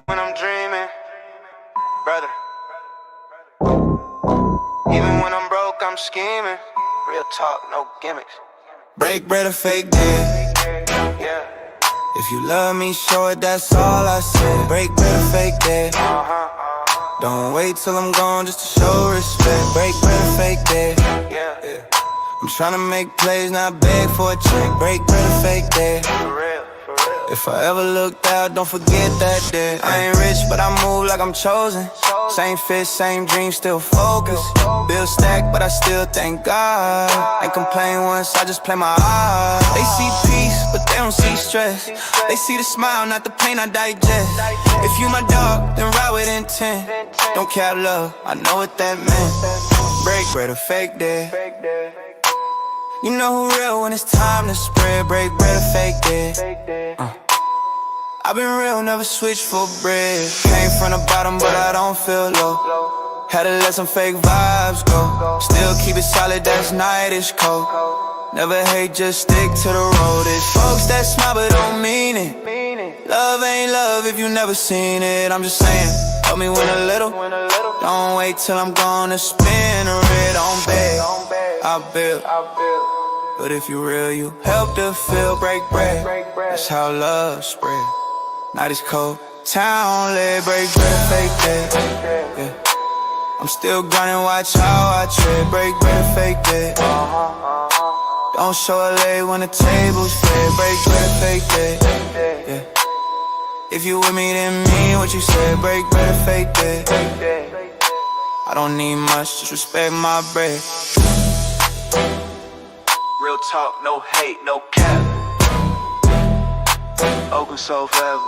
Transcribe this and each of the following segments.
When I'm dreaming, brother. Even when I'm broke, I'm scheming. Real talk, no gimmicks. Break bread or fake deal. Yeah. If you love me, show it, that's all I said. Break bread or fake deal. Don't wait till I'm gone just to show respect. Break bread or fake deal. Yeah. I'm tryna make plays, not beg for a check. Break bread or fake deal. For real, for real. If I ever looked out, don't forget that day. I ain't rich, but I move like I'm chosen. Same fit, same dream, still focused. Bill stacked, but I still thank God. Ain't complain once, I just play my odds. They see peace, but they don't see stress. They see the smile, not the pain I digest. If you my dog, then ride with intent. Don't cap love, I know what that meant. Break bread or fake dead. You know who real when it's time to spread. Break bread or fake dead. I've been real, never switch for bread. Came from the bottom, but I don't feel low. Had to let some fake vibes go. Still keep it solid, that's nightish cold. Never hate, just stick to the road. It's folks that smile but don't mean it. Love ain't love if you never seen it. I'm just saying, help me win a little. Don't wait till I'm gonna spin a red on bed. I build. But if you real, you help to feel. Break bread, that's how love spread. Night is cold, town lit. Break bread, fake dead. Yeah. I'm still grinding, watch how I tread. Break bread, fake dead. Don't show a leg when the table's fed. Break bread, fake dead. Yeah. If you with me, then mean what you said. Break bread, fake dead. I don't need much, just respect my bread. Real talk, no hate, no cap. Oakland Soul forever.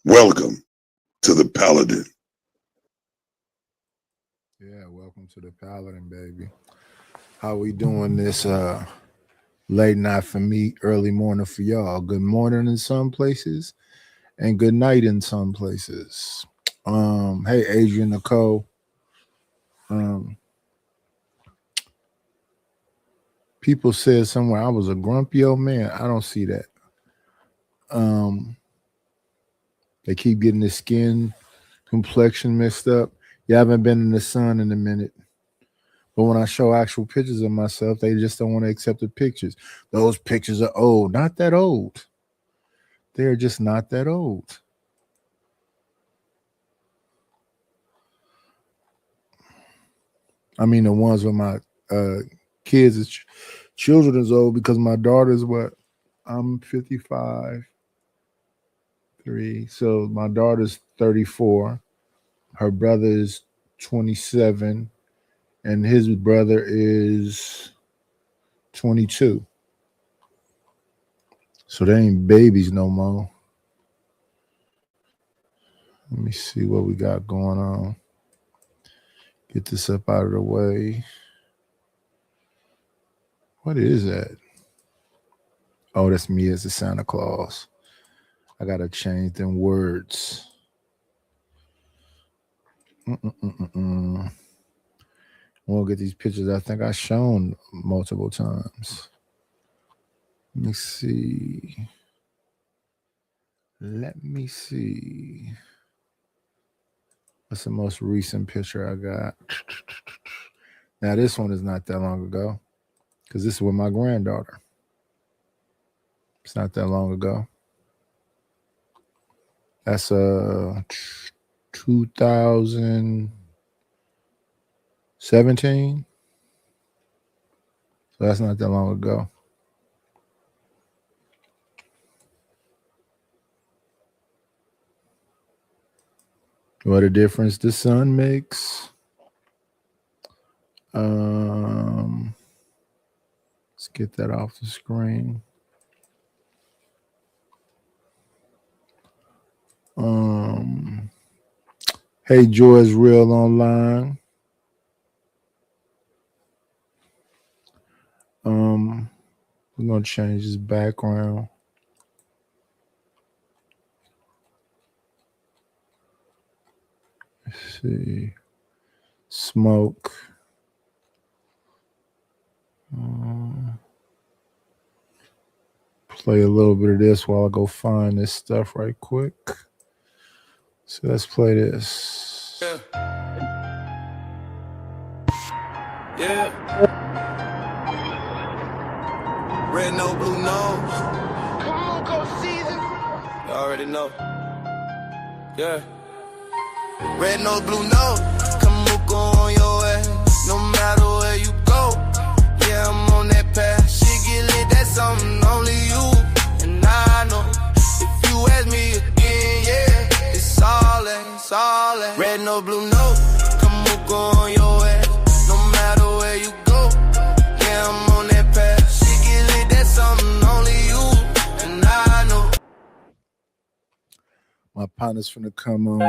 Welcome to the Paladin. Yeah, welcome to the Paladin, baby. How we doing this late night for me, early morning for y'all? Good morning in some places and good night in some places. Hey, Adrian Nicole. People said somewhere I was a grumpy old man. I don't see that. They keep getting the skin complexion mixed up. You haven't been in the sun in a minute. But when I show actual pictures of myself, they just don't want to accept the pictures. Those pictures are old. Not that old. They're just not that old. I mean, the ones with my kids' children is old because my daughter's what? I'm 55. 3. So my daughter's 34. Her brother is 27. And his brother is 22. So they ain't babies no more. Let me see what we got going on. Get this up out of the way. What is that? Oh, that's me as the Santa Claus. I got to change them words. We'll get these pictures. I think I've shown multiple times. Let me see. What's the most recent picture I got? Now, this one is not that long ago because this is with my granddaughter. It's not that long ago. That's 2017. So that's not that long ago. What a difference the sun makes. Let's get that off the screen. Hey, George Real Online. We're gonna change his background. Let's see. Smoke. Play a little bit of this while I go find this stuff right quick. So let's play this. Yeah. Red no blue nose. Come on, go season. You already know. Yeah. Red nose, blue nose. Come on, go on your ass. No matter where you go. Yeah, I'm on that path. Shit get lit, that's something only you and I know. If you ask me again, yeah, it's all that. Red nose, blue nose. Come on, go on your ass. No matter where you go. Yeah, I'm on that path. Shit get lit, that's something only you and I know. My partner's finna come on.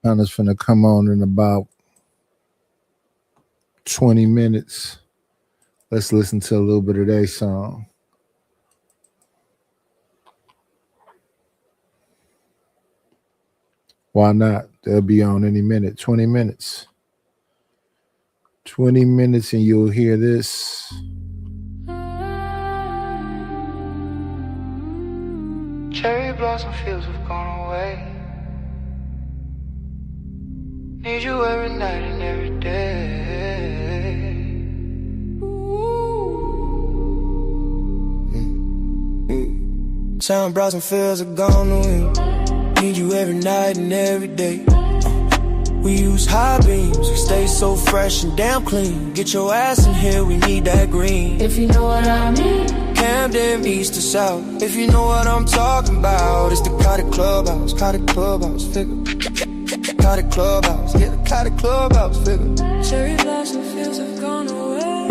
Partner's finna come on in about 20 minutes. Let's listen to a little bit of their song. Why not? They'll be on any minute. 20 minutes. 20 minutes and you'll hear this. Cherry blossom fields have gone away. Need you every night and every day. Town blossom fields are gone away. Need you every night and every day. We use high beams, we stay so fresh and damn clean. Get your ass in here, we need that green. If you know what I mean. Camden, east to south. If you know what I'm talking about, it's the Cottage Clubhouse, Cottage Clubhouse figure. Cottage Clubhouse, yeah, the Cottage Clubhouse figure. Cherry blossom fields have gone away.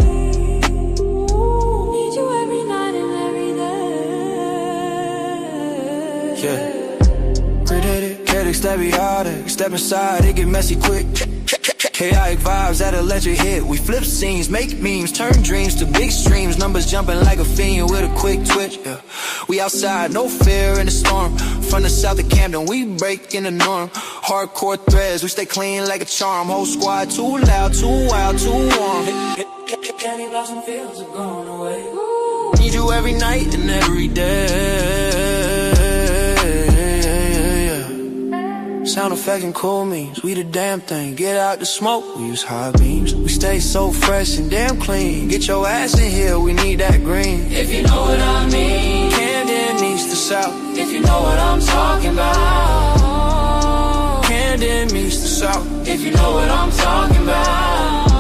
Need you every night and every day. yeah. Predated, chaotic, stereotic. Step inside, it get messy quick. Chaotic vibes, that electric hit. We flip scenes, make memes, turn dreams to big streams. Numbers jumping like a fiend with a quick twitch, yeah. We outside, no fear in the storm. From the south of Camden, we break in the norm. Hardcore threads, we stay clean like a charm. Whole squad, too loud, too wild, too warm. Candy blossom fields are gone away. Need you every night and every day. Sound effects and cool means we the damn thing. Get out the smoke, we use high beams. We stay so fresh and damn clean. Get your ass in here, we need that green. If you know what I mean. Camden meets the south. If you know what I'm talking about. Camden meets the south. If you know what I'm talking about.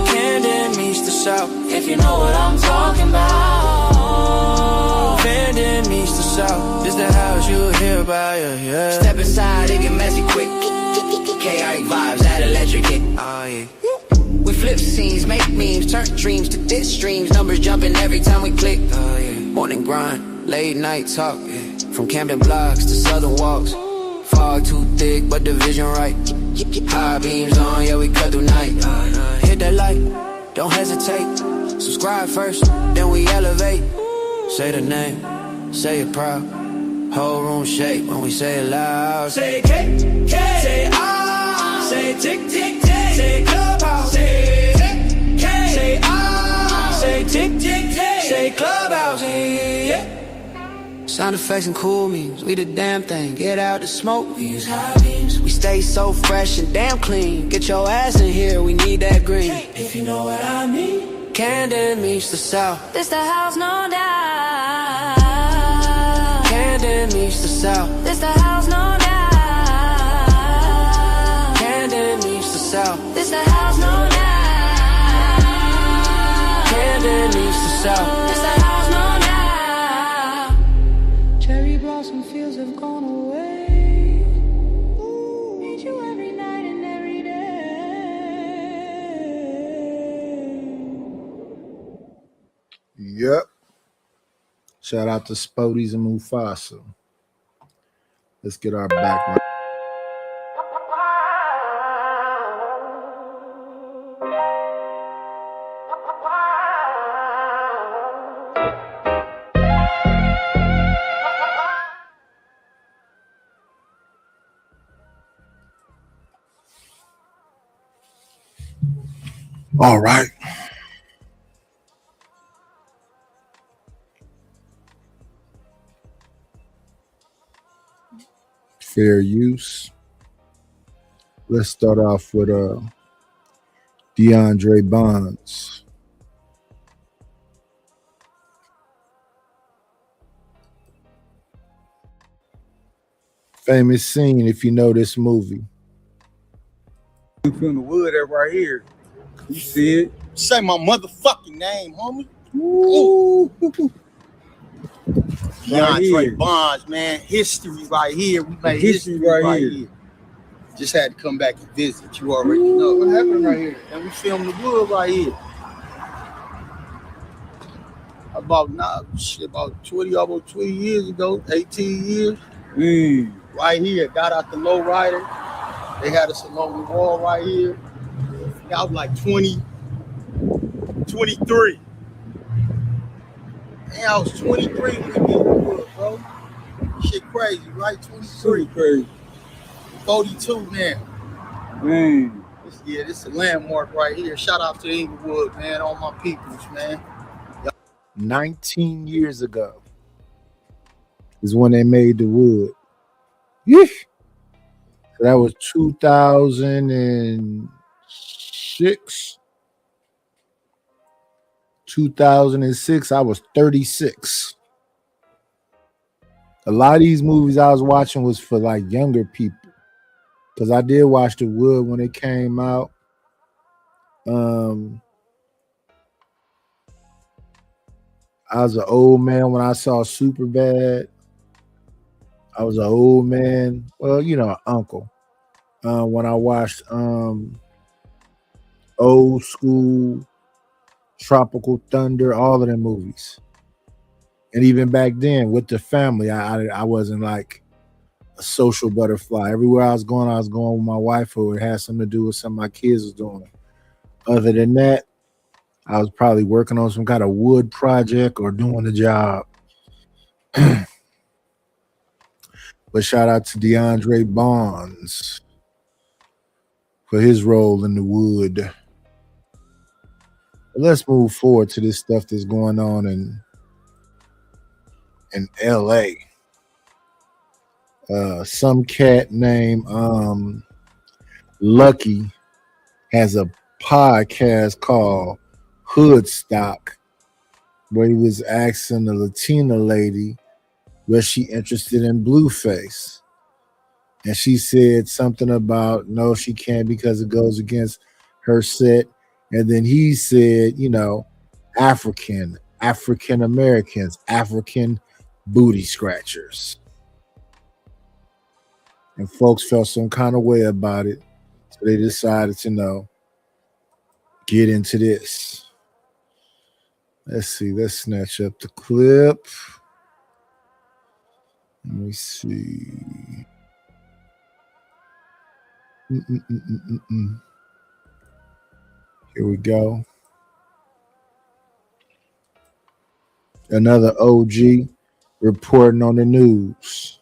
Camden meets the south. If you know what I'm talking about. Camden meets the south. This the house you hear about, yeah. Step inside, it get messy quick. Chaotic vibes, that electric hit. Oh yeah. We flip scenes, make memes, turn dreams to diss streams. Numbers jumping every time we click. Oh yeah. Morning grind, late night talk, yeah. From Camden blocks to southern walks. Fog too thick, but the vision right. High beams on, yeah, we cut through night. Hit that light, don't hesitate. Subscribe first, then we elevate. Say the name, say it proud. Whole room shake when we say it loud. Say K, say ah, say tick tick tick, say clubhouse, say K, say ah, say tick tick tick, say clubhouse, yeah. Sound effects and cool memes, we the damn thing. Get out the smoke, we use high beams. We stay so fresh and damn clean. Get your ass in here, we need that green. If you know what I mean. Camden meets the south. This the house, no doubt. Camden meets the south. This the house, no doubt. Camden meets the south. This the house, no doubt. Camden meets the south. This the house, no doubt. Cherry blossom fields have gone away. Need you every night and every day. Yep. Shout out to Spodies and Mufasa. Let's get our back. All right. Fair use. Let's start off with DeAndre Bonds. Famous scene, if you know this movie. From the wood up right here. You see it? Say my motherfucking name, homie. Ooh. DeAndre Bonds, man. History right here. We made history right here. Just had to come back and visit. You already know what happened right here. And we filmed the wood right here. About 20, almost 20 years ago, 18 years. Right here. Got out the low rider. They had us along the wall right here. I was like 20, 23. Man, I was 23 when we did the wood, bro. Shit crazy, right? 23. Crazy. 42 now. Man. This is a landmark right here. Shout out to Inglewood, man. All my peoples, man. 19 years ago is when they made the wood. Yeesh. So that was 2006. 2006, I was 36. A lot of these movies I was watching was for like younger people. Because I did watch The Wood when it came out. I was an old man when I saw Superbad. I was an old man. Well, you know, an uncle. When I watched Old School, Tropical Thunder, all of them movies. And even back then with the family, I wasn't like a social butterfly. Everywhere I was going with my wife, or it had something to do with something my kids was doing. Other than that, I was probably working on some kind of wood project or doing a job. But shout out to DeAndre Bonds for his role in the wood. But let's move forward to this stuff that's going on in LA. Some cat named Lucky has a podcast called Hoodstock, where he was asking a Latina lady was she interested in Blueface, and she said something about no, she can't because it goes against her set. And then he said, you know, African Americans, African booty scratchers. And folks felt some kind of way about it. So they decided to, get into this. Let's see. Let's snatch up the clip. Let me see. Here we go. Another OG reporting on the news.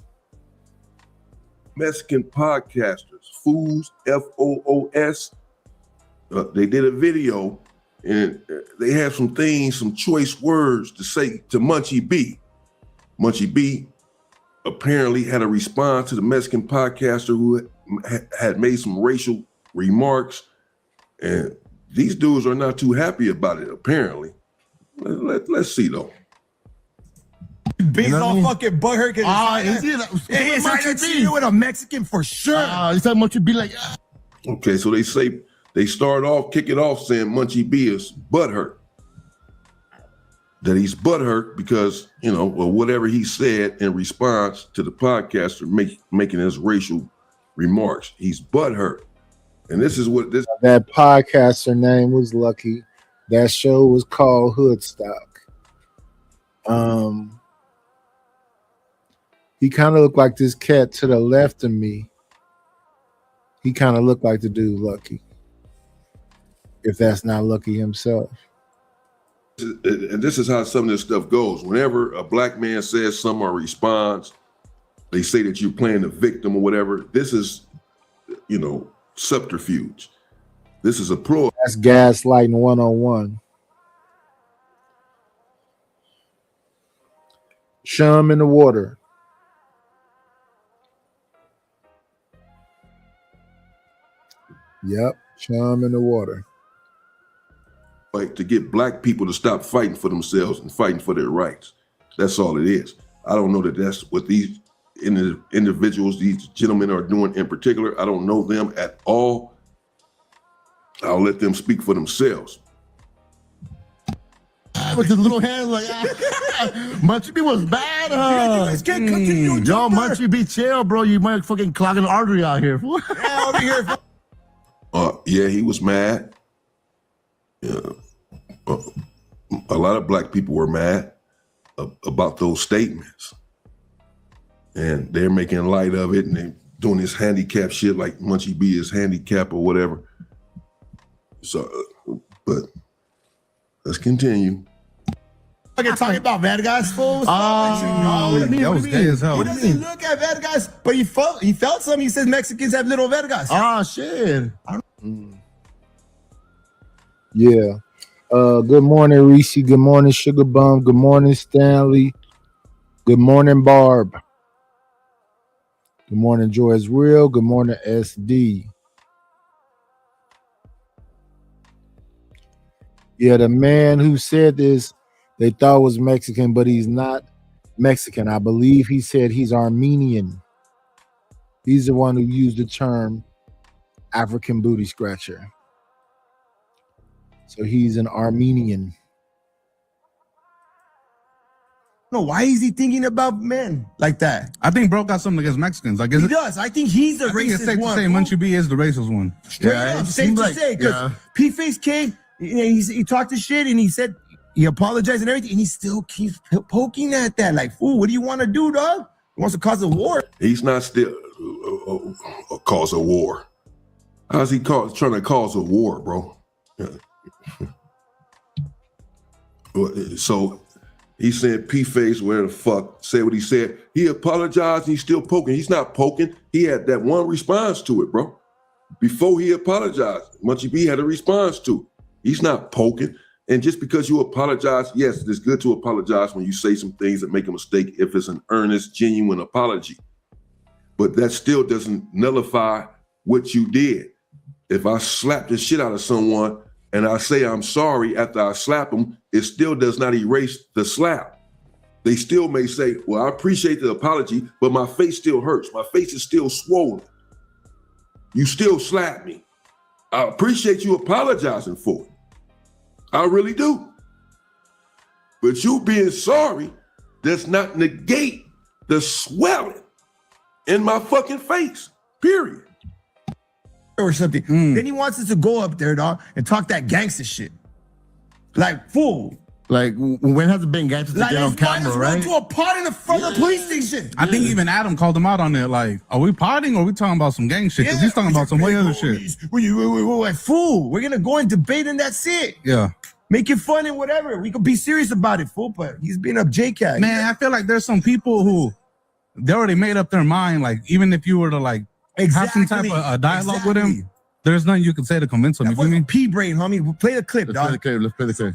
Mexican podcasters, Fools, F-O-O-S. They did a video, and they have some things, some choice words to say to Munchie B. Munchie B apparently had a response to the Mexican podcaster who had made some racial remarks, and these dudes are not too happy about it, apparently. Let's see, though. B's all fucking butthurt. Is he like, It's like you with a Mexican for sure. He's talking about you be like, Okay, so they kick it off saying Munchie B is butthurt. That he's butthurt because, whatever he said in response to the podcaster making his racial remarks. He's butthurt. And this is what this... That podcaster name was Lucky. That show was called Hoodstock. He kind of looked like this cat to the left of me. He kind of looked like the dude Lucky. If that's not Lucky himself. And this is how some of this stuff goes. Whenever a black man says something or responds, they say that you're playing the victim or whatever. This is, subterfuge. This is a ploy. That's gaslighting 101. Chum in the water. Yep, chum in the water. Like to get black people to stop fighting for themselves and fighting for their rights. That's all it is. I don't know that that's what these individuals, these gentlemen are doing in particular. I don't know them at all. I'll let them speak for themselves. with his little hands like, Munchie B was bad, huh? Let's get continue. Yo, Munchie B, chill, bro. You might fucking clog an artery out here. Yeah, over here. Yeah, he was mad. Yeah. A lot of black people were mad about those statements. And they're making light of it, and they're doing this handicap shit like Munchie B is handicap or whatever. So, but let's continue. Talking about Vargas, fools. That was gay as hell. He doesn't look at Vargas, but he felt something. He says Mexicans have little Vargas. Shit. Yeah. Good morning, Reese. Good morning, Sugar Bum. Good morning, Stanley. Good morning, Barb. Good morning, Joy's Real. Good morning, SD. Yeah, the man who said this, they thought was Mexican, but he's not Mexican. I believe he said he's Armenian. He's the one who used the term African booty scratcher. So he's an Armenian. No, why is he thinking about men like that? I think bro got something against Mexicans. Like, He does. I think he's the I think racist it's safe one. to say Munchie B is the racist one. Straight up, safe to say, because P-Face came, he talked to shit, and he said He apologized and everything, and he still keeps poking at that. Like, fool, what do you want to do, dog? He wants to cause a war. He's not still cause a war. How's he trying to cause a war, bro? So he said P-Face, where the fuck, said what he said. He apologized and he's still poking. He's not poking. He had that one response to it, bro. Before he apologized, Munchie B had a response to it. He's not poking. And just because you apologize, yes, it's good to apologize when you say some things that make a mistake if it's an earnest, genuine apology. But that still doesn't nullify what you did. If I slap the shit out of someone and I say I'm sorry after I slap them, it still does not erase the slap. They still may say, well, I appreciate the apology, but my face still hurts. My face is still swollen. You still slapped me. I appreciate you apologizing for it. I really do. But you being sorry does not negate the swelling in my fucking face, period. Or something. Then he wants us to go up there, dog, and talk that gangster shit. Like, fool. Like, when has it been gangster to get on camera, right? To a pot in the front of the police station. I think even Adam called him out on it. Like, are we potting or are we talking about some gang shit? Because he's talking about some way other shit. Like, fool, we're gonna go and debate and that's it. Yeah. Make it fun and whatever. We could be serious about it, fool, but he's being a J-Cat. Man, I feel like there's some people who they already made up their mind. Like, even if you were to like have some type of a dialogue with him, there's nothing you can say to convince him. You feel me? P-brain, homie. Play the clip, dog. Let's play the clip.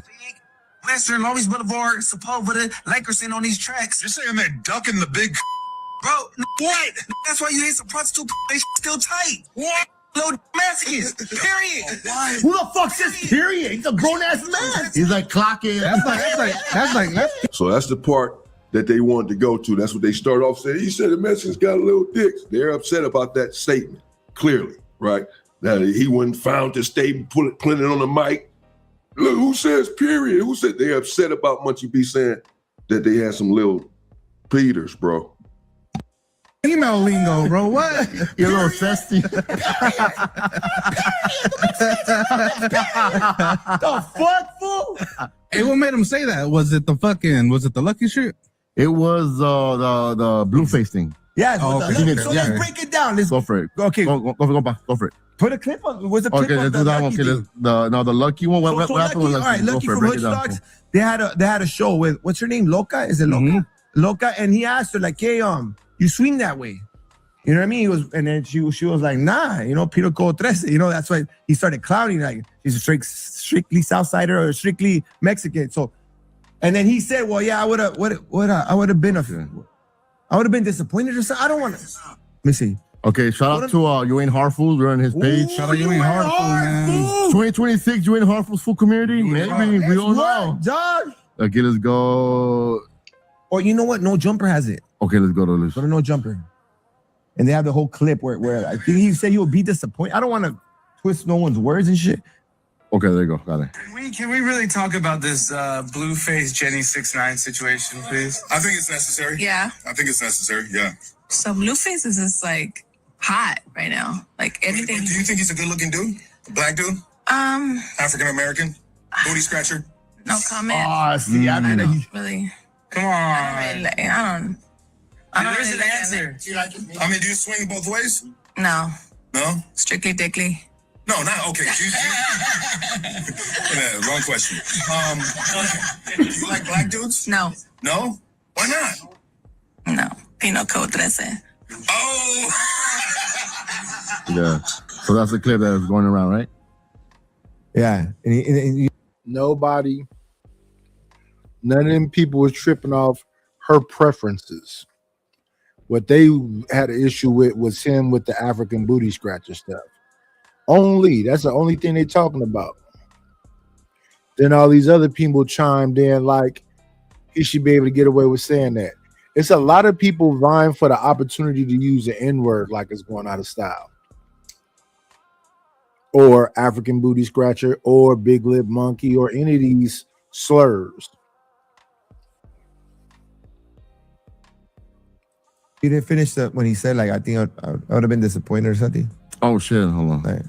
Western Lawrence Boulevard, Sepulveda, Lakers in on these tracks. You're saying they're ducking the big bro, what? That's why you hate some prostitute, they still tight. What? Low Mexicans, period. Who the fuck says period? He's a grown-ass man. He's like clocking. So that's the part that they wanted to go to. That's what they started off saying. He said the Mexicans got little dicks. They're upset about that statement, clearly, right? That he wasn't found to stay putting it on the mic. Look, who says period? Who said they're upset about Munchie B saying that they had some little Peters, bro? Email lingo, bro. What? You're a little zesty. The fuck, fool? Hey, what made him say that? Was it the Lucky shit? It was the Blueface thing. Yeah. Oh, okay. So let's break it down. Let's go for it. Okay. Go for it. Put a clip on. What's the clip okay, on? let's do that one. Okay, the Lucky one. What happened with Lucky? All right, Lucky from Hood Dogs. They had a show with, what's her name? Loca? Is it Loca? Mm-hmm. Loca, and he asked her like, hey, you swing that way. You know what I mean? And then she was like, nah, Piro Code 13. That's why he started clowning, like he's a strictly Southsider or strictly Mexican. So, and then he said, well, yeah, I would have been disappointed or something. I don't want to. Let me see. Okay, shout out to Ewayne Hartful. We're on his page. Shout out Ewayne Hartful, man. 2026 Ewayne Hartful's full community. Maybe we don't know. Dog. Okay, let's go. Or you know what? No Jumper has it. Okay, let's go to this. Go to No Jumper. And they have the whole clip where I think he said he will be disappointed. I don't want to twist no one's words and shit. Okay, there you go. Got it. Can we really talk about this Blueface Jenny 6ix9ine situation, please? I think it's necessary. Yeah. I think it's necessary, yeah. So Blueface is just like hot right now. Like anything. Do you think he's a good-looking dude? A black dude? African-American? Booty scratcher? No comment. Oh, see, I don't really. Come on. I don't There's really an answer. I mean, do you swing both ways? No. No? Strictly dickly. No, not okay. Wrong question. Do you like black dudes? No. No? Why not? No. Pino Code 13. Oh! Yeah. So that's the clip that was going around, right? Yeah. None of them people was tripping off her preferences. What they had an issue with was him with the African booty scratcher stuff. That's the only thing they're talking about. Then all these other people chimed in like he should be able to get away with saying that. It's a lot of people vying for the opportunity to use the N-word like it's going out of style. Or African booty scratcher or big lip monkey or any of these slurs. He didn't finish when he said, like, I think I would have been disappointed or something. Oh, shit. Hold on. Like,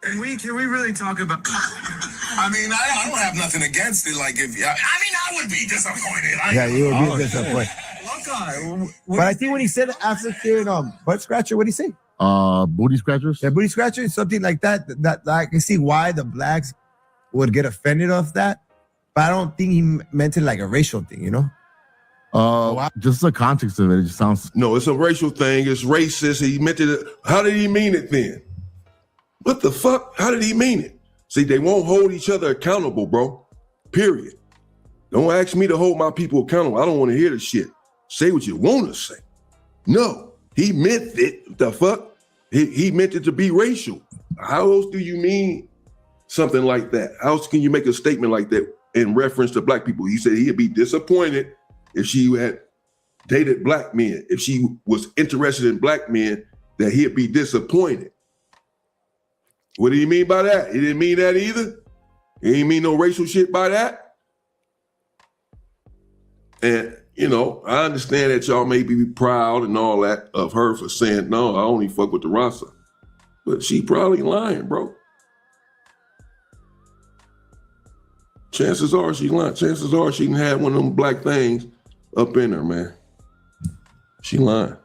Can we really talk about... I mean, I don't have nothing against it. Like, I would be disappointed. Yeah, you would be disappointed. But I think when he said African butt scratcher, what did he say? Booty scratchers. Yeah, booty scratcher, something like that. That I can see why the blacks would get offended of that, but I don't think he meant it like a racial thing, you know? Just the context of it just sounds. No, it's a racial thing. It's racist. He meant it. How did he mean it then? What the fuck? How did he mean it? See, they won't hold each other accountable, bro. Period. Don't ask me to hold my people accountable. I don't want to hear the shit. Say what you want to say. No, he meant it. What the fuck? He meant it to be racial. How else do you mean something like that? How else can you make a statement like that in reference to black people? He said he'd be disappointed if she had dated black men. If she was interested in black men, that he'd be disappointed. What did he mean by that? He didn't mean that either. He didn't mean no racial shit by that. And, you know, I understand that y'all may be proud and all that of her for saying, no, I only fuck with the Rasa. But she probably lying, bro. Chances are she lying. Chances are she can have one of them black things up in her, man. She lying.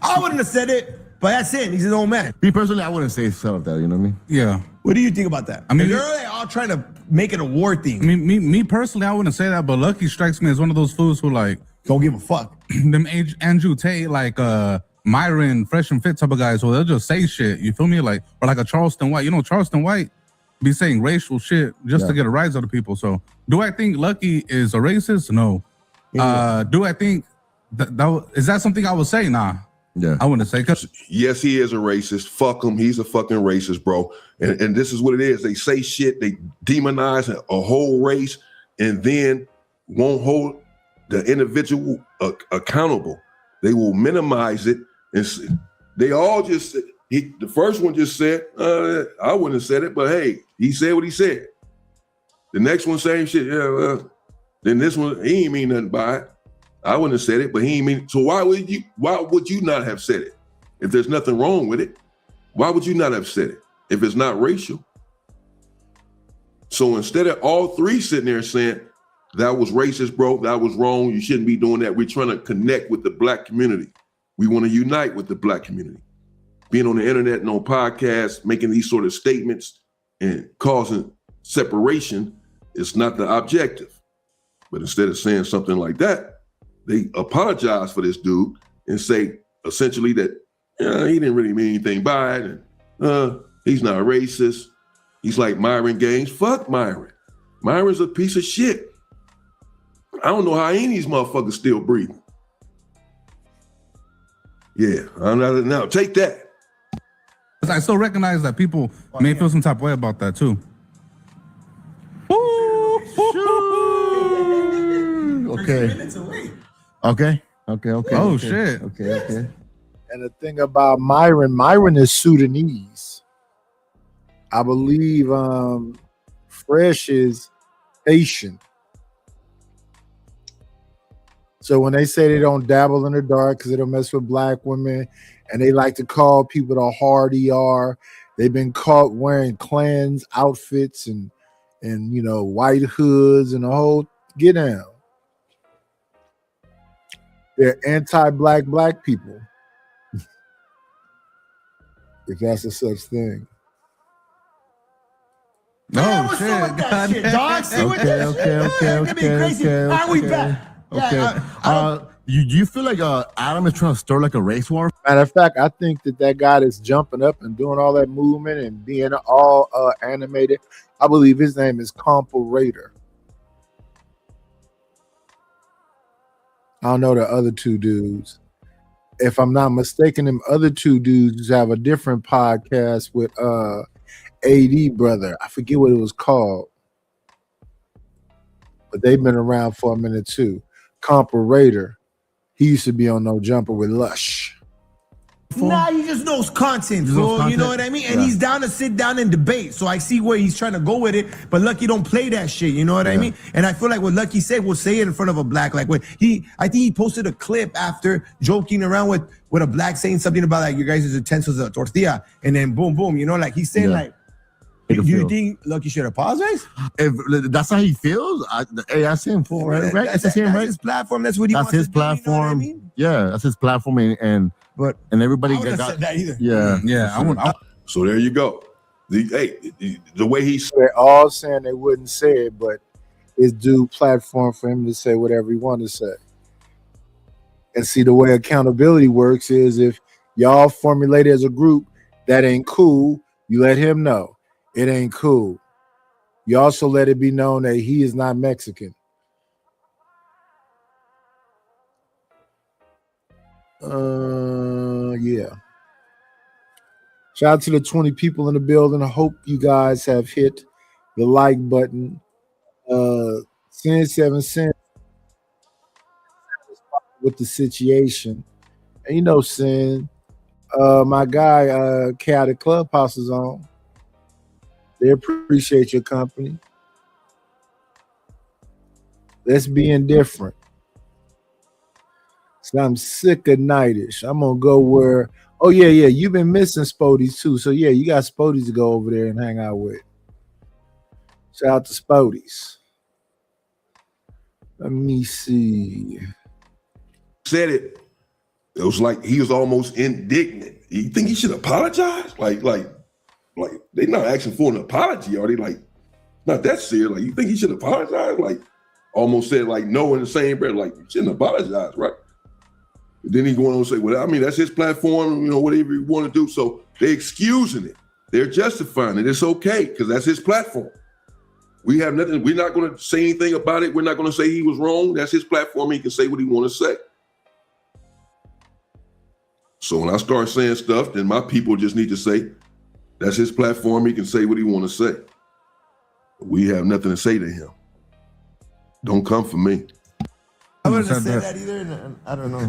I wouldn't have said it, but that's it. He's his own man. Me personally, I wouldn't say something like that. You know what I mean? Yeah. What do you think about that? I mean, they're all trying to make it a war thing. I mean, me personally, I wouldn't say that, but Lucky strikes me as one of those fools who like don't give a fuck. Them Andrew Tate, like Myron, Fresh and Fit type of guys, so they'll just say shit. You feel me? Like, or like a Charleston White. You know, Charleston White be saying racial shit just to get a rise out of people. So, do I think Lucky is a racist? No. Do I think is that something I would say? Nah. Yeah, I wouldn't say. Yes, he is a racist. Fuck him. He's a fucking racist, bro. And this is what it is. They say shit. They demonize a whole race and then won't hold the individual accountable. They will minimize it. And they all just, the first one just said, I wouldn't have said it, but hey, he said what he said. The next one, same shit. Yeah, well, then this one, he ain't mean nothing by it. I wouldn't have said it, but he ain't mean. So why would you not have said it? If there's nothing wrong with it, why would you not have said it? If it's not racial. So instead of all three sitting there saying, that was racist, bro, that was wrong, you shouldn't be doing that. We're trying to connect with the black community. We want to unite with the black community. Being on the internet and on podcasts, making these sort of statements and causing separation is not the objective. But instead of saying something like that, they apologize for this dude and say essentially that he didn't really mean anything by it. And he's not racist. He's like Myron Gaines. Fuck Myron. Myron's a piece of shit. I don't know how any of these motherfuckers still breathing. Yeah, I'm not now. Take that. I still recognize that people may feel some type of way about that too. Okay. Oh shit. Okay. And the thing about Myron is Sudanese. I believe Fresh is Haitian. So when they say they don't dabble in the dark because they don't mess with black women, and they like to call people the hard ER, they've been caught wearing Klans outfits and you know, white hoods and the whole get down. They're anti-black people. If that's a such thing. No shit. That shit, dog. See what that shit? That'd be crazy. Are we back? Okay. You feel like Adam is trying to stir like a race war? Matter of fact, I think that guy that's jumping up and doing all that movement and being all animated, I believe his name is Comparator. I don't know the other two dudes. If I'm not mistaken, them other two dudes have a different podcast with AD brother. I forget what it was called. But they've been around for a minute too. Comparator. He used to be on No Jumper with Lush. Nah, he just knows content, bro. You know what I mean? And he's down to sit down and debate. So I see where he's trying to go with it. But Lucky don't play that shit. You know what I mean? And I feel like what Lucky said, we'll say it in front of a black. Like when I think he posted a clip after joking around with a black saying something about like your guys' utensils a tortilla, and then boom, boom. You know, like he's saying like make him Do you feel. think Lucky should apologize? If that's how he feels, hey, that's him, fool, right? That's him, That's right? his platform. That's what he That's wants his to do, you know what I platform. mean? Yeah, that's his platform, and everybody I wouldn't have got said that either. yeah, Yeah, I would. So there you go. The way he They're all saying they wouldn't say it, but it's due platform for him to say whatever he wanted to say. And see, the way accountability works is if y'all formulate as a group that ain't cool, you let him know it ain't cool. You also let it be known that he is not Mexican. Yeah. Shout out to the 20 people in the building. I hope you guys have hit the like button. Sin 7 cents with the situation. And you know, Sin, my guy, Cat at Clubhouse is on. They appreciate your company. Let's be indifferent. So I'm sick of nightish. I'm gonna go where. Oh yeah, you've been missing Spodies too. So yeah, you got Spodies to go over there and hang out with. Shout out to Spodies. Let me see. said it, it was like he was almost indignant. You think he should apologize? Like they're not asking for an apology, are they? Like, not that serious. Like, you think he should apologize? Like, almost said like no in the same breath. Like, you shouldn't apologize, right? But then he going on and say, well, I mean, that's his platform, you know, whatever you want to do. So they're excusing it. They're justifying it. It's okay because that's his platform. We have nothing. We're not going to say anything about it. We're not going to say he was wrong. That's his platform. He can say what he want to say. So when I start saying stuff, then my people just need to say, that's his platform. He can say what he want to say. We have nothing to say to him. Don't come for me. I wouldn't have said that either. And I don't know.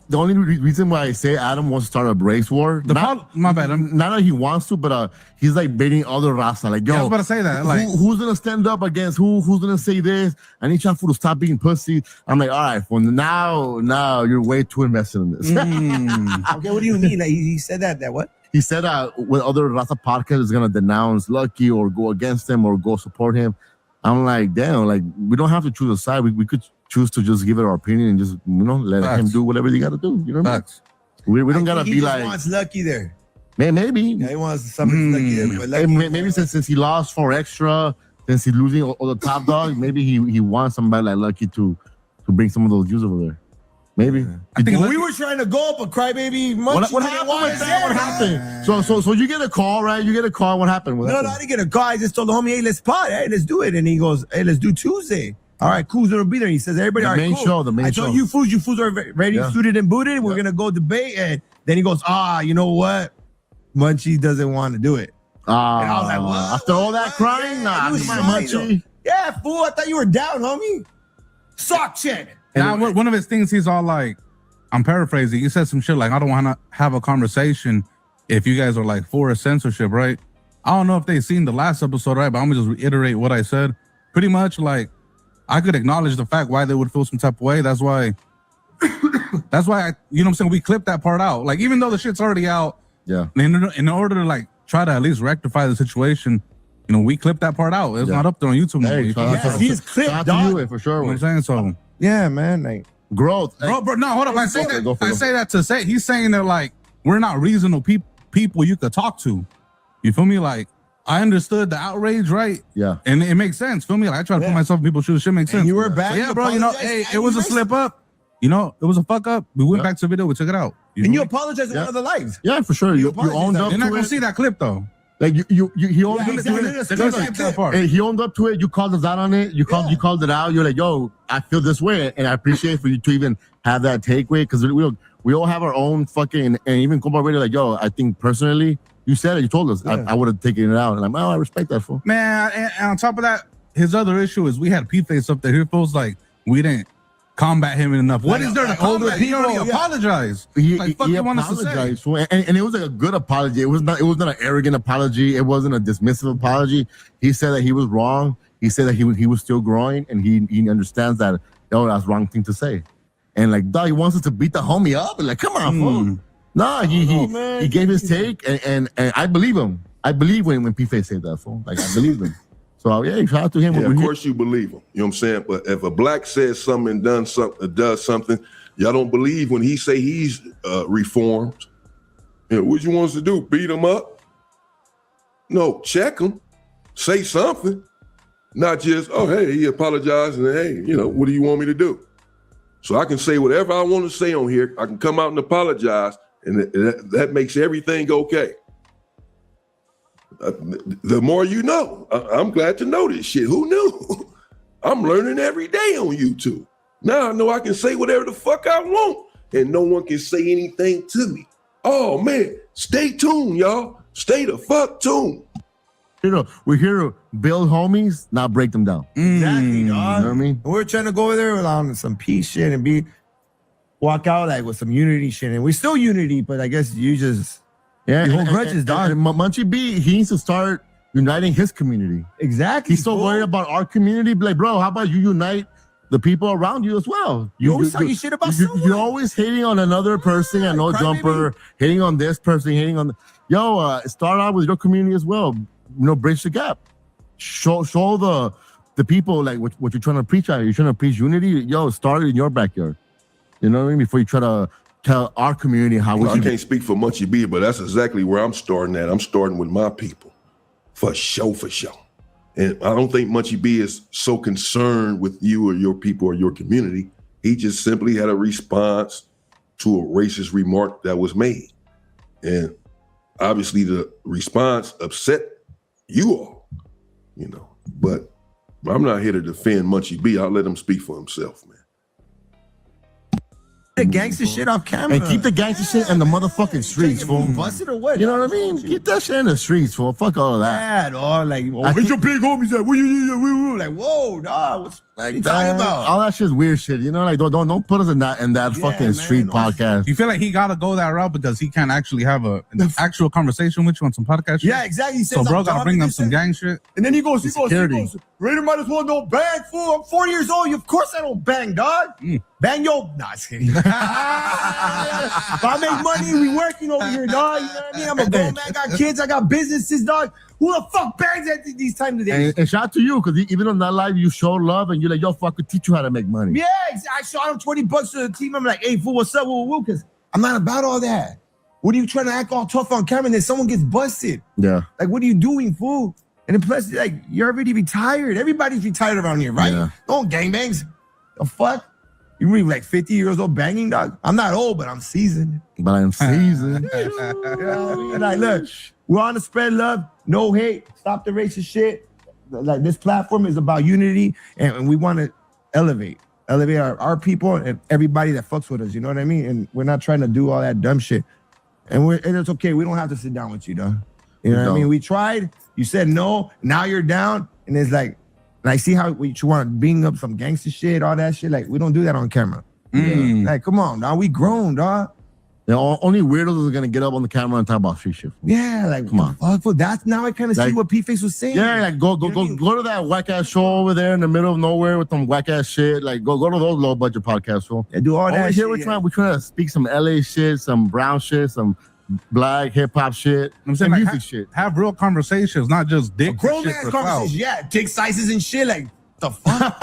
The only reason why I say Adam wants to start a race war, my bad. Not that he wants to, but he's like baiting other Rasta. Like, yo, I was about to say that. Like, who's gonna stand up against who? Who's gonna say this? I need y'all to stop being pussy. I'm like, all right, well now you're way too invested in this. Okay, what do you mean? Like, he said that what? He said when other Rasta podcast is gonna denounce Lucky or go against him or go support him. I'm like, damn, like we don't have to choose a side. We could choose to just give it our opinion and just, you know, let him do whatever he got to do. You know what I mean? We don't gotta be like. He wants Lucky there. Man, maybe. Yeah, he wants something Lucky there. But Lucky, maybe since he lost 4 extra, since he's losing all the top dogs, maybe he wants somebody like Lucky to bring some of those views over there. Maybe. I think we were trying to go up a crybaby. What happened with that? What happened? So you get a call, right? You get a call. What happened? No, I didn't get a call. I just told the homie, hey, let's pod. Hey, let's do it. And he goes, hey, let's do Tuesday. All right, cool. Gonna be there. He says, everybody, all right, cool. The main show. I told you fools are ready, suited, and booted. We're gonna go debate. And then he goes, you know what? Munchie doesn't want to do it. And I was like, what? After all that crying? Nah, come on, Munchie. Yeah, fool. I thought you were down, homie. Sock check. Now, one of his things, he's all like, I'm paraphrasing. He said some shit like, I don't want to have a conversation if you guys are like for a censorship, right? I don't know if they've seen the last episode, right? But I'm gonna just reiterate what I said. Pretty much, like, I could acknowledge the fact why they would feel some type of way. That's why you know what I'm saying? We clipped that part out. Like, even though the shit's already out, yeah. In order to like try to at least rectify the situation, you know, we clipped that part out. It's not up there on YouTube. Hey, he's clipped, dog. For sure. You know what I'm saying? So yeah, man, like growth. Bro, no, hold up. I say that to say he's saying that like we're not reasonable people you could talk to. You feel me? Like, I understood the outrage, right? Yeah. And it makes sense. Feel me? Like, I try to put myself in people's shoes. Shit makes sense. And you were back. So, yeah, bro, you know, hey, it was a slip up. You know, it was a fuck up. We went back to the video. We took it out. And you apologized in one of the lives. Yeah, for sure. You owned up to it. You're not going to see that clip, though. Like, he owned up to it. And he owned up to it. You called us out on it. You called it out. You're like, yo, I feel this way. And I appreciate for you to even have that takeaway. Because we all have our own fucking, and even Compa Radio, like, yo, I think personally, you said it, you told us. I would have taken it out. And I'm like, I respect that, fool. Man, and on top of that, his other issue is we had P-Face up there. He feels like we didn't combat him enough. What is there to combat? He already apologized. He want us to say? And it was like a good apology. It was not an arrogant apology. It wasn't a dismissive apology. He said that he was wrong. He said that he was still growing, and he understands that, oh, that's the wrong thing to say. And like, dog, he wants us to beat the homie up. And like, come on, fool. No, he gave his take, and I believe him. I believe when P-Face said that, fool. Like, I believe him. So, yeah, shout out to him. Yeah, of course you believe him. You know what I'm saying? But if a black says something and does something, y'all don't believe when he say he's reformed. You know, what you want us to do? Beat him up? No, check him. Say something. Not just, oh, hey, he apologized and hey, you know, what do you want me to do? So I can say whatever I want to say on here. I can come out and apologize, and that makes everything okay. The more you know. I'm glad to know this shit. Who knew? I'm learning every day on YouTube. Now I know I can say whatever the fuck I want, and no one can say anything to me. Oh, man, stay tuned, y'all. Stay the fuck tuned. You know, we're here to build homies, not break them down. Exactly, dog. You know what I mean? We're trying to go over there on some peace shit and walk out like with some unity shit. And we're still unity, but I guess you just you hold grudges, dog. And Munchie B, he needs to start uniting his community. Exactly. He's so worried about our community. Be like, bro, how about you unite the people around you as well? You always talking shit about someone. You're always hating on another person and no jumper, hating on this person, hating on start out with your community as well. You know, bridge the gap. Show the people like what you're trying to preach at. You're trying to preach unity. Yo, start in your backyard. You know what I mean? Before you try to tell our community how we. I can't speak for Munchie B, but that's exactly where I'm starting at. I'm starting with my people, for sure. And I don't think Munchie B is so concerned with you or your people or your community. He just simply had a response to a racist remark that was made, and obviously the response upset you all, you know, but I'm not here to defend Munchie B. I'll let him speak for himself, man. The gangster shit off camera. And keep the gangster shit in the motherfucking streets, fool. Busted or what? You know what I mean? Keep that shit in the streets, fool. Fuck all of that. Yeah, dog. Like, where's your big homies at? Like, whoa, dog. What are you talking about? All that shit's weird shit. You know, like don't put us in that fucking street podcast. You feel like he gotta go that route because he can't actually have an actual conversation with you on some podcast shit? Yeah, exactly. He So says, bro I'm gotta bring them drunk, some gang shit. And then he goes, Security. Raider might as well don't bang, fool. I'm 40 years old. Of course I don't bang, dog. Bang yo. Nah, just kidding. If I make money, we working over here, dog. You know what I mean? I'm a grown man. I got kids. I got businesses, dog. Who the fuck bangs at these times of day? And shout out to you, because even on that live, you show love and you're like, yo, fuck, could teach you how to make money. Yeah, I shot him $20 to the team. I'm like, hey, fool, what's up? Because I'm not about all that. What are you trying to act all tough on camera and then someone gets busted? Yeah. Like, what are you doing, fool? And then plus, like, you're already retired. Everybody's retired around here, right? Yeah. Don't gangbangs. The fuck? You really like 50 years old banging, dog? I'm not old, but I'm seasoned. But I'm seasoned. And like, look, we're on to spread love, no hate, stop the racist shit. Like, this platform is about unity, and we want to elevate our people and everybody that fucks with us. You know what I mean? And we're not trying to do all that dumb shit. And it's okay. We don't have to sit down with you, dog. You know what I mean? We tried. You said no. Now you're down. And it's like, and I see how you want to bring up some gangster shit, all that shit. Like, we don't do that on camera. Like, come on, dog. We grown, dog. The only weirdos are gonna get up on the camera and talk about street shit. Yeah, like, come on. Fuck, well, that's now I kind of see what P-Face was saying. Yeah, like go to that whack ass show over there in the middle of nowhere with some whack ass shit. Like go to those low budget podcasts, fool. Yeah, do all that shit. We're trying to speak some LA shit, some brown shit, some black hip hop shit. I'm saying, like, music shit. Have real conversations, not just dick. Grown man conversations, yeah. Dick sizes and shit. Like, the fuck?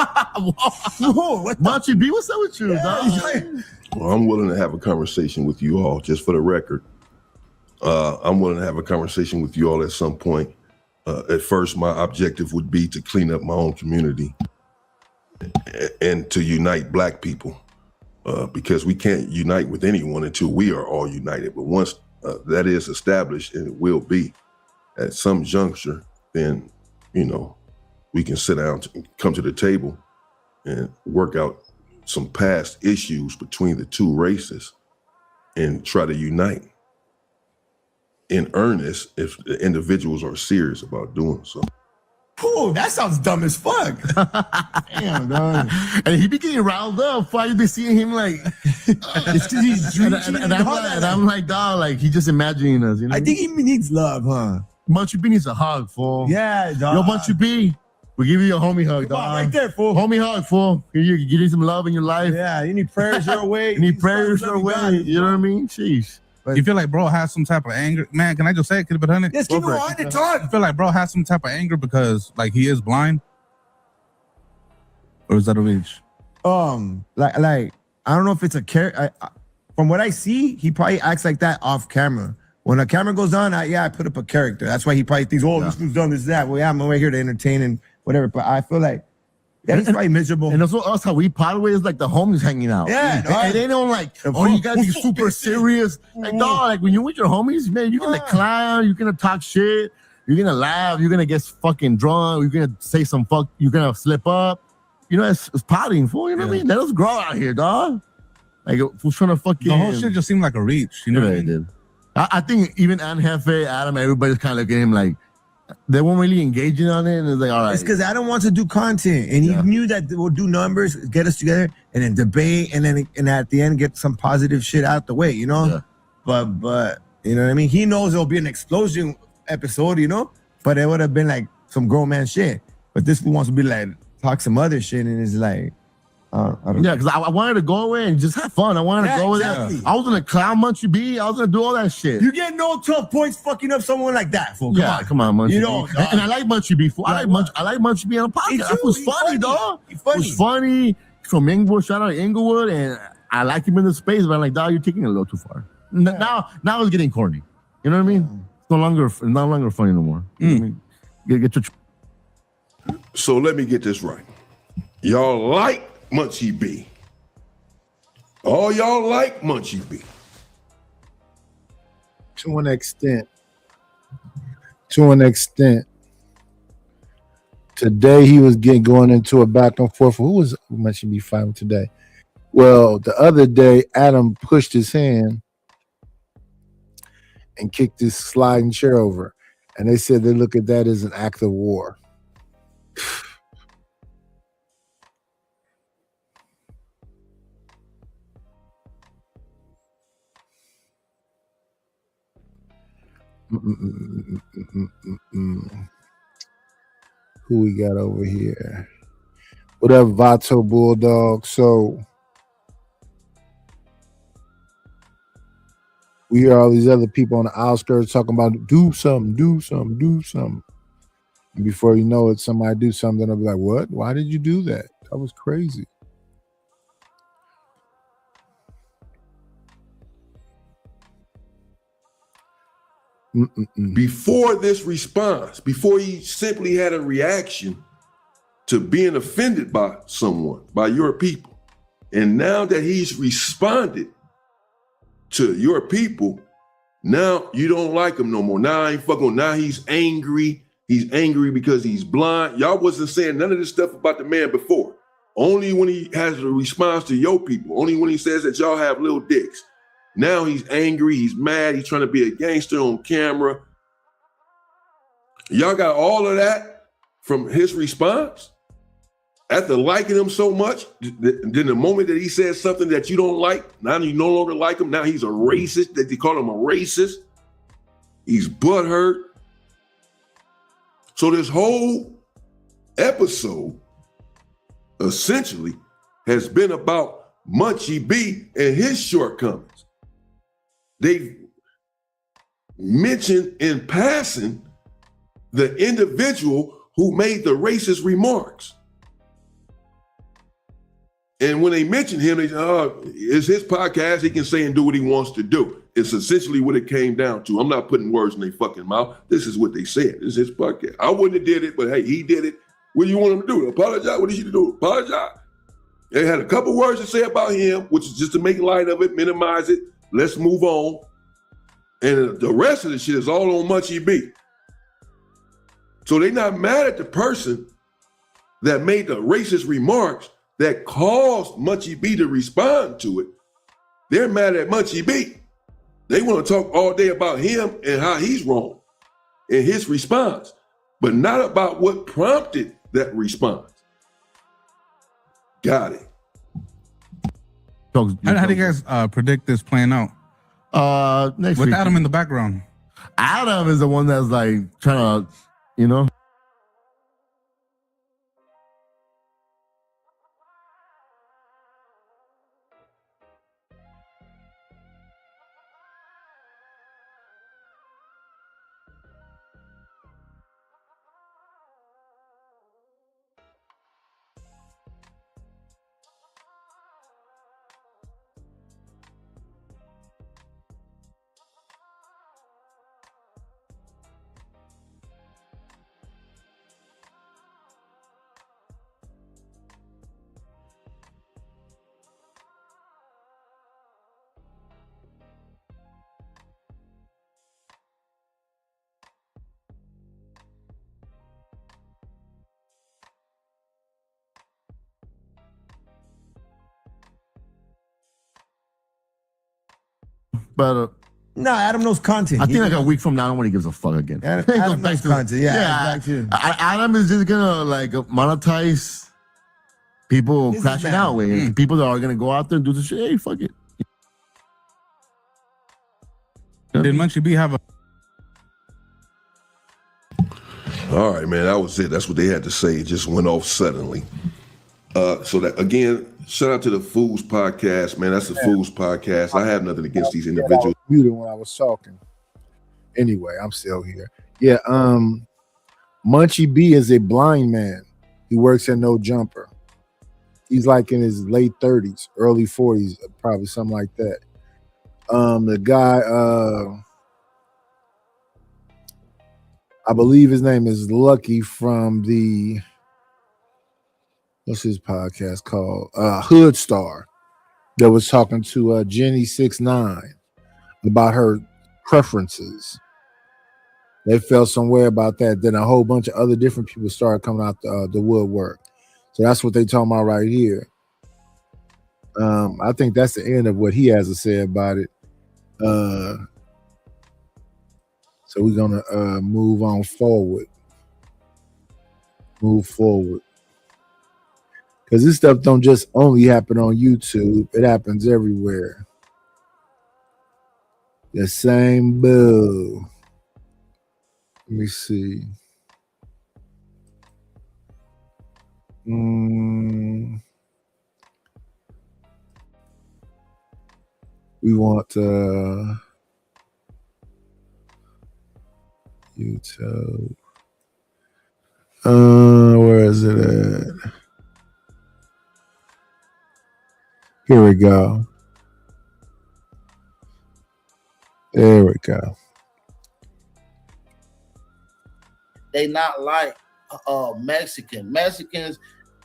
Whoa, what Munchie B, what's up with you, dog? Well, I'm willing to have a conversation with you all, just for the record. I'm willing to have a conversation with you all at some point. At first, my objective would be to clean up my own community and to unite Black people, because we can't unite with anyone until we are all united. But once that is established, and it will be at some juncture, then, you know, we can sit down and come to the table and work out some past issues between the two races and try to unite in earnest if the individuals are serious about doing so. Ooh, that sounds dumb as fuck. Damn, dog. And he be getting riled up. Why you be seeing him like it's because he's drinking. And I'm like, dog, like he just imagining us. You know? I think he needs love, huh? Munchie B needs a hug, fool. Yeah, dog. Yo, Munchie B, we give you a homie hug, dog. Right there, fool. Homie hug, fool. You need some love in your life. Yeah, you need prayers your way. You need prayers your way. You know what I mean? Jeez. You feel like bro has some type of anger? Man, can I just say it? Keep it 100? Just keep it 100, talk. You feel like bro has some type of anger because like he is blind? Or is that a reach? Like I don't know if it's a character. From what I see, he probably acts like that off camera. When the camera goes on, I put up a character. That's why he probably thinks, oh, this dude's done this, that. Well, yeah, I'm right here to entertain and whatever. But I feel like he's probably miserable. And also us, how we part is like the homies hanging out. Yeah, and they don't like, oh, you gotta be super serious. Like, dog, like when you're with your homies, man, you're gonna clown, you're gonna talk shit, you're gonna laugh, you're gonna get fucking drunk, you're gonna say some you're gonna slip up. You know, it's potting, fool. You know what I mean? Let us grow out here, dog. Like, who's trying to fucking. The whole shit just seemed like a reach. You know what I mean? I think even Ann Jefe, Adam, everybody's kind of looking at him like they weren't really engaging on it. And it's like, all right. It's because Adam wants to do content. And he knew that we'll do numbers, get us together, and then debate, and at the end, get some positive shit out the way, you know? Yeah. But you know what I mean? He knows there'll be an explosion episode, you know? But it would have been like some grown man shit. But this one wants to be like, talk some other shit, and it's like, I don't because I wanted to go away and just have fun. I wanted to go exactly. there. I was gonna clown Munchie B. I was gonna do all that shit. You get no tough points fucking up someone like that, fool. Come on, Munchie. You know, B. And I like Munchie B. Fool. I like Munchie B on the podcast. That was funny, dog. It was funny. From Inglewood, shout out to Inglewood, and I like him in the space, but I'm like, dog, you're taking it a little too far. Now it's getting corny. You know what I mean? It's no longer funny no more. You know what I mean? Get your. So let me get this right. Y'all like Munchie B. All y'all like Munchie B. To an extent. Today he was going into a back and forth. Who was Munchie B fighting today? Well, the other day Adam pushed his hand and kicked his sliding chair over. And they said they look at that as an act of war. Who we got over here? What up, Vato Bulldog? So we hear all these other people on the outskirts talking about do something. And before you know it, somebody do something. I'll be like, what? Why did you do that? That was crazy. Before this response, before he simply had a reaction to being offended by someone, by your people, and now that he's responded to your people, now you don't like him no more. Now I ain't fucking. Now he's angry. He's angry because he's blind. Y'all wasn't saying none of this stuff about the man before. Only when he has a response to your people. Only when he says that y'all have little dicks. Now he's angry, he's mad, he's trying to be a gangster on camera. Y'all got all of that from his response? After liking him so much, then the moment that he says something that you don't like, now you no longer like him, now he's a racist, that they call him a racist. He's butthurt. So this whole episode essentially has been about Munchie B and his shortcomings. They mentioned in passing the individual who made the racist remarks. And when they mentioned him, they said, it's his podcast. He can say and do what he wants to do. It's essentially what it came down to. I'm not putting words in their fucking mouth. This is what they said. This is his podcast. I wouldn't have did it, but hey, he did it. What do you want him to do? Apologize? What did you do? Apologize? They had a couple words to say about him, which is just to make light of it, minimize it. Let's move on. And the rest of the shit is all on Munchie B. So they're not mad at the person that made the racist remarks that caused Munchie B to respond to it. They're mad at Munchie B. They want to talk all day about him and how he's wrong in his response, but not about what prompted that response. Got it. How do you guys predict this playing out? Next with week. Adam in the background. Adam is the one that's like trying to, you know. but No, Adam knows content. I think like a week from now, nobody gives a fuck again. Adam knows content. Yeah, exactly. Adam is just gonna like monetize people crashing out with people that are gonna go out there and do the shit. Hey, fuck it. Did Munchie B have a? All right, man, that was it. That's what they had to say. It just went off suddenly. So that again, shout out to the Fools Podcast, man. That's the Fools Podcast. I have nothing against these individuals. Muted when I was talking. Anyway, I'm still here. Yeah, Munchie B is a blind man. He works at No Jumper. He's like in his late 30s, early 40s, probably something like that. The guy, I believe his name is Lucky from the, what's his podcast called? Hood Star, that was talking to Jenny 6ix9ine about her preferences. They felt somewhere about that. Then a whole bunch of other different people started coming out the woodwork. So that's what they talking about right here. I think that's the end of what he has to say about it. So we're gonna move on forward. Move forward. Because this stuff don't just only happen on YouTube, it happens everywhere. The same boo. Let me see. We want YouTube. Where is it at? Here we go. There we go. They not like Mexicans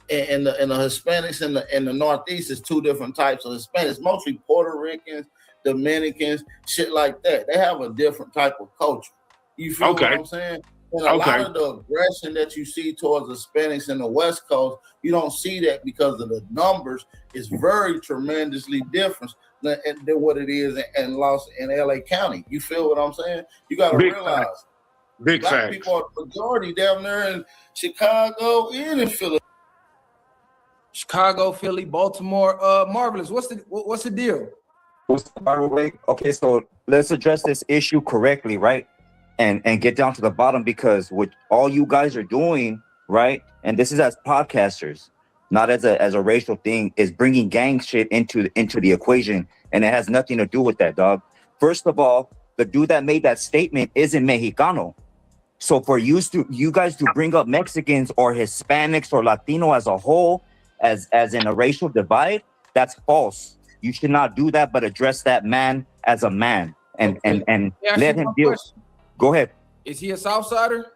and the Hispanics in the Northeast is two different types of Hispanics, mostly Puerto Ricans, Dominicans, shit like that. They have a different type of culture. You feel what I'm saying? And a lot of the aggression that you see towards Hispanics in the West Coast, you don't see that because of the numbers. It's very tremendously different than what it is in LA County. You feel what I'm saying? You got to realize black people are the majority down there in Chicago and in Philadelphia. Chicago, Philly, Baltimore. Marvelous. What's the deal? By the way, okay, so let's address this issue correctly, right? And get down to the bottom, because what all you guys are doing, right? And this is as podcasters, not as a racial thing, is bringing gang shit into the equation, and it has nothing to do with that, dog. First of all, the dude that made that statement isn't Mexicano. So for you guys to bring up Mexicans or Hispanics or Latino as a whole, as in a racial divide, that's false. You should not do that, but address that man as a man and let him deal. Go ahead. Is he a Southsider?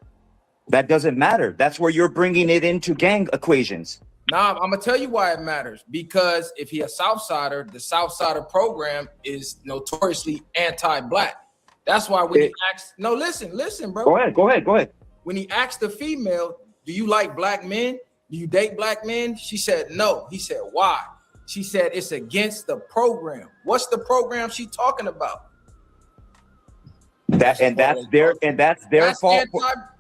That doesn't matter. That's where you're bringing it into gang equations. Nah, I'm gonna tell you why it matters. Because if he a Southsider, the Southsider program is notoriously anti-black. That's why when he asked, no, listen, bro. Go ahead. When he asked the female, do you like black men? Do you date black men? She said no. He said, why? She said it's against the program. What's the program she talking about? That's their fault.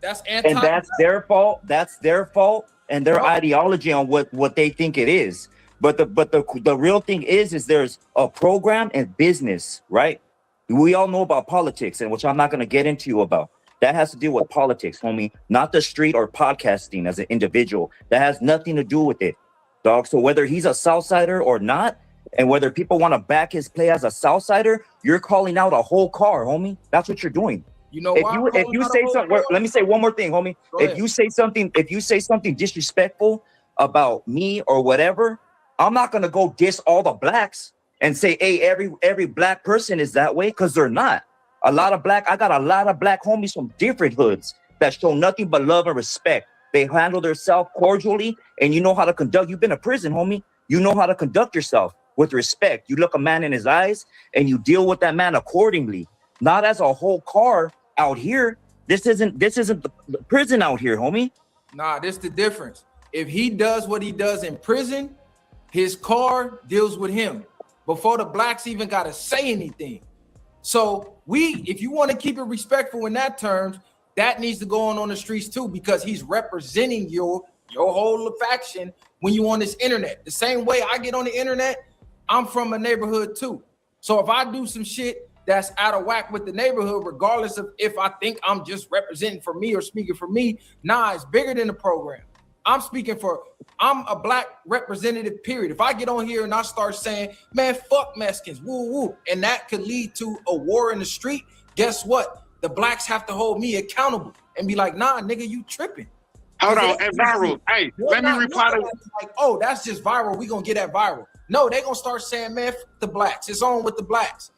That's anti. And that's their fault. That's their fault and their ideology on what they think it is. But the real thing is there's a program and business, right? We all know about politics, and which I'm not going to get into about. That has to do with politics, homie, not the street or podcasting as an individual. That has nothing to do with it, dog. So whether he's a Southsider or not, and whether people want to back his play as a Southsider, you're calling out a whole car, homie. That's what you're doing. You know, if you say something, let me say one more thing, homie. If you say something disrespectful about me or whatever, I'm not gonna go diss all the blacks and say, hey, every black person is that way, because they're not. I got a lot of black homies from different hoods that show nothing but love and respect. They handle themselves cordially, and you know how to conduct. You've been to prison, homie. You know how to conduct yourself with respect. You look a man in his eyes and you deal with that man accordingly. Not as a whole car out here. This isn't the prison out here, homie. Nah, this the difference. If he does what he does in prison, his car deals with him before the blacks even gotta say anything. So if you want to keep it respectful in that terms, that needs to go on the streets too, because he's representing your whole faction when you on this internet. The same way I get on the internet, I'm from a neighborhood too. So if I do some shit that's out of whack with the neighborhood, regardless of if I think I'm just representing for me or speaking for me, nah, it's bigger than the program. I'm a black representative, period. If I get on here and I start saying, man, fuck Mexicans, woo woo, and that could lead to a war in the street, guess what? The blacks have to hold me accountable and be like, nah, nigga, you tripping. Hold on, and viral. Hey, let me reply to like, oh, that's just viral. We gonna get that viral. No, they gonna start saying, man, fuck the blacks. It's on with the blacks.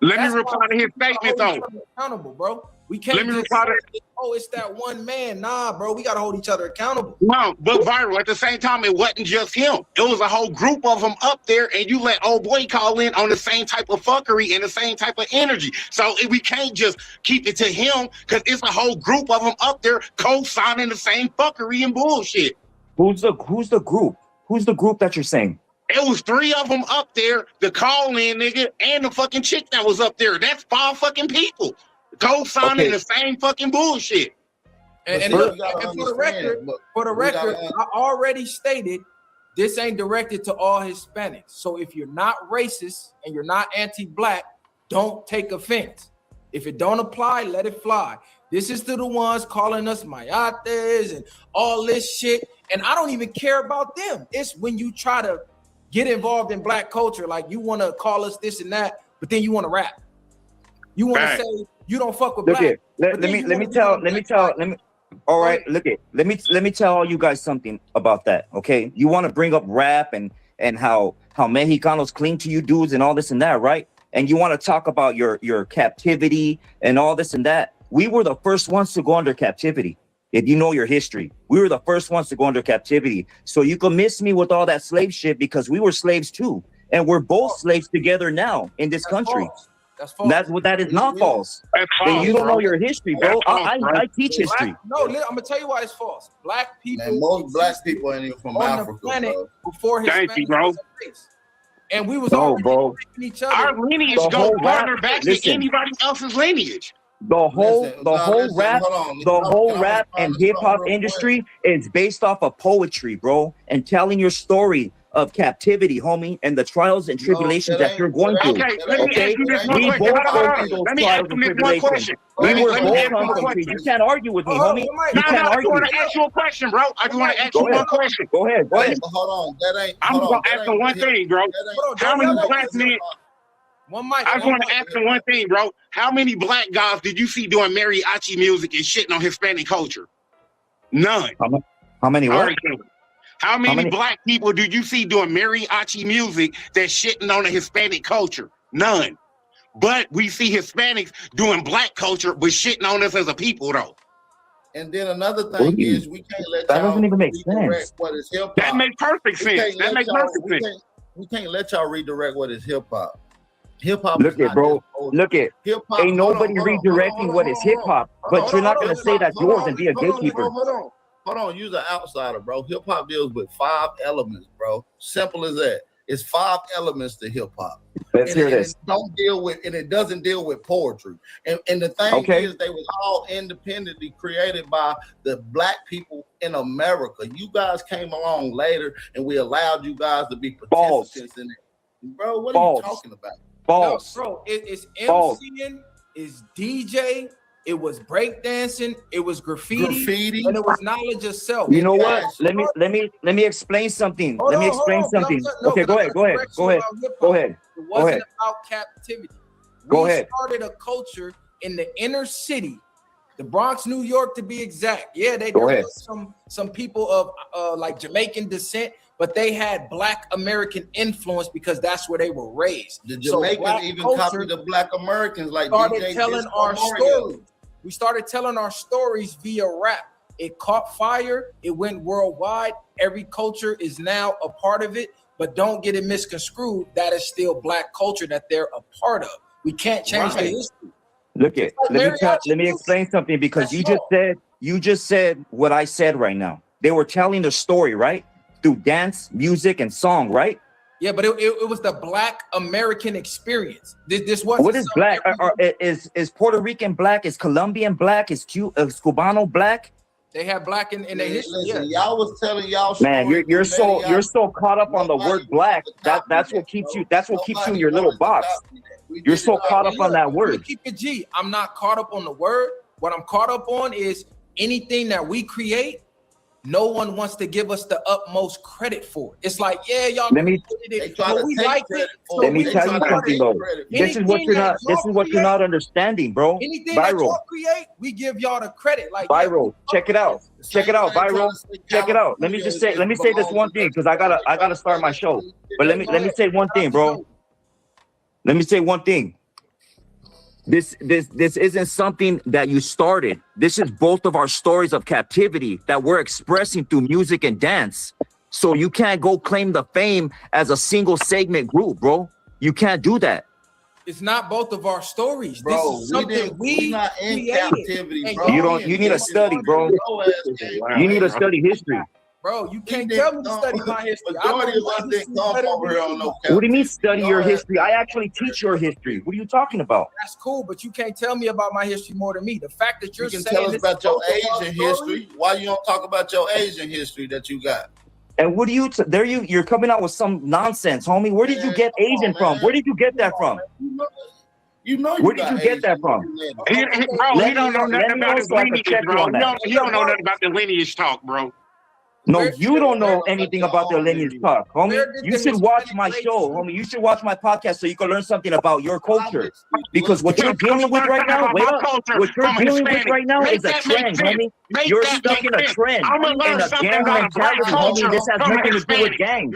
Let me reply to his statement though. Accountable, bro. We can't. Let me reply to. Oh, it's that one man. Nah, bro. We gotta hold each other accountable. No, but viral. At the same time, it wasn't just him. It was a whole group of them up there, and you let old boy call in on the same type of fuckery and the same type of energy. So we can't just keep it to him, because it's a whole group of them up there co-signing the same fuckery and bullshit. Who's the group? Who's the group that you're saying? It was 3 of them up there, the call-in nigga and the fucking chick that was up there. That's 5 fucking people co-signing the same fucking bullshit. And for the record, I already stated this ain't directed to all Hispanics. So if you're not racist and you're not anti-black, don't take offense. If it don't apply, let it fly. This is to the ones calling us mayates and all this shit. And I don't even care about them. It's when you try to get involved in black culture, like you want to call us this and that, but then you want to rap. You want to say you don't fuck with black. Let me tell. All right, look it. Let me tell all you guys something about that. Okay, you want to bring up rap and how Mexicanos cling to you dudes and all this and that, right? And you want to talk about your captivity and all this and that. We were the first ones to go under captivity. If you know your history, we were the first ones to go under captivity. So you can miss me with all that slave shit, because we were slaves too, and we're both slaves together now in this country. False. That's false. That is not false. False, you don't know your history, bro. I teach history. I'm gonna tell you why it's false. Black people, man, most black people ain't even from on Africa, the planet bro. before Thank you, bro. And we was all bro. each other. Our lineage goes farther back than anybody else's lineage. The whole rap and hip hop industry is based off of poetry, bro, and telling your story of captivity, homie, and the trials and tribulations that you're going through. Okay, let me ask you this one question. Let me ask you this one question. You can't argue with me, homie. You can't argue. I want to ask you a question, bro. I just want to ask you one question. Go ahead. Hold on. I'm gonna ask you one thing, bro. How many black men? I just want to ask you one thing, bro. How many black guys did you see doing mariachi music and shitting on Hispanic culture? None. How many what? How many black people did you see doing mariachi music that's shitting on the Hispanic culture? None. But we see Hispanics doing black culture but shitting on us as a people, though. And then another thing is we can't let that doesn't even make sense. What is hip hop. That makes perfect sense. That makes perfect sense. We can't let y'all redirect what is hip hop. Hip hop. Look it, bro. Look it. Hip-hop, ain't nobody redirecting what is hip hop, but you're not gonna say that's yours and be a gatekeeper. Hold on, you're an outsider, bro. Hip hop deals with 5 elements, bro. Simple as that. It's 5 elements to hip hop. Let's hear this. It doesn't deal with poetry. And the thing is, they was all independently created by the black people in America. You guys came along later, and we allowed you guys to be participants in it. Bro, what are you talking about? False. No, bro, it's MCing, it's DJ. It was breakdancing, it was graffiti, and it was knowledge of self. You know what? Let me explain something. Okay, go ahead. It wasn't about captivity. We started a culture in the inner city, the Bronx, New York, to be exact. Yeah, there was some people of like Jamaican descent, but they had Black American influence because that's where they were raised. The Jamaicans even copied the Black Americans, like started telling our stories. We started telling our stories via rap. It caught fire. It went worldwide. Every culture is now a part of it, but don't get it misconstrued. That is still Black culture that they're a part of. We can't change the history. Look it. Let me explain something, because you just said what I said right now. They were telling the story, right? Through dance, music, and song, right? Yeah, but it was the Black American experience. This wasn't. What is black? Is Puerto Rican black? Is Colombian black? Is Cubano black? They have black in their history. Listen, Yeah. y'all was telling y'all. Man, stories you're too so many, you're so caught up on the word black. That's what keeps you. That's what keeps you in your little box. You're so caught up on that word. Keep it G. I'm not caught up on the word. What I'm caught up on is anything that we create. No one wants to give us the utmost credit for it. It's like, yeah, y'all. Let me like it. Let me tell you something though. This is what you're not. This is what you're not understanding, bro. Anything that Viral. y'all create, we give y'all the credit. Like Viral. Check it out. Check it out, Viral. Check it out. Let me say this one thing because I gotta start my show. But let me say one thing, bro. Let me say one thing. This isn't something that you started. This is both of our stories of captivity that we're expressing through music and dance. So you can't go claim the fame as a single segment group, bro. You can't do that. It's not both of our stories. Bro, this is something we not in created. captivity, And bro. You need to study, bro. You need to study history. Bro, you can't tell me to study my history. Majority of us didn't come over here on no What do you mean study your history? I actually teach your history. What are you talking about? That's cool, but you can't tell me about my history more than me. The fact that you're You can saying tell us this about is your both of our Asian stories, history. Why you don't talk about your Asian history that you got? And what do you? You're coming out with some nonsense, homie. Where did you get Asian from? Where did you get that from? You know Where did you get that from? He don't know nothing about his lineage, bro. He don't know nothing about the lineage talk, bro. No, you don't know anything about the lineage talk, homie. You should watch my show, homie. You should watch my podcast so you can learn something about your culture. Because what you're dealing with right now, wait up, what you're dealing with right now is a trend, homie. You're stuck in a trend, in a gang mentality, homie. This has nothing to do with gangs.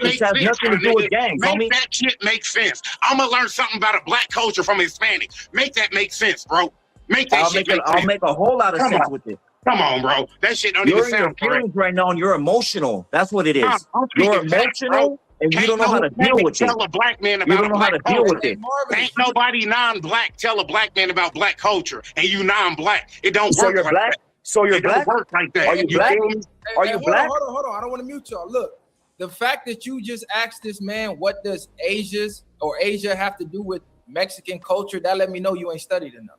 This has nothing to do with gangs, homie. Make that shit make sense. I'm gonna learn something about a black culture from Hispanic. Make that make sense, bro. Make that shit make sense. I'll make a whole lot of sense with it. Come on, bro. That shit don't even You're in your sound correct. feelings right now, and you're emotional. That's what it is. I'm You're speaking facts, bro. emotional, and you don't know how to deal with it. Tell a black man You about don't know how to black deal culture. with it. Ain't nobody non-black tell a black man about black culture, and you non-black. It don't So work you're like black? that. So you're It don't black? work like that. Are you black? feel me? Are you black? Hold on. I don't want to mute y'all. Look, the fact that you just asked this man, what does Asia have to do with Mexican culture? That let me know you ain't studied enough.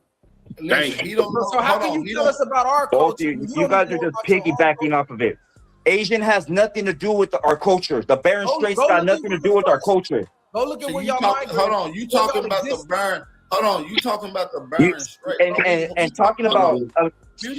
Listen, he don't know. So how can you tell us about our Both culture? you guys are just piggybacking off of it. Asian has nothing to do with our culture. The Barren Straits got nothing to do with our culture. Go look at So where you y'all talk, hold on, you talking about the burn? Hold on, you talking about the burn straight? And talking about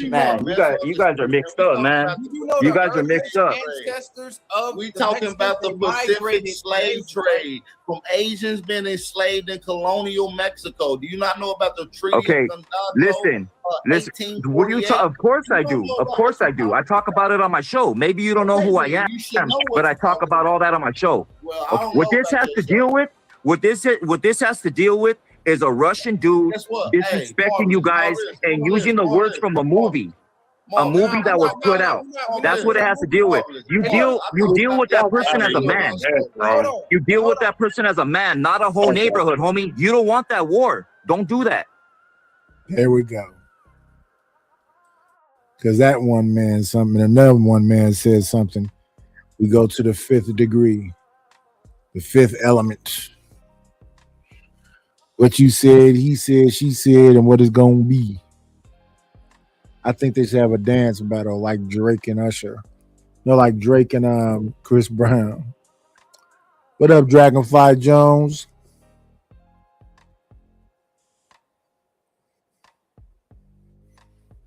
man, you guys are mixed up, man. You guys are mixed up. Ancestors of We the talking about the Mexicans, they Pacific migrated slave trade from Asians being enslaved in colonial Mexico. Do you not know about the treaty? Okay, of Condado, listen. What do you talk? Of course I do. Of course I do. I talk about it on my show. Maybe you don't know who I am, but I talk about all that on my show. What this has to deal with, what this has to deal with, is a Russian dude disrespecting you guys and using the words from a movie that was put out. That's what it has to deal with. You deal with that person as a man. You deal with that person as a man, not a whole neighborhood, homie. You don't want that war. Don't do that. There we go. Because that one man something, another one man said something. We go to the fifth degree, the fifth element. What you said, he said, she said, and what it's gonna be. I think they should have a dance battle like Drake and Usher. No, like Drake and Chris Brown. What up, Dragonfly Jones?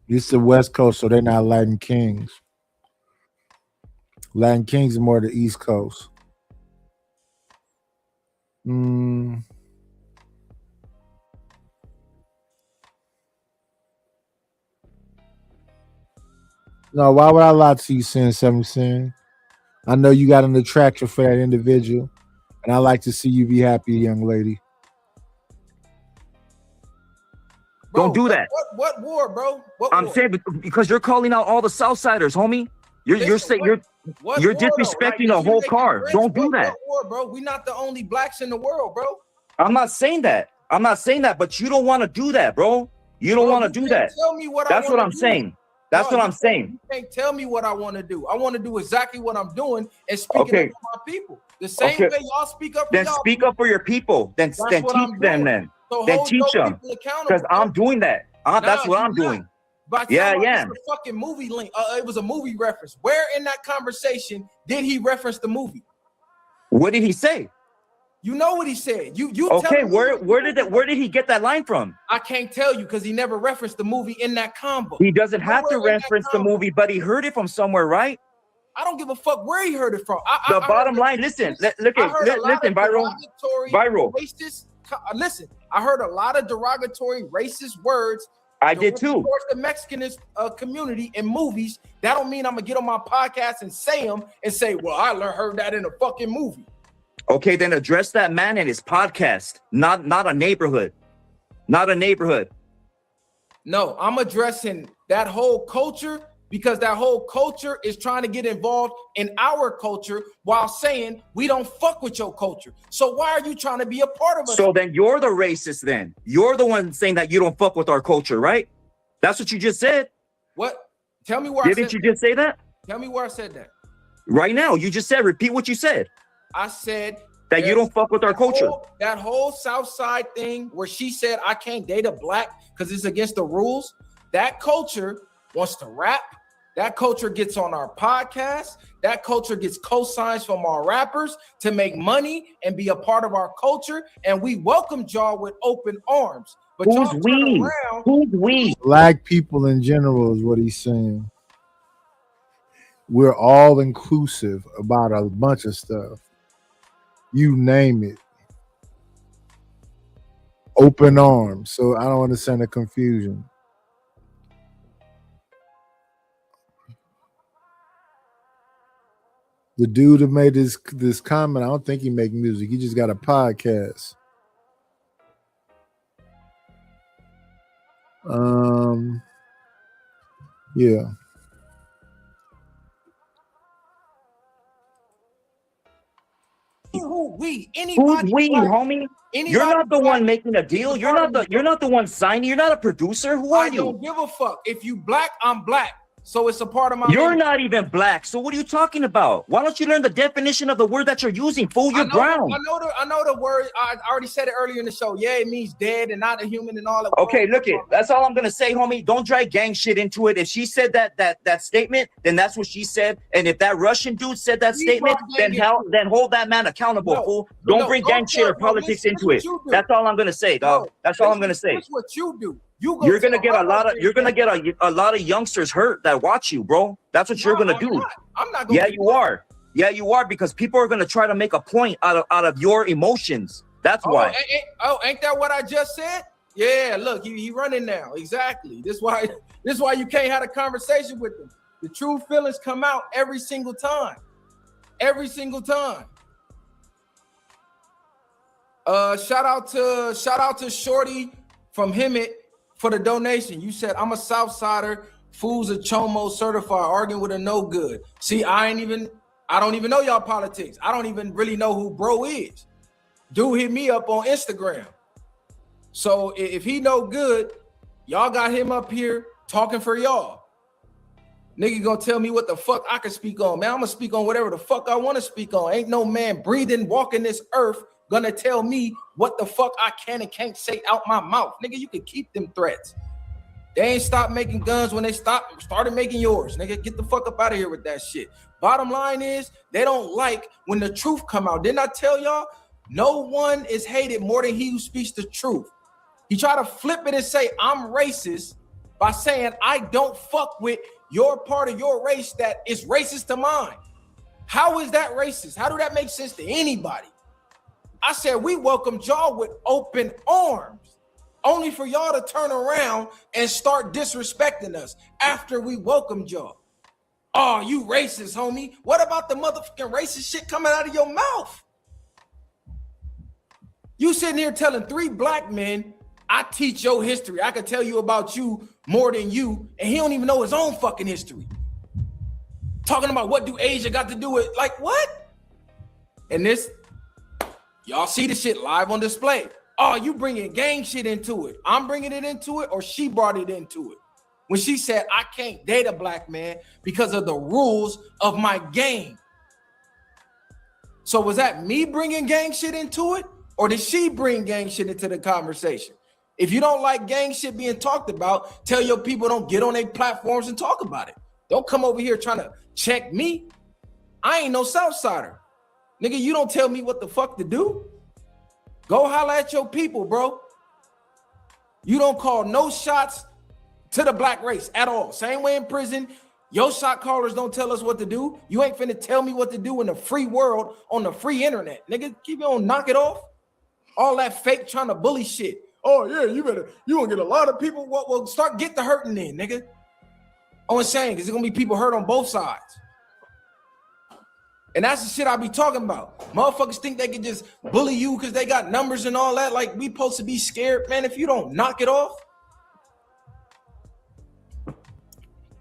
This is the West Coast, so they're not Latin Kings. Latin Kings are more the East Coast. No, why would I lie to you, Sin 7 Sin? I know you got an attraction for that individual, and I like to see you be happy, young lady. Don't do that. What war, bro? I'm saying because you're calling out all the Southsiders, homie. You're disrespecting the whole car. Don't do that. War, bro. We're not the only blacks in the world, bro. I'm not saying that. But you don't want to do that, bro. You don't want to do that. Tell me what That's what I'm saying. That's what I'm saying. You can't tell me what I want to do. I want to do exactly what I'm doing and speaking to my people. The same Okay. way y'all speak up for Then y'all. speak up for your people. Then That's then what teach I'm them. doing. So Then hold teach your them. people accountable. Because I'm doing that. That's what you're I'm not. doing. By the Yeah, time yeah. It's a fucking movie link. It was a movie reference. Where in that conversation did he reference the movie? What did he say? You know what he said. You Okay, tell me where did he get that line from? I can't tell you because he never referenced the movie in that combo. He doesn't have to Nowhere in that reference the combo. movie, but he heard it from somewhere, right? I don't give a fuck where he heard it from. The bottom line, listen, listen, viral. Racist. Listen, I heard a lot of derogatory, racist words. I did too. Towards the Mexican community in movies. That don't mean I'm gonna get on my podcast and say them and say, "Well, I heard that in a fucking movie." Okay, then address that man in his podcast, not a neighborhood, not a neighborhood. No, I'm addressing that whole culture because that whole culture is trying to get involved in our culture while saying we don't fuck with your culture. So why are you trying to be a part of us? So then you're the racist. Then you're the one saying that you don't fuck with our culture, right? That's what you just said. What? Tell me where Didn't you just say that? Tell me where I said that. Right now, you just said. Repeat what you said. I said That you don't fuck with our culture. That whole South Side thing where she said I can't date a black because it's against the rules. That culture wants to rap. That culture gets on our podcast. That culture gets cosigns from our rappers to make money and be a part of our culture. And we welcomed y'all with open arms. But Who's y'all turn we? around. Who's we? Black people in general is what he's saying. We're all inclusive about a bunch of stuff. You name it. Open arms. So I don't understand the confusion. The dude that made this comment, I don't think he make music. He just got a podcast. Yeah. Who we? Anybody? Who's we, black, homie? anybody You're not the black one making a deal. You're not the one signing. You're not a producer. Who are I you? don't give a fuck. If you black, I'm black. So it's a part of my You're image. not even black. So what are you talking about? Why don't you learn the definition of the word that you're using? Fool, you're brown. I know the word. I already said it earlier in the show. Yeah, it means dead and not a human and all that. Okay, look it. That's all I'm gonna say, homie. Don't drag gang shit into it. If she said that statement, then that's what she said. And if that Russian dude said that statement, then hold that man accountable, fool. Don't bring gang shit or politics into it. That's all I'm gonna say, dog. That's all I'm gonna say. That's what you do. You're gonna get a lot of youngsters hurt that watch you, bro. That's what you're gonna do. I'm not gonna. Yeah, you are. Yeah, you are, because people are gonna try to make a point out of your emotions. That's why. Ain't that what I just said? Yeah, look, he running now. Exactly. This why you can't have a conversation with them. The true feelings come out every single time. Every single time. Shout out to Shorty from Hemet for the donation. You said I'm a Southsider, fools a Chomo certified, arguing with a no good. See, I don't even know y'all politics. I don't even really know who bro is. Dude hit me up on Instagram. So if he no good, y'all got him up here talking for y'all. Nigga gonna tell me what the fuck I can speak on. Man, I'm gonna speak on whatever the fuck I want to speak on. Ain't no man breathing, walking this earth gonna tell me what the fuck I can and can't say out my mouth. Nigga, you can keep them threats. They ain't stopped making guns when they started making yours. Nigga, get the fuck up out of here with that shit. Bottom line is, they don't like when the truth come out. Didn't I tell y'all? No one is hated more than he who speaks the truth. He tried to flip it and say, I'm racist by saying I don't fuck with your part of your race that is racist to mine. How is that racist? How do that make sense to anybody? I said, we welcomed y'all with open arms, only for y'all to turn around and start disrespecting us after we welcomed y'all. Oh, you racist, homie. What about the motherfucking racist shit coming out of your mouth? You sitting here telling 3 black men, I teach your history. I can tell you about you more than you, and he don't even know his own fucking history. Talking about what do Asia got to do with, like what? And this, y'all see the shit live on display. Oh, you bringing gang shit into it. I'm bringing it into it, or she brought it into it. When she said, I can't date a black man because of the rules of my game. So was that me bringing gang shit into it, or did she bring gang shit into the conversation? If you don't like gang shit being talked about, tell your people don't get on their platforms and talk about it. Don't come over here trying to check me. I ain't no Southsider. Nigga, you don't tell me what the fuck to do. Go holler at your people, bro. You don't call no shots to the black race at all. Same way in prison, your shot callers don't tell us what to do. You ain't finna tell me what to do in the free world on the free internet. Nigga, keep on knock it off. All that fake trying to bully shit. Oh yeah, you gonna get a lot of people. Well, start get the hurting in, nigga. I'm saying, because there's gonna be people hurt on both sides. And that's the shit I be talking about. Motherfuckers think they can just bully you because they got numbers and all that. Like, we supposed to be scared, man, if you don't knock it off.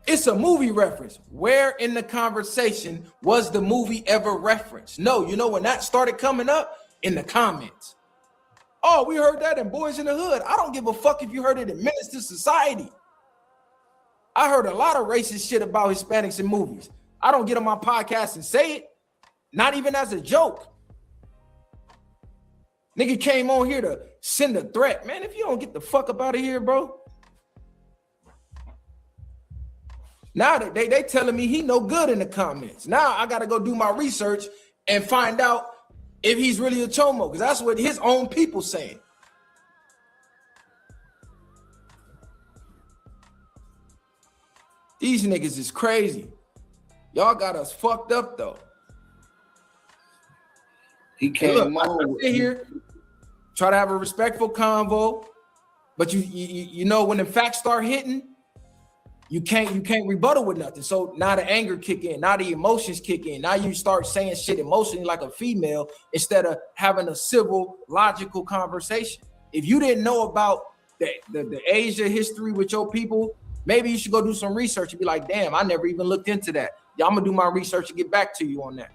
It's a movie reference. Where in the conversation was the movie ever referenced? No, you know when that started coming up? In the comments. Oh, we heard that in Boys in the Hood. I don't give a fuck if you heard it in Menace to Society. I heard a lot of racist shit about Hispanics in movies. I don't get on my podcast and say it. Not even as a joke. Nigga came on here to send a threat. Man, if you don't get the fuck up out of here, bro. Now they telling me he no good in the comments. Now I got to go do my research and find out if he's really a chomo, because that's what his own people saying. These niggas is crazy. Y'all got us fucked up though. He came on here, try to have a respectful convo, but you know when the facts start hitting, you can't rebuttal with nothing. So now the anger kick in, now the emotions kick in. Now you start saying shit emotionally like a female instead of having a civil, logical conversation. If you didn't know about the Asia history with your people, maybe you should go do some research and be like, damn, I never even looked into that. Yeah, I'm gonna do my research and get back to you on that.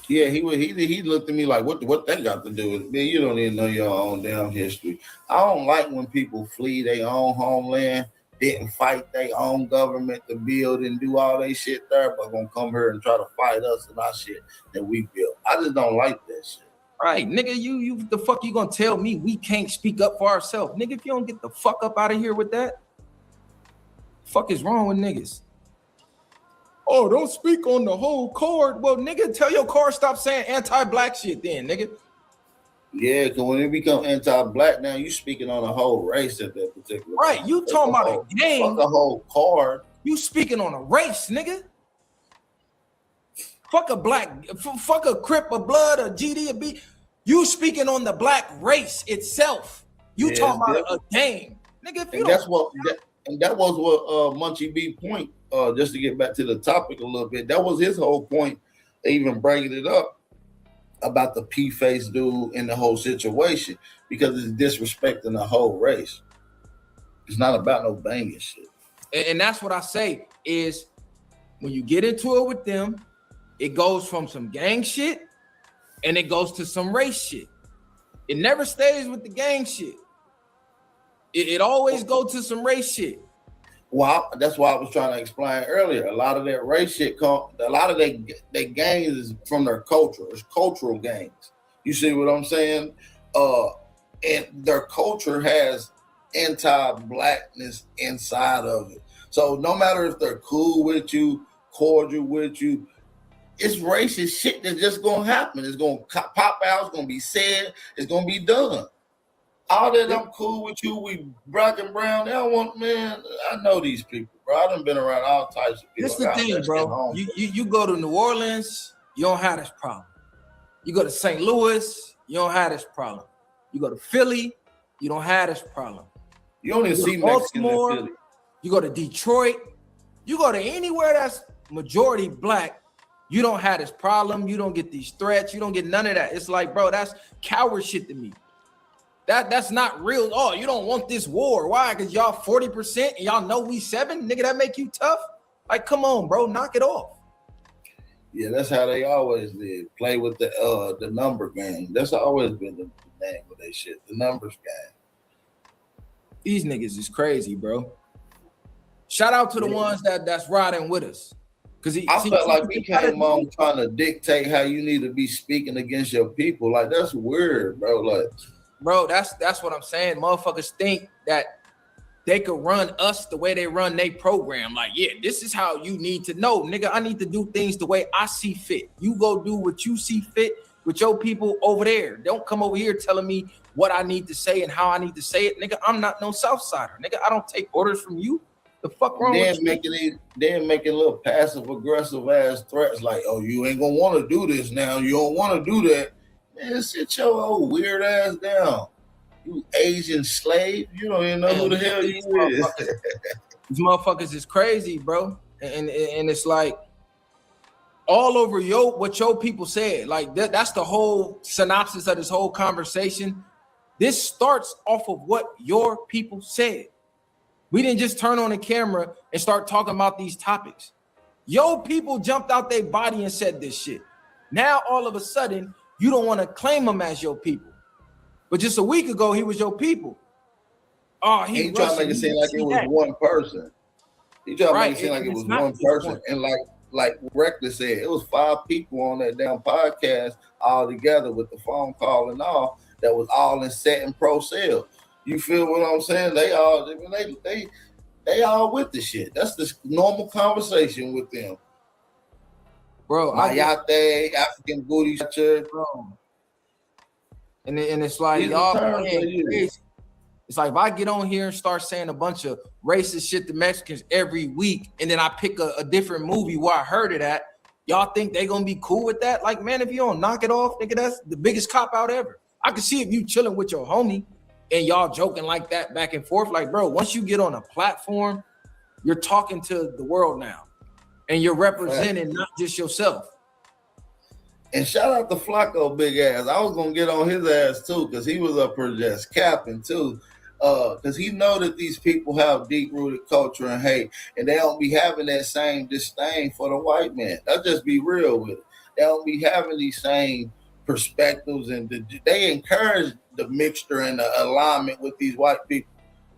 Yeah, he looked at me like, what they got to do with it? Man, you don't even know your own damn history. I don't like when people flee their own homeland, didn't fight their own government to build and do all they shit there, but gonna come here and try to fight us and our shit that we built. I just don't like that shit. Right, nigga, you the fuck you gonna tell me we can't speak up for ourselves? Nigga, if you don't get the fuck up out of here with that, fuck is wrong with niggas? Oh, don't speak on the whole card. Well, nigga, tell your card stop saying anti-black shit then, nigga. Yeah, because when it become anti-black now, you speaking on a whole race at that particular right, time. you talking about a game. Fuck the whole card. You speaking on a race, nigga. Fuck a black, fuck a Crip, a Blood, a GD, a B. You speaking on the black race itself. You talking about a game. Nigga, if you that was what Munchie B point, just to get back to the topic a little bit, that was his whole point, even bringing it up about the P-face dude in the whole situation, because it's disrespecting the whole race. It's not about no banging shit. And that's what I say is when you get into it with them, it goes from some gang shit and it goes to some race shit. It never stays with the gang shit. It always goes to some race shit. Well, that's why I was trying to explain earlier. A lot of that race shit, a lot of their gangs is from their culture. It's cultural gangs. You see what I'm saying? And their culture has anti-blackness inside of it. So no matter if they're cool with you, cordial with you, it's racist shit that's just gonna happen. It's gonna pop out. It's gonna be said. It's gonna be done. All that I'm cool with you, we black and brown. They don't want, man. I know these people, bro. I done been around all types of people. This the thing, bro. You go to New Orleans, you don't have this problem. You go to St. Louis, you don't have this problem. You go to Philly, you don't have this problem. You don't even see Mexicans in Philly. You go to Detroit, you go to anywhere that's majority black, you don't have this problem. You don't get these threats. You don't get none of that. It's like, bro, that's coward shit to me. That's not real. Oh, you don't want this war. Why? Because y'all 40% and y'all know we 7? Nigga, that make you tough? Like, come on, bro. Knock it off. Yeah, that's how they always did. Play with the number game. That's always been the name of that shit. The numbers game. These niggas is crazy, bro. Shout out to the ones that's riding with us. Because I felt like he came on trying to dictate how you need to be speaking against your people. Like, that's weird, bro. Like, bro, that's what I'm saying. Motherfuckers think that they could run us the way they run their program. Like, yeah, this is how you need to know, nigga. I need to do things the way I see fit. You go do what you see fit with your people over there. Don't come over here telling me what I need to say and how I need to say it, nigga. I'm not no Southsider, nigga. I don't take orders from you. The fuck wrong with you? Making little passive aggressive ass threats like, oh, you ain't gonna want to do this now. You don't want to do that. Man, sit your old weird ass down. You Asian slave. You don't even know who the hell you is. These motherfuckers is crazy, bro. And it's like all over what your people said. Like that's the whole synopsis of this whole conversation. This starts off of what your people said. We didn't just turn on the camera and start talking about these topics. Your people jumped out their body and said this shit. Now all of a sudden you don't want to claim them as your people. But just a week ago, he was your people. Oh, he trying to make it seem like it was one person. He trying to make it seem like it was one person. And like Reckless said, it was 5 people on that damn podcast all together with the phone call and all that was all in set and pro sale. You feel what I'm saying? They all with the shit. That's the normal conversation with them. Bro, Mayate, African booty church. Bro. And it's like, y'all crazy. It's like if I get on here and start saying a bunch of racist shit to Mexicans every week, and then I pick a different movie where I heard it at, y'all think they gonna be cool with that? Like, man, if you don't knock it off, nigga, that's the biggest cop out ever. I can see if you chilling with your homie and y'all joking like that back and forth. Like, bro, once you get on a platform, you're talking to the world now, and you're representing not just yourself. And shout out to Flacco, big ass. I was gonna get on his ass too, because he was up here just capping too. Because he know that these people have deep-rooted culture and hate, and they don't be having that same disdain for the white man. Let's just be real with it. They don't be having these same perspectives, and they encourage the mixture and the alignment with these white people.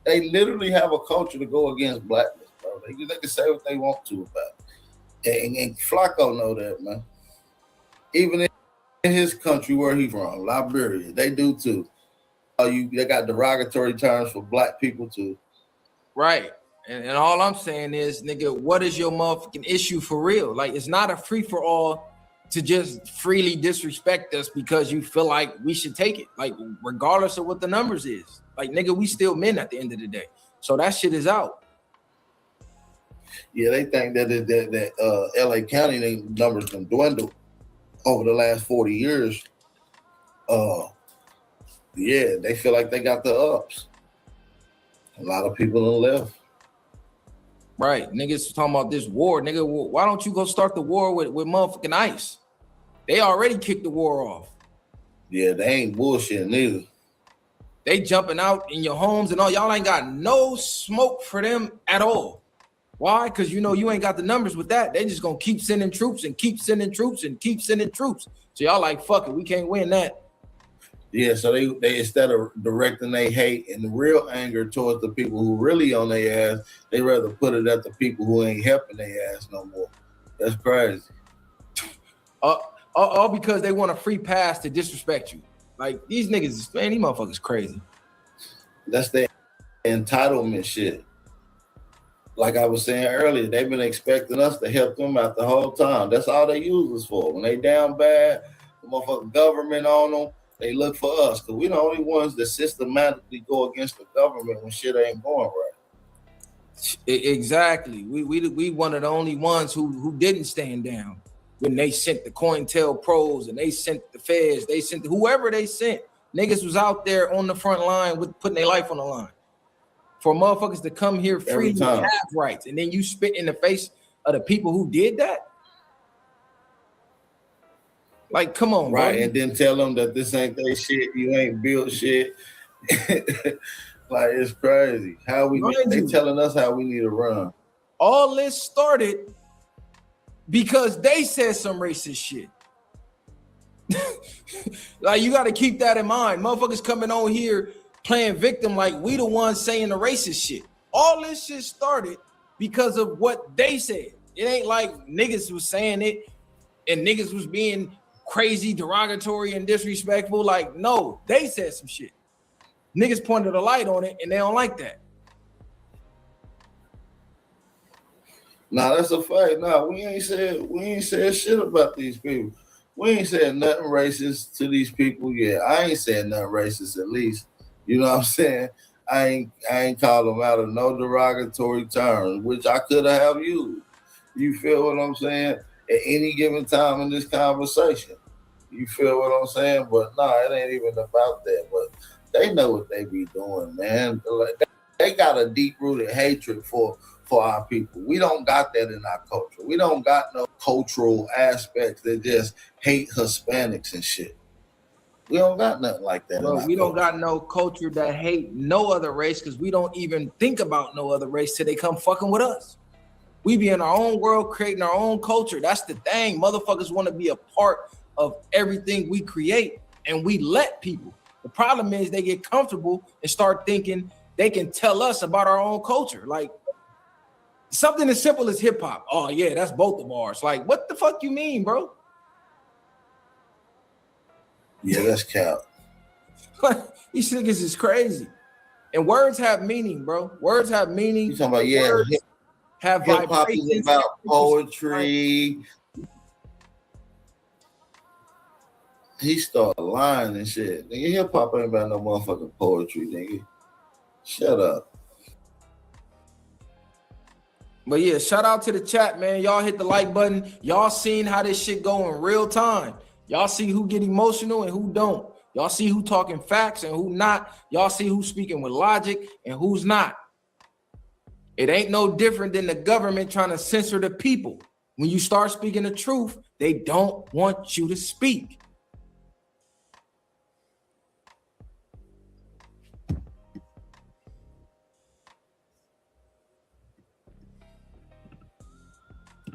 They literally have a culture to go against blackness, bro. They can say what they want to about it. And Flacco know that, man. Even in his country where he's from, Liberia, they do too. They got derogatory terms for black people too. Right. And all I'm saying is, nigga, what is your motherfucking issue for real? Like, it's not a free for all to just freely disrespect us because you feel like we should take it. Like, regardless of what the numbers is. Like, nigga, we still men at the end of the day. So that shit is out. Yeah, they think that LA County they numbers can dwindle over the last 40 years. Yeah, they feel like they got the ups. A lot of people done left. Right. Niggas talking about this war. Nigga, why don't you go start the war with motherfucking ICE? They already kicked the war off. Yeah, they ain't bullshit neither. They jumping out in your homes and all. Y'all ain't got no smoke for them at all. Why? Because you know you ain't got the numbers with that. They just gonna keep sending troops and keep sending troops and keep sending troops. So y'all like, fuck it, we can't win that. Yeah, so they instead of directing their hate and the real anger towards the people who really on their ass, they rather put it at the people who ain't helping their ass no more. That's crazy. All because they want a free pass to disrespect you. Like, these niggas, man, these motherfuckers crazy. That's their entitlement shit. Like I was saying earlier, they've been expecting us to help them out the whole time. That's all they use us for. When they down bad, the motherfucking government on them, they look for us because we're the only ones that systematically go against the government when shit ain't going right. Exactly. We one of the only ones who didn't stand down when they sent the COINTELPROs and they sent the feds, they sent whoever they sent. Niggas was out there on the front line with putting their life on the line. For motherfuckers to come here free to have rights, and then you spit in the face of the people who did that. Like, come on, right? Bro. And then tell them that this ain't their shit. You ain't built shit. Like, it's crazy. They telling us how we need to run. All this started because they said some racist shit. Like, you got to keep that in mind. Motherfuckers coming on here playing victim like we the ones saying the racist shit. All this shit started because of what they said. It ain't like niggas was saying it and niggas was being crazy, derogatory, and disrespectful. Like, no, they said some shit. Niggas pointed a light on it and they don't like that. Nah, that's a fact. Nah, we ain't said shit about these people. We ain't said nothing racist to these people yet. I ain't saying nothing racist, at least. You know what I'm saying? I ain't called them out of no derogatory terms, which I could have used. You feel what I'm saying? At any given time in this conversation. You feel what I'm saying? But nah, it ain't even about that. But they know what they be doing, man. Like, they got a deep-rooted hatred for our people. We don't got that in our culture. We don't got no cultural aspects that just hate Hispanics and shit. We don't got nothing like that. Bro, we don't got no culture that hate no other race because we don't even think about no other race till they come fucking with us. We be in our own world creating our own culture. That's the thing. Motherfuckers want to be a part of everything we create and we let people. The problem is they get comfortable and start thinking they can tell us about our own culture. Like something as simple as hip hop. Oh yeah, that's both of ours. Like what the fuck you mean, bro? Yeah, that's cap. These niggas is crazy. And words have meaning, bro. Words have meaning. You talking about, yeah, words have hip hop is vibrations. about poetry. He started lying and shit. Nigga, hip hop ain't about no motherfucking poetry, nigga. Shut up. But yeah, shout out to the chat, man. Y'all hit the like button. Y'all seen how this shit go in real time. Y'all see who get emotional and who don't. Y'all see who talking facts and who not. Y'all see who's speaking with logic and who's not. It ain't no different than the government trying to censor the people. When you start speaking the truth, they don't want you to speak.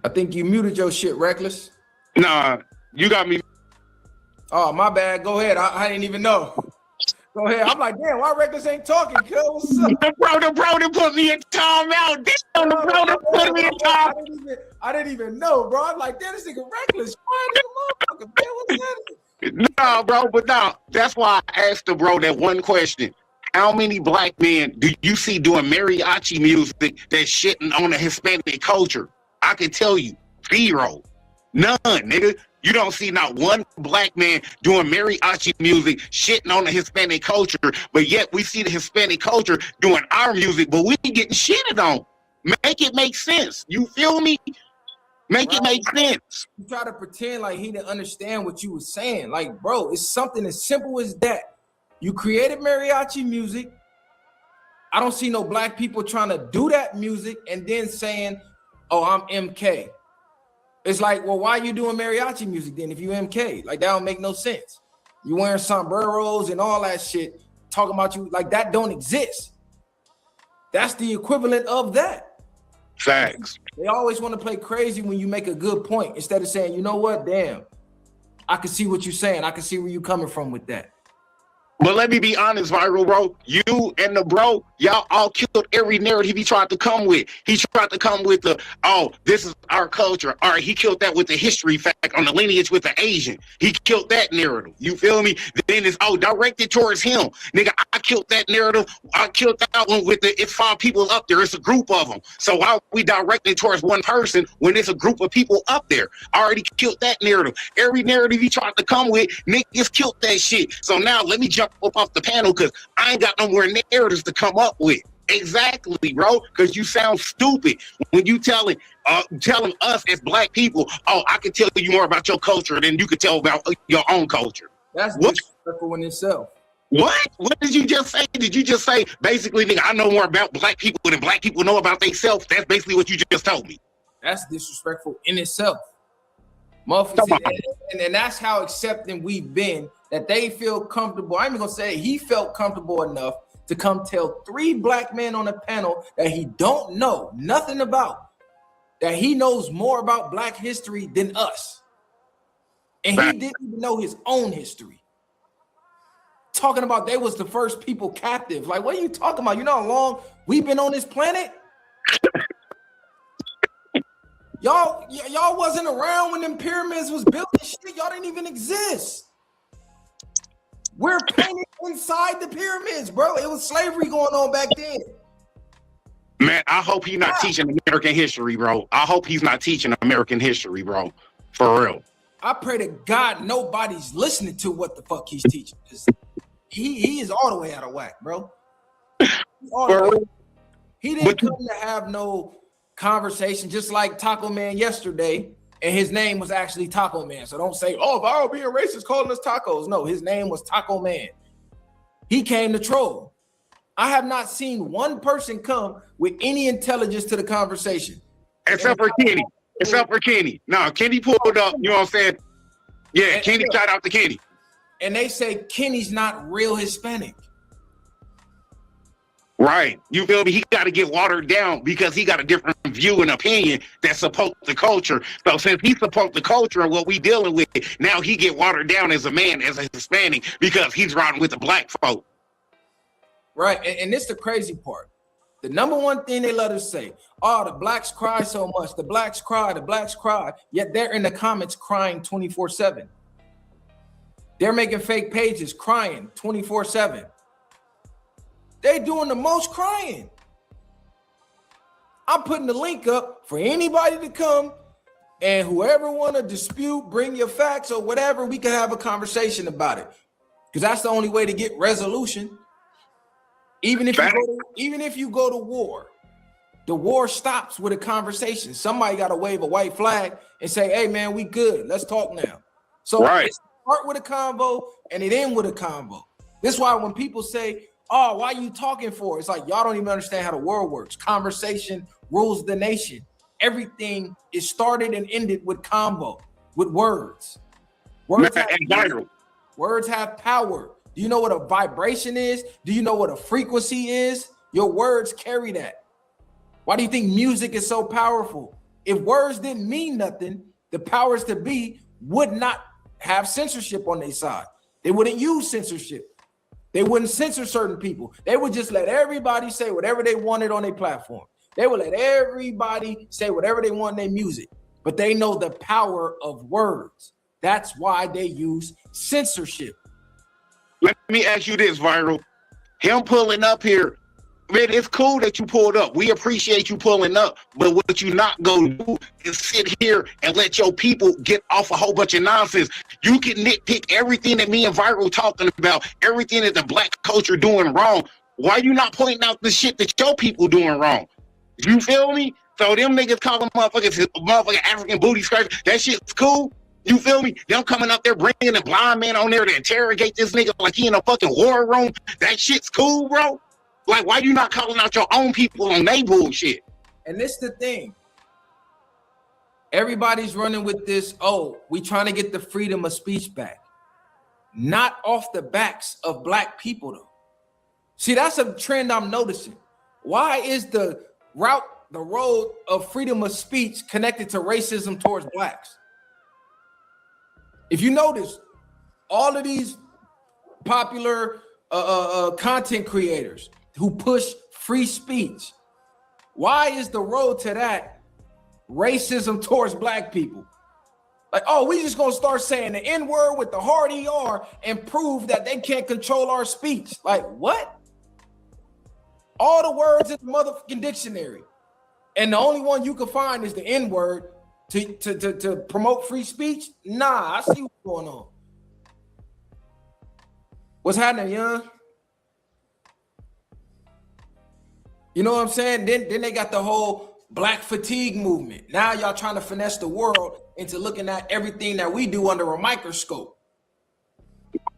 I think you muted your shit, Reckless. Nah, you got me. Oh, my bad. Go ahead. I didn't even know. Go ahead. I'm like, damn, why Reckless ain't talking? Cuz, what's up? The bro that put me in timeout. Damn, the bro that put me in timeout. I didn't even know, bro. I'm like, damn, this nigga Reckless. Motherfucker, man, what's that? No, bro, but no. That's why I asked the bro that one question. How many black men do you see doing mariachi music that's shitting on the Hispanic culture? I can tell you, 0. None, nigga. You don't see not one black man doing mariachi music, shitting on the Hispanic culture, but yet we see the Hispanic culture doing our music, but we getting shitted on. Make it make sense. You feel me? Make it make sense. You try to pretend like he didn't understand what you were saying. Like, bro, it's something as simple as that. You created mariachi music. I don't see no black people trying to do that music and then saying, oh, I'm MK. It's like, well, why are you doing mariachi music then if you MK? Like, that don't make no sense. You wearing sombreros and all that shit, talking about you, like that don't exist. That's the equivalent of that. Facts. They always want to play crazy when you make a good point instead of saying, you know what, damn, I can see what you're saying. I can see where you're coming from with that. But let me be honest, Viral Bro. You and the bro, y'all all killed every narrative he tried to come with. He tried to come with the, oh, this is our culture. All right, he killed that with the history fact on the lineage with the Asian. He killed that narrative. You feel me? Then it's, oh, directed towards him. Nigga, I killed that narrative. I killed that one with the, it's 5 people up there. It's a group of them. So why we directed towards one person when it's a group of people up there? I already killed that narrative. Every narrative he tried to come with, niggas killed that shit. So now let me jump up off the panel because I ain't got no more narratives to come up with. Exactly, bro, because you sound stupid when you telling us as black people, oh, I can tell you more about your culture than you could tell about your own culture. That's disrespectful in itself. What? What did you just say? Did you just say basically, nigga, I know more about black people than black people know about themselves? That's basically what you just told me. That's disrespectful in itself. Motherfuckers, and that's how accepting we've been that they feel comfortable. I'm even gonna say he felt comfortable enough to come tell 3 black men on a panel that he don't know nothing about, that he knows more about black history than us. And he didn't even know his own history. Talking about they was the first people captive. Like, what are you talking about? You know how long we've been on this planet? Y'all wasn't around when them pyramids was built and shit. Y'all didn't even exist. We're painted inside the pyramids, bro. It was slavery going on back then. Man, I hope he's not teaching American history, bro. I hope he's not teaching American history, bro. For real. I pray to God nobody's listening to what the fuck he's teaching. He is all the way out of whack, bro. He didn't come to have no conversation, just like Taco Man yesterday, and his name was actually Taco Man. So don't say, oh, Viral being racist calling us tacos. No, his name was Taco Man. He came to troll. I have not seen one person come with any intelligence to the conversation. Except for Kenny. No, Kenny pulled up, you know what I'm saying? Yeah, Kenny, shout out to Kenny. And they say Kenny's not real Hispanic. Right. You feel me? He got to get watered down because he got a different view and opinion that supports the culture. So since he supports the culture and what we dealing with, now he get watered down as a man, as a Hispanic, because he's riding with the black folk. Right. And this is the crazy part. The number one thing they let us say, oh, the blacks cry so much. The blacks cry. Yet they're in the comments crying 24/7. They're making fake pages crying 24/7. They doing the most crying. I'm putting the link up for anybody to come, and whoever want to dispute, bring your facts or whatever, we can have a conversation about it. Because that's the only way to get resolution. Even if you go to war, the war stops with a conversation. Somebody got to wave a white flag and say, hey, man, we good. Let's talk now. So it start with a convo and it end with a convo. This is why when people say, oh, why are you talking for? It's like, y'all don't even understand how the world works. Conversation rules the nation. Everything is started and ended with convo, with words. Words have power. Do you know what a vibration is? Do you know what a frequency is? Your words carry that. Why do you think music is so powerful? If words didn't mean nothing, the powers to be would not have censorship on their side. They wouldn't use censorship. They wouldn't censor certain people. They would just let everybody say whatever they wanted on their platform. They would let everybody say whatever they want in their music. But they know the power of words. That's why they use censorship. Let me ask you this, Viral. Him pulling up here, man, it's cool that you pulled up. We appreciate you pulling up. But what you not going to do is sit here and let your people get off a whole bunch of nonsense. You can nitpick everything that me and Viral talking about, everything that the black culture doing wrong. Why you not pointing out the shit that your people doing wrong? You feel me? So them niggas calling motherfucking African booty scratch, that shit's cool. You feel me? Them coming up there bringing a blind man on there to interrogate this nigga like he in a fucking war room. That shit's cool, bro. Like, why you not calling out your own people on they bullshit? And this the thing. Everybody's running with this, oh, we trying to get the freedom of speech back. Not off the backs of black people, though. See, that's a trend I'm noticing. Why is the road of freedom of speech connected to racism towards blacks? If you notice, all of these popular content creators who push free speech, why is the road to that racism towards black people? Like, oh, we just gonna start saying the N-word with the hard ER and prove that they can't control our speech. Like, what? All the words in the motherfucking dictionary. And the only one you can find is the N-word to promote free speech? Nah, I see what's going on. What's happening, young? You know what I'm saying? Then they got the whole black fatigue movement. Now y'all trying to finesse the world into looking at everything that we do under a microscope.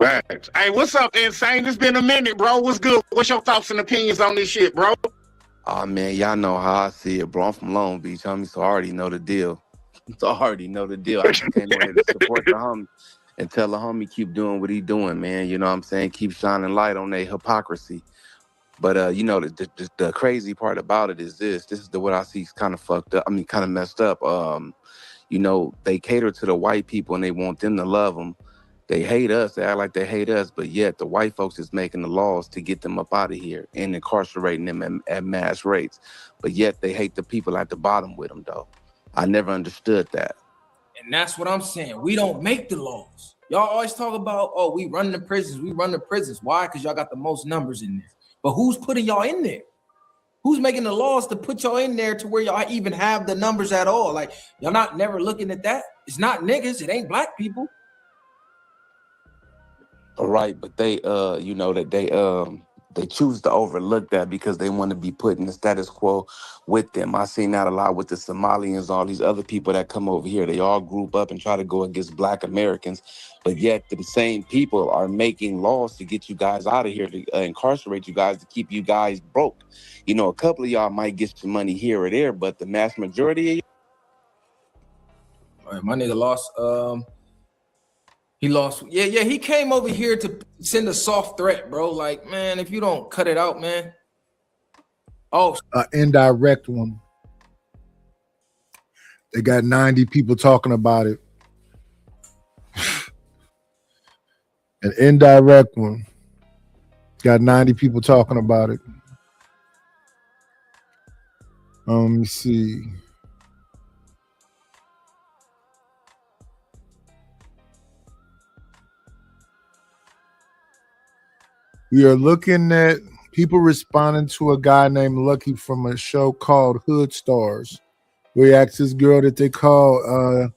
Right. Hey, what's up, Insane? It's been a minute, bro. What's good? What's your thoughts and opinions on this shit, bro? Oh, man, y'all know how I see it, bro. I'm from Long Beach, homie, so I already know the deal. I just came over here to support the homie and tell the homie keep doing what he doing, man. You know what I'm saying? Keep shining light on their hypocrisy. But, you know, the crazy part about it is this is what I see is kind of fucked up. I mean, kind of messed up. You know, they cater to the white people and they want them to love them. They hate us. They act like they hate us. But yet the white folks is making the laws to get them up out of here and incarcerating them at mass rates. But yet they hate the people at the bottom with them, though. I never understood that. And that's what I'm saying. We don't make the laws. Y'all always talk about, oh, we run the prisons. We run the prisons. Why? Because y'all got the most numbers in there. But who's putting y'all in there? Who's making the laws to put y'all in there to where y'all even have the numbers at all? Like, y'all not never looking at that. It's not niggas. It ain't black people. Right, but they you know that they choose to overlook that because they want to be put in the status quo with them. I seen that a lot with the Somalians, all these other people that come over here. They all group up and try to go against Black Americans, but yet the same people are making laws to get you guys out of here, to incarcerate you guys, to keep you guys broke. You know, a couple of y'all might get some money here or there, but the mass majority of All right, my nigga lost. He lost. Yeah. He came over here to send a soft threat, bro. Like, man, if you don't cut it out, man. Oh, Indirect one. They got 90 people talking about it. An indirect one. Got 90 people talking about it. Let me see. We are looking at people responding to a guy named Lucky from a show called Hood Stars, where he asked this girl that they call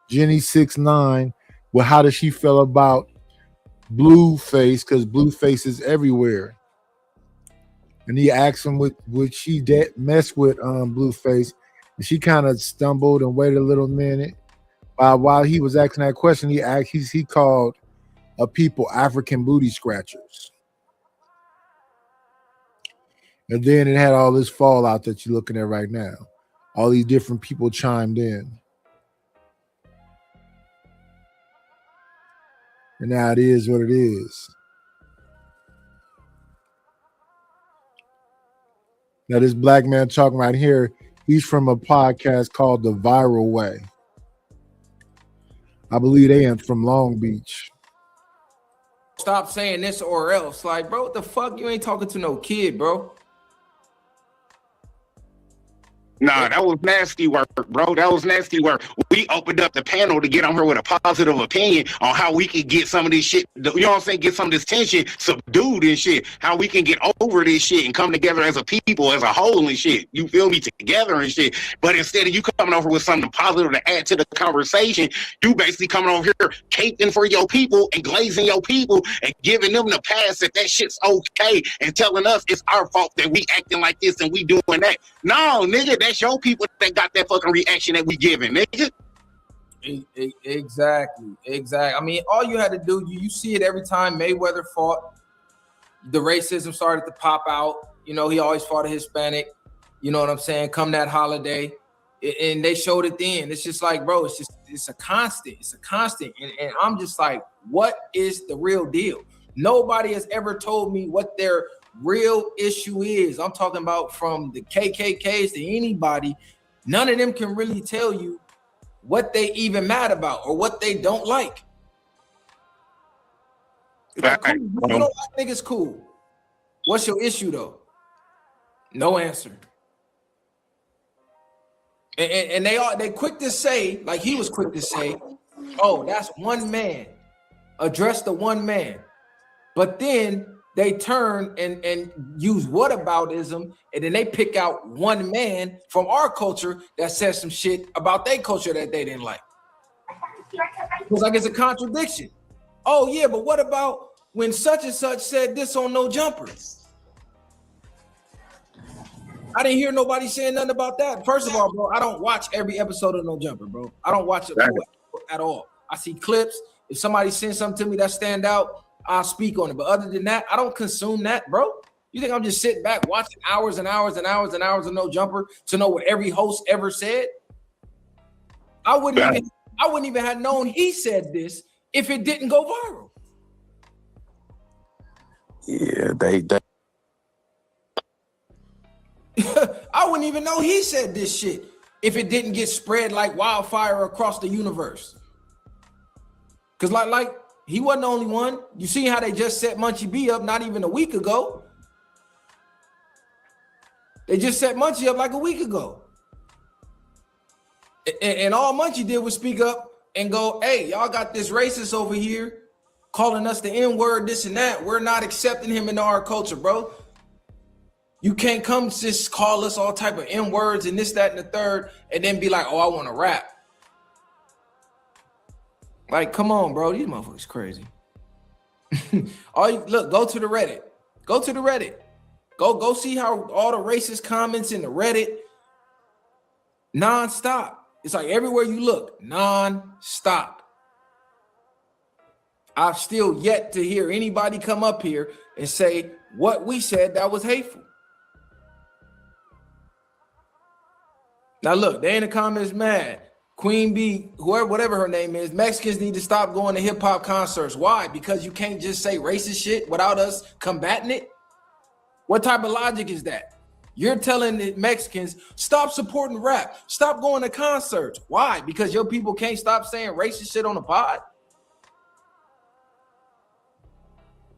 Jenny 6ix9ine, well, how does she feel about Blueface? Because Blueface is everywhere. And he asked him would she mess with Blueface, and she kind of stumbled and waited a little minute. While he was asking that question, he called people African booty scratchers. And then it had all this fallout that you're looking at right now. All these different people chimed in. And now it is what it is. Now this black man talking right here, he's from a podcast called The Viral Way. I believe they are from Long Beach. stop saying this or else. Like, bro, what the fuck? You ain't talking to no kid, bro. Nah, that was nasty work, bro. That was nasty work. We opened up the panel to get on her with a positive opinion on how we can get some of this shit, you know what I'm saying, get some of this tension subdued and shit, how we can get over this shit and come together as a people, as a whole and shit. You feel me? Together and shit. But instead of you coming over with something positive to add to the conversation, you basically coming over here caping for your people and glazing your people and giving them the pass that shit's okay and telling us it's our fault that we acting like this and we doing that. No, nigga, that's your people that got that fucking reaction that we giving, nigga. Exactly. I mean, all you had to do, you see it every time Mayweather fought. The racism started to pop out. You know, he always fought a Hispanic. You know what I'm saying? Come that holiday. And they showed it then. It's just like, bro, it's a constant. It's a constant. And I'm just like, what is the real deal? Nobody has ever told me what their real issue is. I'm talking about from the KKKs to anybody. None of them can really tell you what they even mad about or what they don't like. Like, cool. You don't like niggas, cool. What's your issue though? No answer. And they quick to say, like he was quick to say, oh, that's one man. Address the one man. But then they turn and use whataboutism, and then they pick out one man from our culture that says some shit about their culture that they didn't like. It's like it's a contradiction. Oh yeah, but what about when such and such said this on No Jumper? I didn't hear nobody saying nothing about that. First of all, bro, I don't watch every episode of No Jumper, bro. I don't watch it at all. I see clips. If somebody sends something to me that stand out, I'll speak on it. But other than that, I don't consume that, bro. You think I'm just sitting back watching hours and hours and hours and hours of No Jumper to know what every host ever said? I wouldn't even have known he said this if it didn't go viral. Yeah, they I wouldn't even know he said this shit if it didn't get spread like wildfire across the universe. Cause like he wasn't the only one. You see how they just set Munchie B up not even a week ago. They just set Munchie up like a week ago. And all Munchie did was speak up and go, hey, y'all got this racist over here calling us the N-word, this and that. We're not accepting him into our culture, bro. You can't come just call us all type of N-words and this, that, and the third, and then be like, oh, I want to rap. Like, come on, bro. These motherfuckers crazy. Look, go to the Reddit. Go to the Reddit. Go see how all the racist comments in the Reddit non-stop. It's like everywhere you look, non-stop. I've still yet to hear anybody come up here and say what we said that was hateful. Now look, they in the comments mad. Queen Bee, whoever, whatever her name is, Mexicans need to stop going to hip hop concerts. Why? Because you can't just say racist shit without us combating it? What type of logic is that? You're telling the Mexicans, stop supporting rap, stop going to concerts. Why? Because your people can't stop saying racist shit on the pod?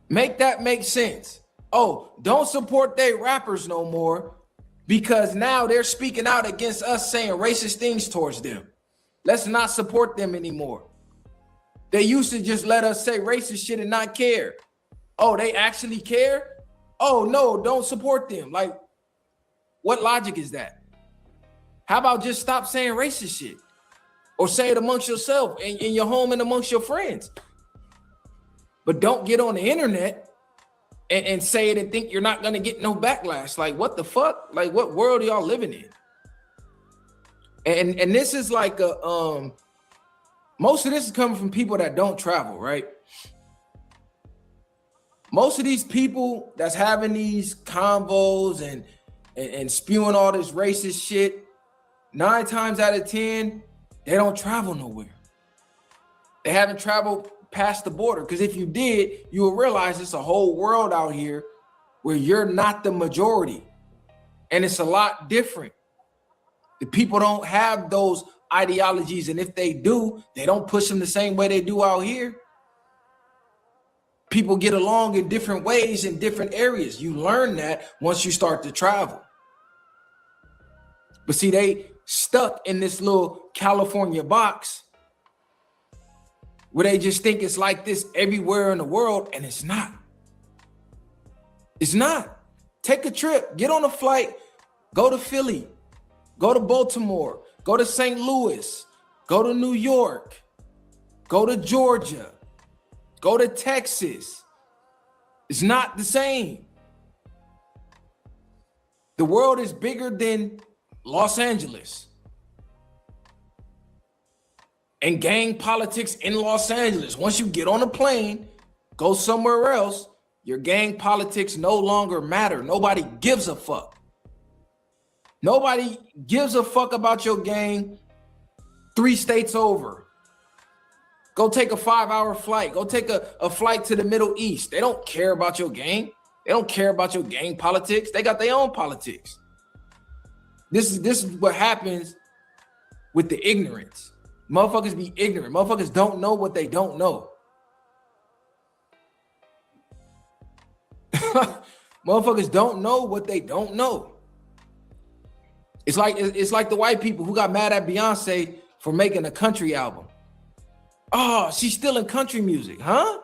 Make that make sense. Oh, don't support they rappers no more because now they're speaking out against us saying racist things towards them. Let's not support them anymore. They used to just let us say racist shit and not care. Oh, they actually care? Oh, no, don't support them. Like, what logic is that? How about just stop saying racist shit? Or say it amongst yourself in your home and amongst your friends. But don't get on the internet and say it and think you're not gonna get no backlash. Like, what the fuck? Like, what world are y'all living in? And this is like a most of this is coming from people that don't travel, right? Most of these people that's having these convos and spewing all this racist shit, 9 times out of 10, they don't travel nowhere. They haven't traveled past the border. Because if you did, you will realize it's a whole world out here where you're not the majority. And it's a lot different. The people don't have those ideologies. And if they do, they don't push them the same way they do out here. People get along in different ways in different areas. You learn that once you start to travel. But see, they stuck in this little California box where they just think it's like this everywhere in the world, and it's not. It's not. Take a trip, get on a flight, go to Philly, go to Baltimore, go to St. Louis, go to New York, go to Georgia, go to Texas. It's not the same. The world is bigger than Los Angeles. And gang politics in Los Angeles. Once you get on a plane, go somewhere else, your gang politics no longer matter. Nobody gives a fuck. Nobody gives a fuck about your gang 3 states over. Go take a 5-hour flight. Go take a flight to the Middle East. They don't care about your gang. They don't care about your gang politics. They got their own politics. This is what happens with the ignorance. Motherfuckers be ignorant. Motherfuckers don't know what they don't know. Motherfuckers don't know what they don't know. It's like the white people who got mad at Beyonce for making a country album. Oh, she's still in country music, huh?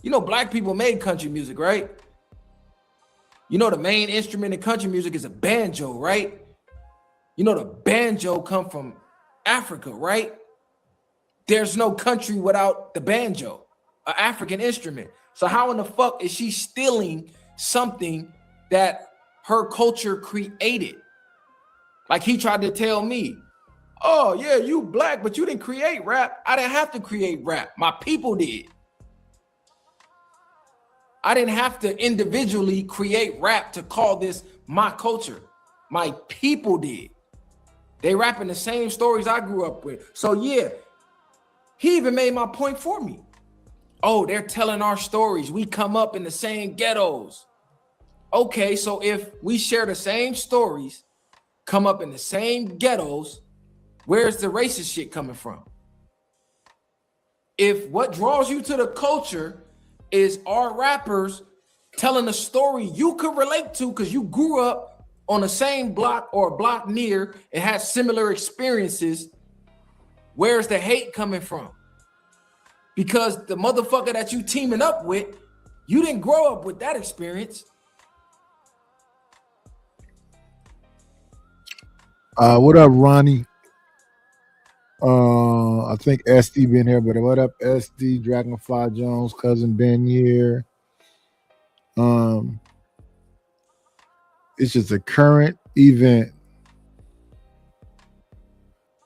You know, black people made country music, right? You know, the main instrument in country music is a banjo, right? You know, the banjo come from Africa, right? There's no country without the banjo, an African instrument. So how in the fuck is she stealing something that her culture created? Like he tried to tell me, oh yeah, you black, but you didn't create rap. I didn't have to create rap. My people did. I didn't have to individually create rap to call this my culture. My people did. They rapping the same stories I grew up with. So yeah, he even made my point for me. Oh, they're telling our stories. We come up in the same ghettos. Okay, so if we share the same stories, come up in the same ghettos, where's the racist shit coming from? If what draws you to the culture is our rappers telling a story you could relate to because you grew up on the same block or a block near and has similar experiences, where's the hate coming from? Because the motherfucker that you teaming up with, you didn't grow up with that experience. What up, Ronnie? I think SD been here, but what up, SD, Dragonfly Jones, cousin Ben here. It's just a current event.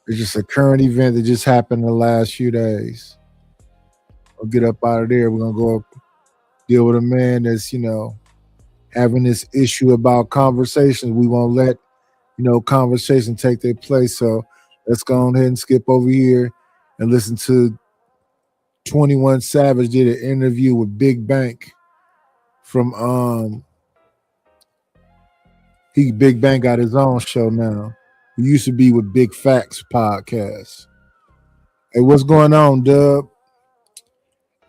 It's just a current event that just happened in the last few days. We'll get up out of there. We're gonna go up, deal with a man that's, having this issue about conversations. We won't let, conversation take their place. So let's go on ahead and skip over here and listen to 21 Savage did an interview with Big Bank from Big Bank got his own show now. He used to be with Big Facts podcast. Hey, what's going on, Dub?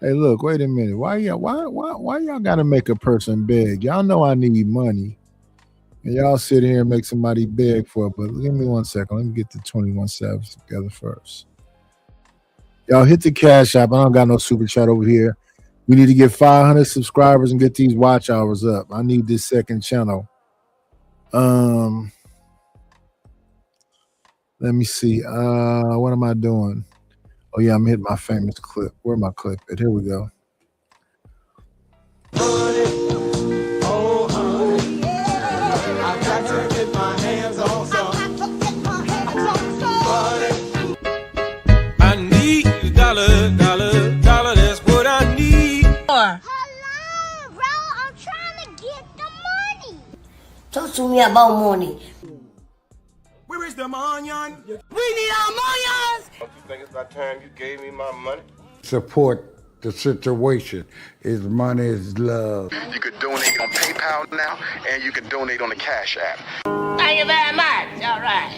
Hey, look, wait a minute. Why y'all gotta make a person beg? Y'all know I need money. And y'all sit here and make somebody beg for it. But give me 1 second. Let me get the 21 Savage together first. Y'all hit the Cash App. I don't got no super chat over here. We need to get 500 subscribers and get these watch hours up. I need this second channel. Let me see. What am I doing? Oh yeah, I'm hitting my famous clip. Where my clip at? Here we go. I need a dollar, that's what I need. Hello, bro, I'm trying to get the money. Talk to me about money. Where is the money? We need our money. Don't you think it's about time you gave me my money? Support the situation. Is money is love. You could donate on PayPal now, and you can donate on the Cash App. Thank you very much. All right.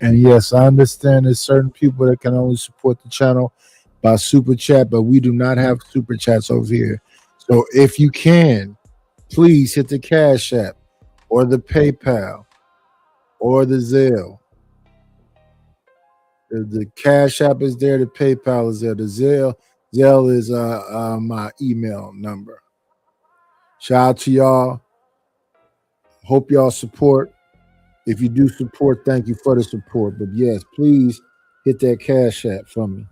And yes, I understand there's certain people that can only support the channel by super chat, but we do not have super chats over here. So if you can, please hit the Cash App or the PayPal or the Zelle. The Cash App is there, the PayPal is there, the Zelle is my email number. Shout out to y'all. Hope y'all support. If you do support, thank you for the support. But yes, please hit that Cash App for me.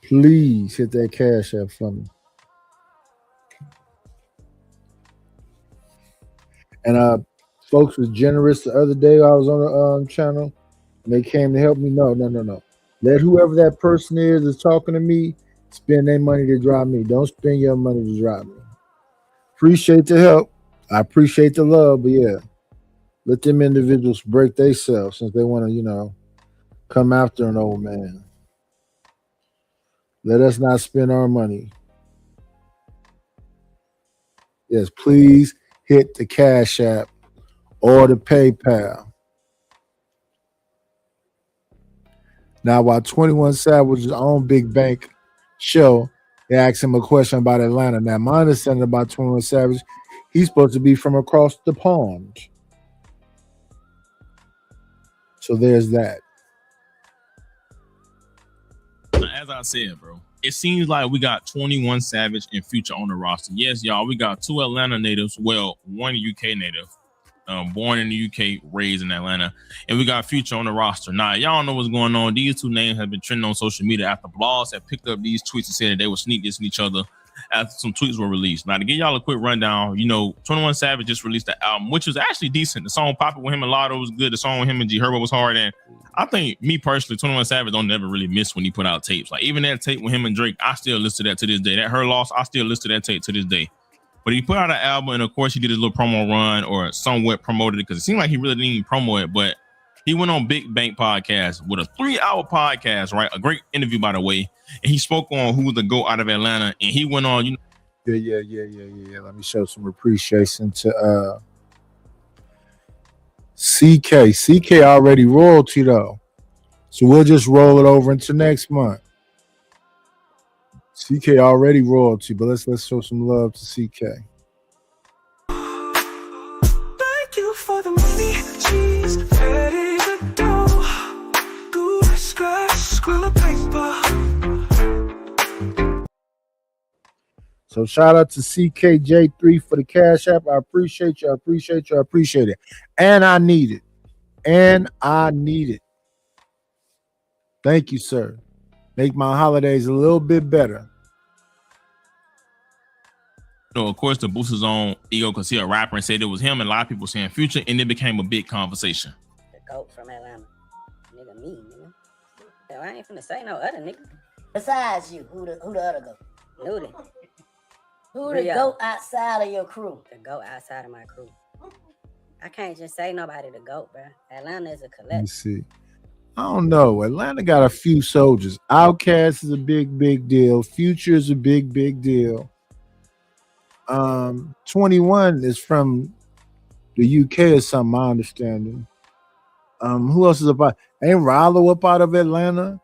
Please hit that Cash App for me. And folks was generous the other day. I was on the channel, and they came to help me. No. Let whoever that person is that's talking to me spend their money to drive me. Don't spend your money to drive me. Appreciate the help. I appreciate the love, but yeah, let them individuals break themselves since they want to, come after an old man. Let us not spend our money. Yes, please hit the Cash App or the PayPal. Now, while 21 Savage's own Big Bank show, they asked him a question about Atlanta. Now, my understanding about 21 Savage, he's supposed to be from across the pond. So there's that. As I said, bro, it seems like we got 21 Savage and Future on the roster. Yes, y'all, we got 2 Atlanta natives. Well, 1 UK native, born in the UK, raised in Atlanta, and we got Future on the roster. Now, y'all know what's going on. These 2 names have been trending on social media after blogs have picked up these tweets and said that they would sneak this in each other after some tweets were released. Now, to give y'all a quick rundown, 21 Savage just released the album, which was actually decent. The song Poppin' with him and Lotto was good. The song with him and G Herbo was hard. And I think, me personally, 21 Savage don't never really miss when he put out tapes. Like, even that tape with him and Drake, I still listen to that to this day. That Her Loss, I still listen to that tape to this day. But he put out an album, and of course, he did his little promo run, or somewhat promoted it, because it seemed like he really didn't even promo it. But he went on Big Bank podcast with a 3-hour podcast, right? A great interview, by the way. And he spoke on who was the GOAT out of Atlanta. And he went on, Yeah. Let me show some appreciation to CK. CK already royalty though. So we'll just roll it over into next month. CK already royalty, but let's show some love to CK. Thank you for the money, cheese, ready to go. Good scratch, squill of paper. So shout out to CKJ3 for the Cash App. I appreciate you. I appreciate you. I appreciate it. And I need it. And I need it. Thank you, sir. Make my holidays a little bit better. So of course, to boost his own ego, because he a rapper and said it was him, and a lot of people saying Future, and it became a big conversation. The GOAT from Atlanta. Nigga, me, nigga. Hell, I ain't finna say no other nigga. Besides you, who the other GOAT? Nudie. Who the GOAT outside of your crew? The GOAT outside of my crew. I can't just say nobody the GOAT, bro. Atlanta is a Let me collective. see. I don't know. Atlanta got a few soldiers. Outkast is a big deal. Future is a big deal. 21 is from the UK or something, my understanding. Who else is about? Ain't Rollo up out of Atlanta?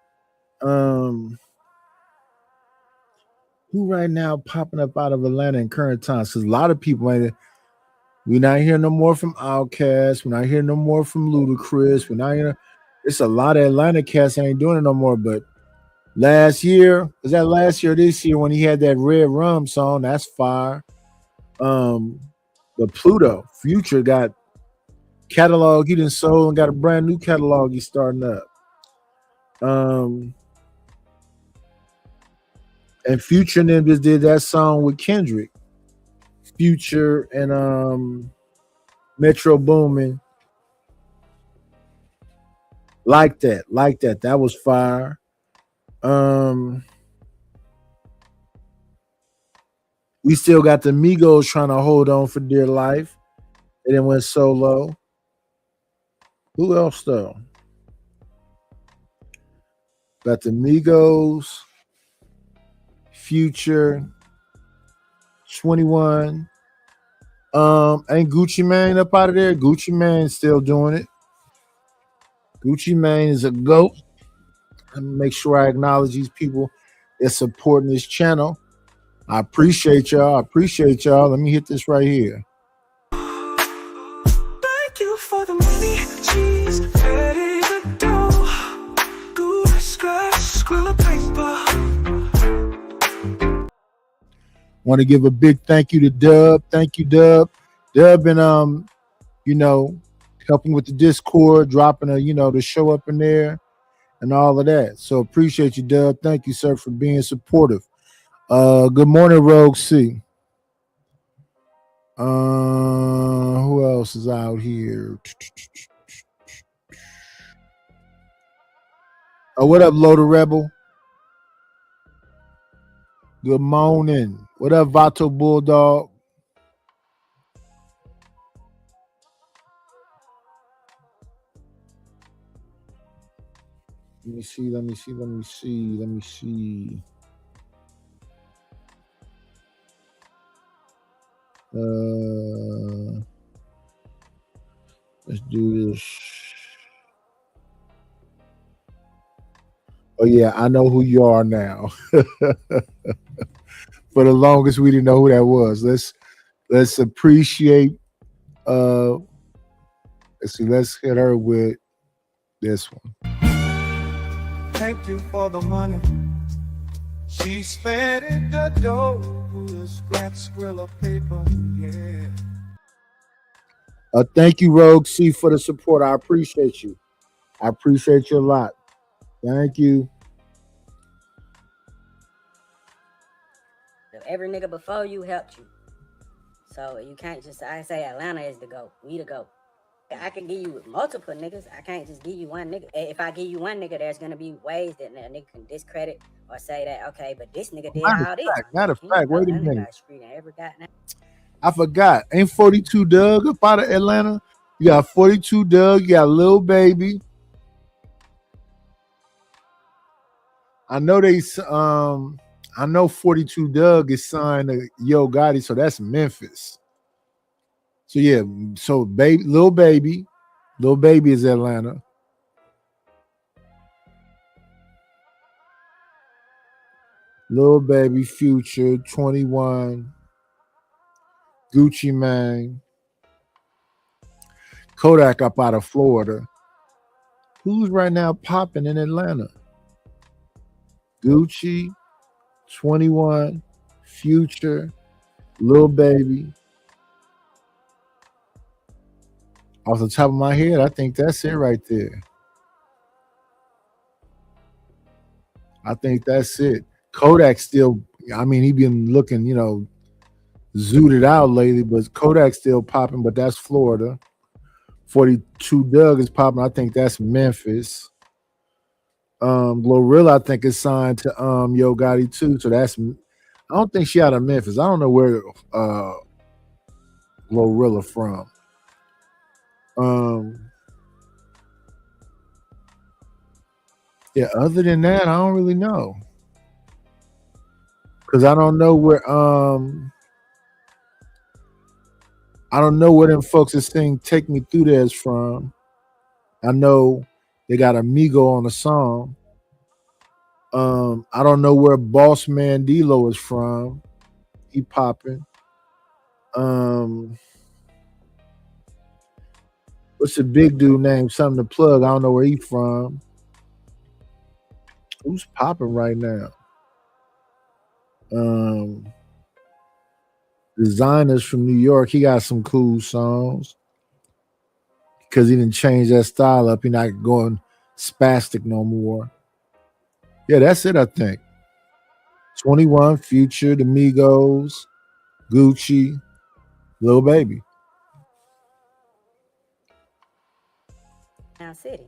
Who right now popping up out of Atlanta in current times? Because a lot of people ain't. We're not hearing no more from Outkast. We're not hearing no more from Ludacris. We're not hearing. It's a lot of Atlanta cats ain't doing it no more. But last year, was that last year or this year when he had that Red Rum song? That's fire. But Pluto, Future got catalog. He done sold and got a brand new catalog he's starting up. And Future and them just did that song with Kendrick. Future and Metro Boomin. Like that. That was fire. We still got the Migos trying to hold on for dear life. They then went solo. Who else though? Got the Migos, Future, 21. Ain't Gucci Mane up out of there? Gucci Mane still doing it. Gucci Mane is a GOAT. Let me make sure I acknowledge these people that supporting this channel. I appreciate y'all. Let me hit this right here. Thank you for the money, cheese, ready to go. Good scratch, squill of paper. Want to give a big thank you to Dub. Thank you, Dub. Dub been helping with the Discord, dropping the show up in there and all of that. So appreciate you, Dub. Thank you, sir, for being supportive. Good morning, Rogue C. Who else is out here? What up, Loader Rebel? Good morning. What up, Vato Bulldog? Let me see. Let's do this. Oh yeah, I know who you are now. For the longest, we didn't know who that was. Let's appreciate. Let's see. Let's hit her with this one. Thank you for the money. She spent in the dough. Scratch, squill of paper, yeah. Thank you, Rogue C, for the support. I appreciate you. I appreciate you a lot. Thank you. Every nigga before you helped you. So you can't just I say Atlanta is the GOAT. We the GOAT. I can give you multiple niggas. I can't just give you one nigga. If I give you one nigga, there's gonna be ways that a nigga can discredit or say that, okay, but this nigga did all this. Matter of fact, wait a minute. Every goddamn. I forgot. Ain't 42 Doug up out of Atlanta? You got 42 Doug. You got Lil Baby. I know I know 42 Doug is signed to Yo Gotti, so that's Memphis. So yeah, so Lil Baby is Atlanta. Lil Baby, Future, 21, Gucci Mane, Kodak up out of Florida. Who's right now popping in Atlanta? Gucci, 21, Future, Lil Baby. Off the top of my head, I think that's it right there. I think that's it. Kodak still, I mean, he been looking, zooted out lately, but Kodak's still popping, but that's Florida. 42 Doug is popping. I think that's Memphis. Glorilla, I think, is signed to Yo Gotti too. So that's, I don't think she out of Memphis. I don't know where Glorilla from. Yeah, other than that, I don't really know. Cause I don't know where them folks is saying Take Me Through There is from. I know they got Amigo on the song. I don't know where Boss Man D-Lo is from. He popping. What's the big dude name? Something to plug. I don't know where he from. Who's popping right now? Designers from New York. He got some cool songs because he didn't change that style up. He's not going spastic no more. Yeah, that's it, I think. 21, Future, the Migos, Gucci, Lil Baby. Now City.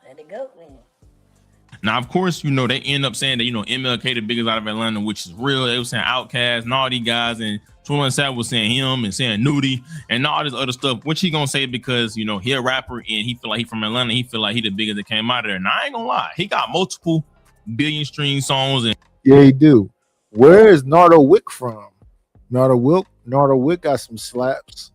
Let it go, man. Now, of course, they end up saying that, MLK the biggest out of Atlanta, which is real. They were saying Outkast and all these guys, and 21 Savage was saying him and saying Nudie and all this other stuff, which he gonna say because, he a rapper and he feel like he from Atlanta. He feel like he the biggest that came out of there. And I ain't gonna lie, he got multiple billion stream songs. And yeah, he do. Where is Nardo Wick from? Nardo Wick got some slaps.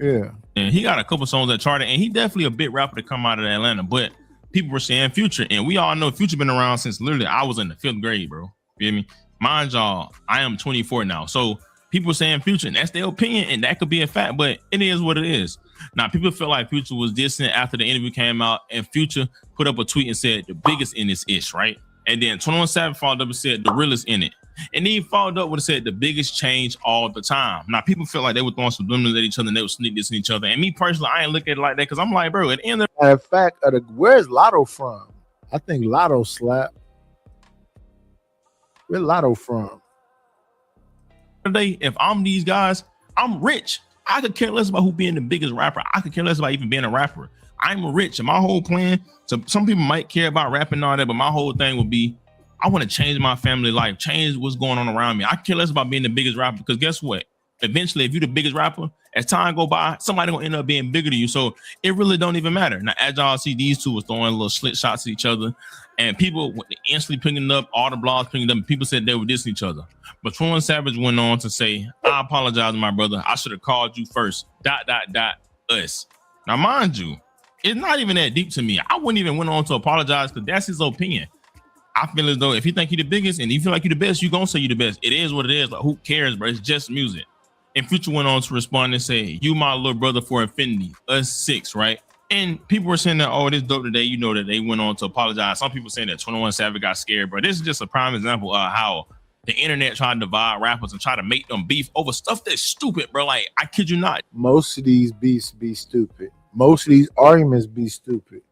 Yeah. And he got a couple songs that charted, and he definitely a big rapper to come out of Atlanta. But people were saying Future, and we all know Future been around since literally I was in the 5th grade, bro. You feel me? Mind y'all, I am 24 now. So people were saying Future, and that's their opinion, and that could be a fact, but it is what it is. Now, people feel like Future was dissing after the interview came out, and Future put up a tweet and said the biggest in this ish, right? And then 21 Savage followed up and said the realest in it. And then he followed up with and said the biggest change all the time. Now, people feel like they were throwing subliminals at each other and they were sneak dissing each other. And me personally, I ain't look at it like that because I'm like, bro, at the end of matter of fact, where's Lotto from? I think Lotto slap. Where Lotto from? today, if I'm these guys, I'm rich. I could care less about who being the biggest rapper. I could care less about even being a rapper. I'm rich, and my whole plan, so some people might care about rapping and all that, but my whole thing would be, I want to change my family life, change what's going on around me. I care less about being the biggest rapper, because guess what? Eventually, if you're the biggest rapper, as time go by, somebody gonna end up being bigger than you. So it really don't even matter. Now, as y'all see, these two was throwing little slit shots at each other, and people instantly picking up, all the blogs picking up, and people said they were dissing each other. But 21 Savage went on to say, I apologize, my brother. I should have called you first. ... us. Now, mind you, it's not even that deep to me. I wouldn't even went on to apologize because that's his opinion. I feel as though if you think you're the biggest and you feel like you're the best, you're gonna say you're the best. It is what it is. Like, who cares, bro? It's just music. And Future went on to respond and say, you my little brother for infinity, us 6, right? And people were saying that, oh, this dope today. You know that they went on to apologize. Some people saying that 21 Savage got scared, bro. This is just a prime example of how the internet tried to divide rappers and try to make them beef over stuff that's stupid, bro. Like, I kid you not. Most of these beefs be stupid. Most of these arguments be stupid.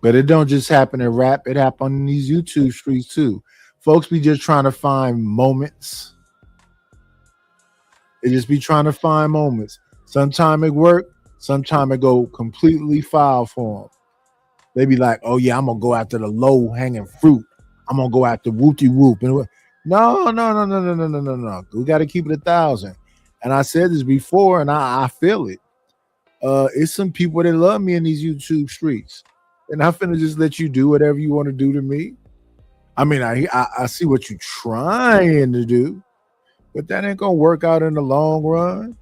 But it don't just happen in rap. It happen in these YouTube streets too. Folks be just trying to find moments. They just be trying to find moments. Sometime it work. Sometime it go completely foul for them. They be like, oh yeah, I'm going to go after the low hanging fruit. I'm going to go after whoopty whoop. No. We got to keep it 1,000. And I said this before, and I feel it. It's some people that love me in these YouTube streets. And I'm finna just let you do whatever you want to do to me. I mean, I see what you're trying to do, but that ain't gonna work out in the long run.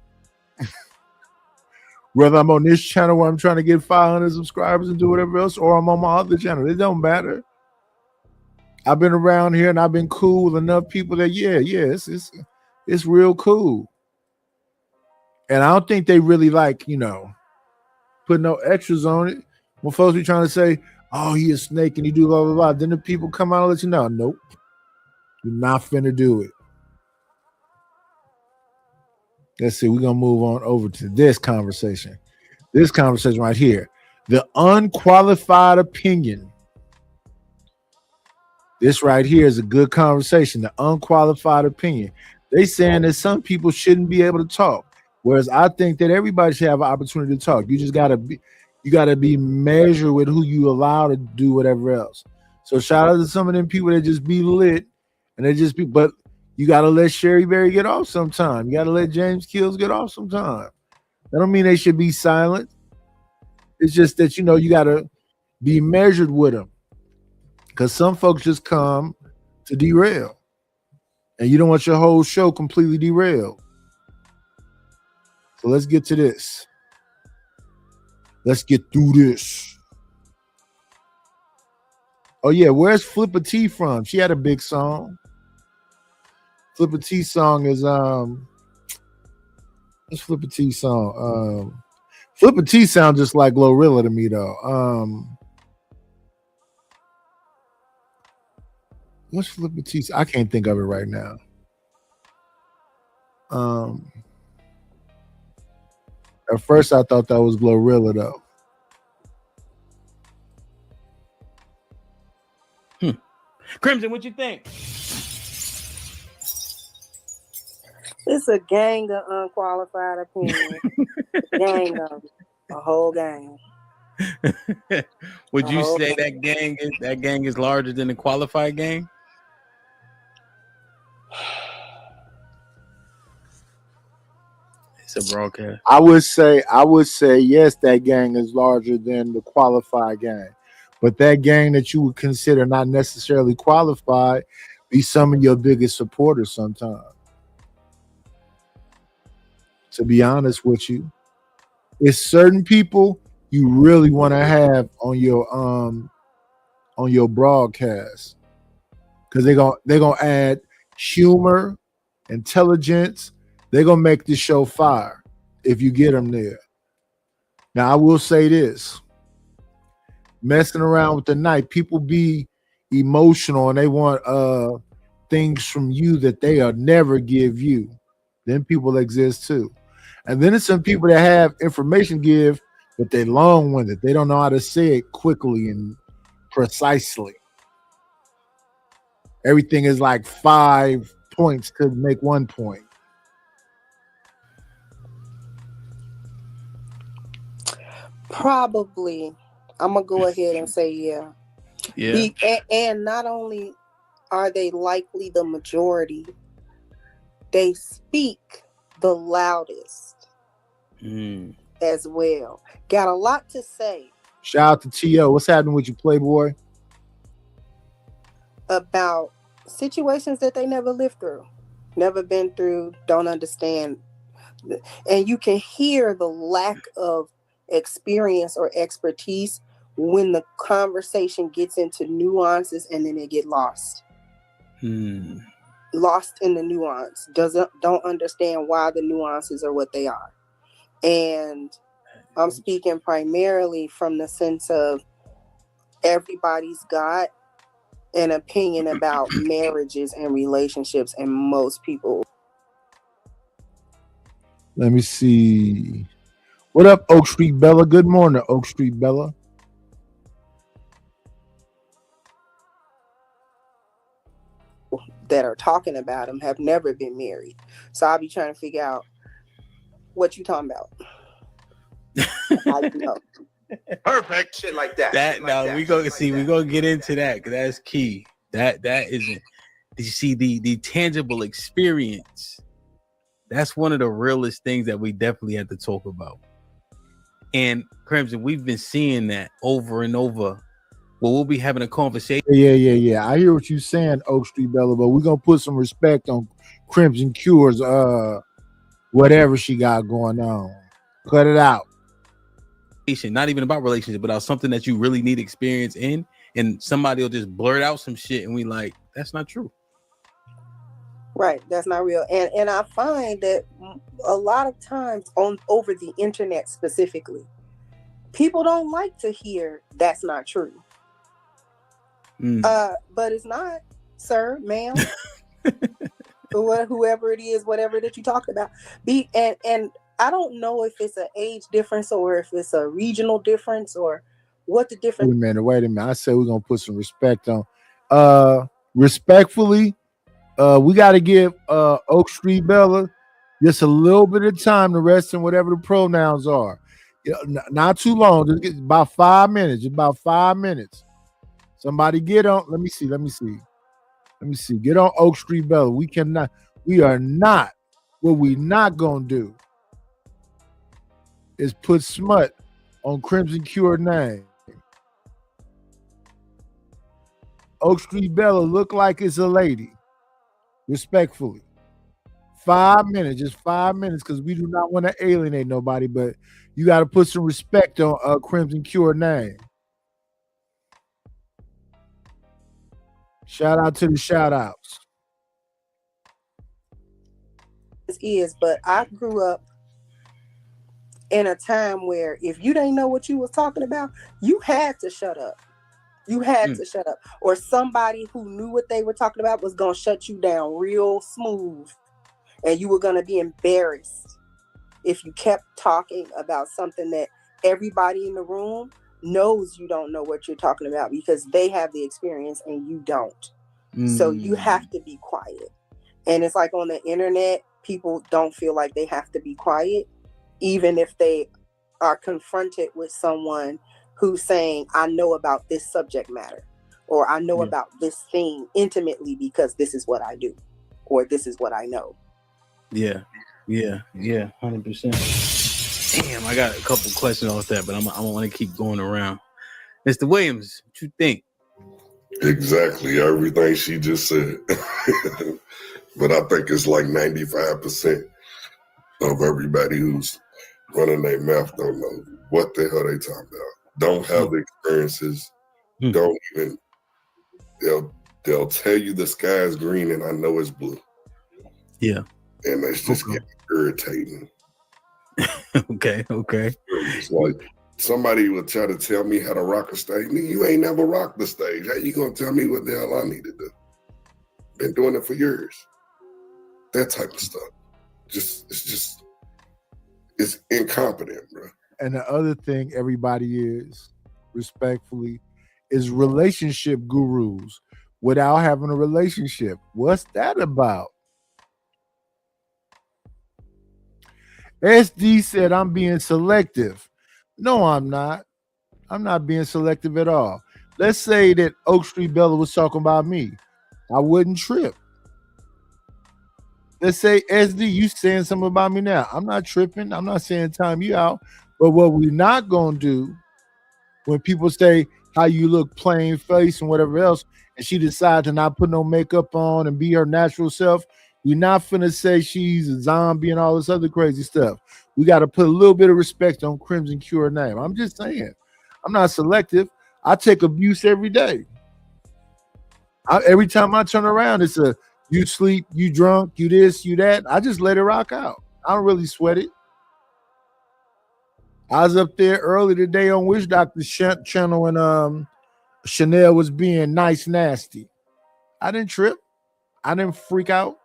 Whether I'm on this channel where I'm trying to get 500 subscribers and do whatever else, or I'm on my other channel, it don't matter. I've been around here and I've been cool with enough people that it's real cool. And I don't think they really like, put no extras on it. When folks be trying to say, oh, he a snake and he do blah, blah, blah. Then the people come out and let you know, nope, you're not finna do it. Let's see, we're going to move on over to this conversation. This conversation right here. The unqualified opinion. This right here is a good conversation. The unqualified opinion. They saying that some people shouldn't be able to talk. Whereas I think that everybody should have an opportunity to talk. You just gotta be measured with who you allow to do whatever else. So shout out to some of them people that just be lit and they just be, but you gotta let Sherry Berry get off sometime. You gotta let James Kills get off sometime. That don't mean they should be silent. It's just that you gotta be measured with them. Because some folks just come to derail. And you don't want your whole show completely derailed. So let's get to this. Let's get through this. Oh yeah, where's Flipper T from? She had a big song. Flipper T song is what's Flipper T song? Flipper T sounds just like Glorilla to me though. What's Flipper T? I can't think of it right now. At first I thought that was Glorilla though. Crimson, what you think? It's a gang of unqualified opinion. Gang of them. A whole gang. Would you say that gang is larger than the qualified gang? It's a broadcast. I would say yes, that gang is larger than the qualified gang. But that gang that you would consider not necessarily qualified be some of your biggest supporters sometimes. To be honest with you, it's certain people you really want to have on your broadcast because they're gonna add humor, intelligence. They're gonna make this show fire if you get them there. Now I will say this: messing around with the night, people be emotional and they want things from you that they'll never give you. Then people exist too. And then there's some people that have information give, but they long-winded. They don't know how to say it quickly and precisely. Everything is like 5 points to make 1 point. Probably. I'm gonna go ahead and say yeah. Yeah. And not only are they likely the majority, they speak the loudest as well. Got a lot to say Shout out to T.O. What's happening with you, Playboy? about situations that they never lived through, never been through, don't understand. And you can hear the lack of experience or expertise when the conversation gets into nuances and then they get lost. Lost in the nuance, don't understand why the nuances are what they are. And I'm speaking primarily from the sense of everybody's got an opinion about marriages and relationships, and most people. Let me see. What up, Oak Street Bella? Good morning, Oak Street Bella. That are talking about them have never been married. So I'll be trying to figure out what you talking about. How you know? Perfect. Shit like that. We gonna get into that because that's key. That isn't. Did you see the tangible experience? That's one of the realest things that we definitely have to talk about. And Crimson, we've been seeing that over and over. Well, we'll be having a conversation. Yeah. I hear what you're saying, Oak Street Bella, but we're gonna put some respect on Crimson Cure's whatever she got going on. Cut it out. not even about relationship, but about something that you really need experience in, and somebody will just blurt out some shit, and we like, that's not true. Right, that's not real. And I find that a lot of times over the internet specifically, people don't like to hear that's not true. But it's not, sir, ma'am, whoever it is, whatever that you talked about. And I don't know if it's an age difference or if it's a regional difference or what the difference. Wait a minute. I said we're gonna put some respect on. Respectfully, we got to give Oak Street Bella just a little bit of time to rest in whatever the pronouns are. Not too long. Just about 5 minutes. About 5 minutes. Somebody get on. Let me see. Get on Oak Street Bella. We are not. What we not gonna do is put smut on Crimson Cure name. Oak Street Bella look like it's a lady. Respectfully. 5 minutes, just 5 minutes, because we do not want to alienate nobody, but you got to put some respect on Crimson Cure name. Shout out to the shout outs. But I grew up in a time where if you didn't know what you was talking about, you had to shut up. You had to shut up. Or somebody who knew what they were talking about was going to shut you down real smooth. And you were going to be embarrassed if you kept talking about something that everybody in the room knows you don't know what you're talking about because they have the experience and you don't. So you have to be quiet. And it's like on the internet, people don't feel like they have to be quiet, even if they are confronted with someone who's saying, I know about this subject matter, or I know about this thing intimately because this is what I do, or this is what I know. Yeah, 100%. Damn, I got a couple questions off that, but I don't want to keep going around. Mr. Williams, what you think? Exactly everything she just said. But I think it's like 95% of everybody who's running their mouth don't know what the hell they talking about. Don't have the experiences. Don't even. They'll tell you the sky is green and I know it's blue. Yeah. And it's just getting irritating. Okay. It's like somebody will try to tell me how to rock a stage. You ain't never rocked the stage. How you gonna tell me what the hell I need to do? Been doing it for years. That type of stuff. It's incompetent, bro. And the other thing everybody is, respectfully, is relationship gurus without having a relationship. What's that about? SD said, I'm being selective. No, I'm not. I'm not being selective at all. Let's say that Oak Street Bella was talking about me. I wouldn't trip. Let's say, SD, you saying something about me now. I'm not tripping. I'm not saying time you out. But what we're not going to do when people say how you look plain face and whatever else, and she decides to not put no makeup on and be her natural self, we're not finna say she's a zombie and all this other crazy stuff. We got to put a little bit of respect on Crimson Cure name. I'm just saying. I'm not selective. I take abuse every day. Every time I turn around, it's a you sleep, you drunk, you this, you that. I just let it rock out. I don't really sweat it. I was up there early today on Witch Doctor channel and Chanel was being nice nasty. I didn't trip. I didn't freak out.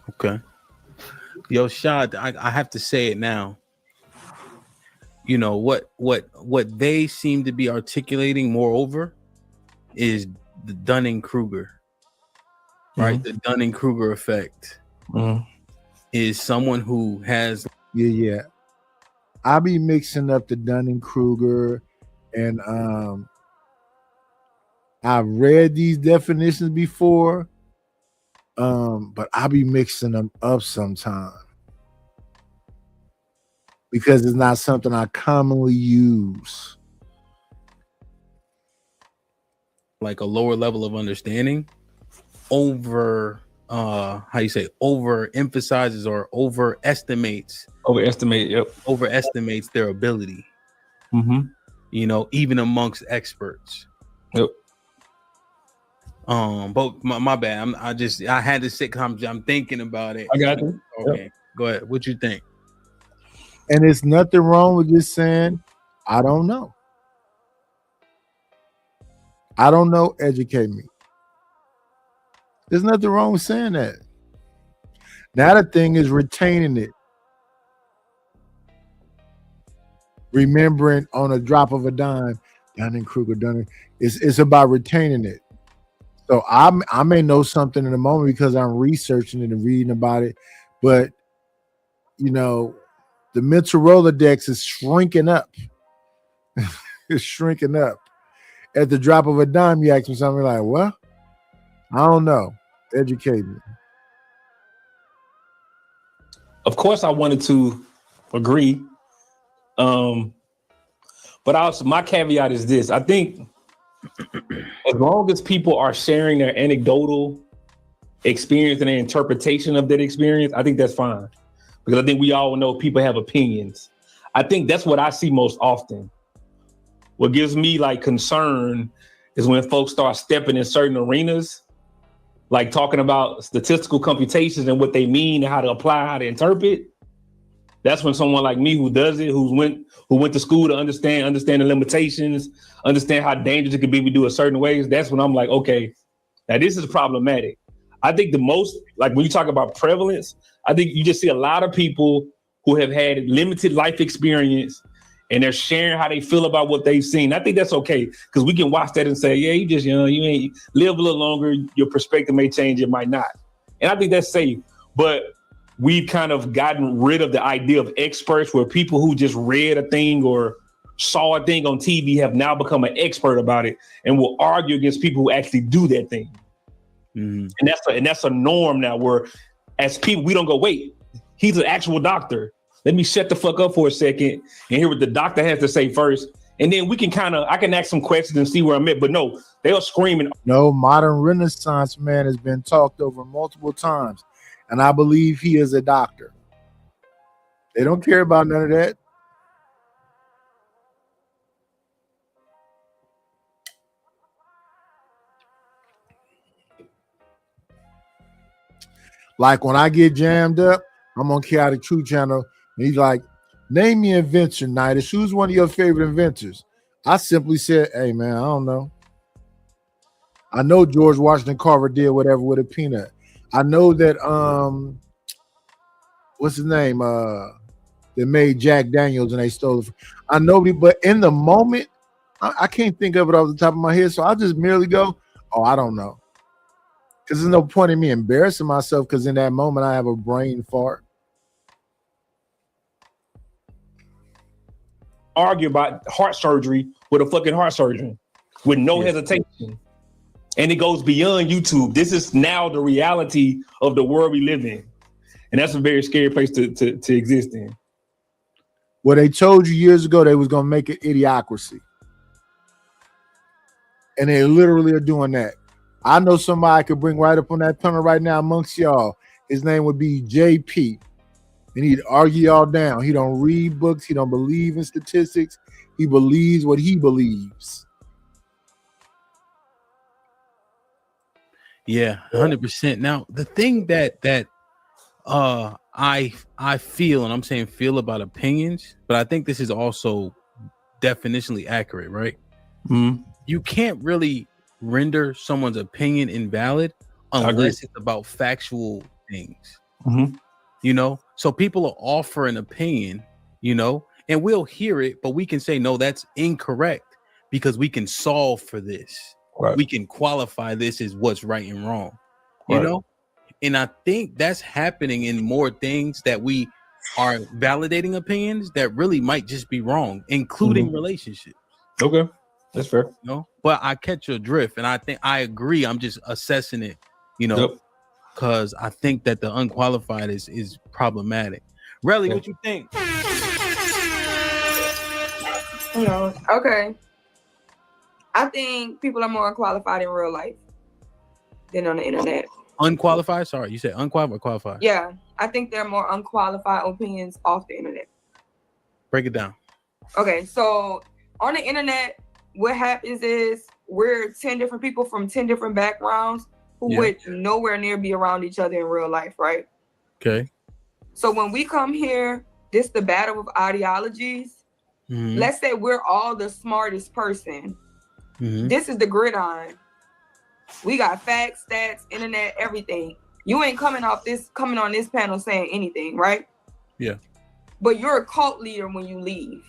Okay. Yo, Shad, I have to say it now. You know what they seem to be articulating moreover is the Dunning-Kruger. Right? The Dunning-Kruger effect is someone who has I be mixing up the Dunning-Kruger and I've read these definitions before. But I be mixing them up sometimes because it's not something I commonly use. Like a lower level of understanding over how you say, overemphasizes or overestimates their ability. You know, even amongst experts. Yep. But my bad. I had to sit because I'm thinking about it. I got you. Okay, go ahead. What you think? And there's nothing wrong with just saying, I don't know. I don't know. Educate me. There's nothing wrong with saying that. Now the thing is retaining it. Remembering on a drop of a dime, Dunning-Kruger, it's about retaining it. So I may know something in a moment because I'm researching it and reading about it, but you know, the mental Rolodex is shrinking up. It's shrinking up. At the drop of a dime, you ask me something like, well, I don't know. Educate me. Of course, I wanted to agree. But also my caveat is this. I think as long as people are sharing their anecdotal experience and their interpretation of that experience, I think that's fine. Because I think we all know people have opinions. I think that's what I see most often. What gives me like concern is when folks start stepping in certain arenas, like talking about statistical computations and what they mean and how to apply, how to interpret. That's when someone like me who does it, who went to school to understand the limitations, understand how dangerous it can be if we do it certain ways. That's when I'm like, okay, now this is problematic. I think the most, like when you talk about prevalence, I think you just see a lot of people who have had limited life experience and they're sharing how they feel about what they've seen. I think that's okay because we can watch that and say, yeah, you just young, you ain't live a little longer. Your perspective may change, it might not. And I think that's safe. But we've kind of gotten rid of the idea of experts where people who just read a thing or saw a thing on TV have now become an expert about it and will argue against people who actually do that thing. And that's a norm now where as people, we don't go, wait, he's an actual doctor. Let me shut the fuck up for a second and hear what the doctor has to say first. And then we can I can ask some questions and see where I'm at. But no, they're screaming. No, modern Renaissance man has been talked over multiple times. And I believe he is a doctor. They don't care about none of that. Like when I get jammed up, I'm on Chaotic Truth Channel, and he's like, name me an inventor, Nidus. Who's one of your favorite inventors? I simply said, hey, man, I don't know. I know George Washington Carver did whatever with a peanut. I know that, what's his name? They made Jack Daniels and they stole it. I know, but in the moment, I can't think of it off the top of my head. So I'll just merely go, oh, I don't know. Because there's no point in me embarrassing myself because in that moment I have a brain fart. Argue about heart surgery with a fucking heart surgeon with no hesitation. And it goes beyond YouTube. This is now the reality of the world we live in. And that's a very scary place to exist in. Well, they told you years ago they was going to make it idiocracy. And they literally are doing that. I know somebody I could bring right up on that panel right now amongst y'all. His name would be JP. And he'd argue y'all down. He don't read books. He don't believe in statistics. He believes what he believes. Yeah, 100%. Now, the thing that I feel, and I'm saying feel about opinions, but I think this is also definitionally accurate, right? You can't really render someone's opinion invalid unless it's about factual things. You know, so people will offer an opinion, you know, and we'll hear it, but we can say, no, that's incorrect because we can solve for this. We can qualify this as what's right and wrong, you know? And I think that's happening in more things that we are validating opinions that really might just be wrong, including relationships. Okay, that's fair. You know? But I catch your drift, and I think I agree. I'm just assessing it, you know, because I think that the unqualified is problematic. Relly, what you think? No, okay. I think people are more unqualified in real life than on the internet. Unqualified? Sorry, you said unqualified or qualified? Yeah, I think there are more unqualified opinions off the internet. Break it down. Okay, so on the internet, what happens is we're 10 different people from 10 different backgrounds who would nowhere near be around each other in real life, right? Okay. So when we come here, this the battle of ideologies. Mhm. Let's say we're all the smartest person. Mhm. This is the gridiron. We got facts, stats, internet, everything. You ain't coming on this panel saying anything, right? Yeah. But you're a cult leader when you leave.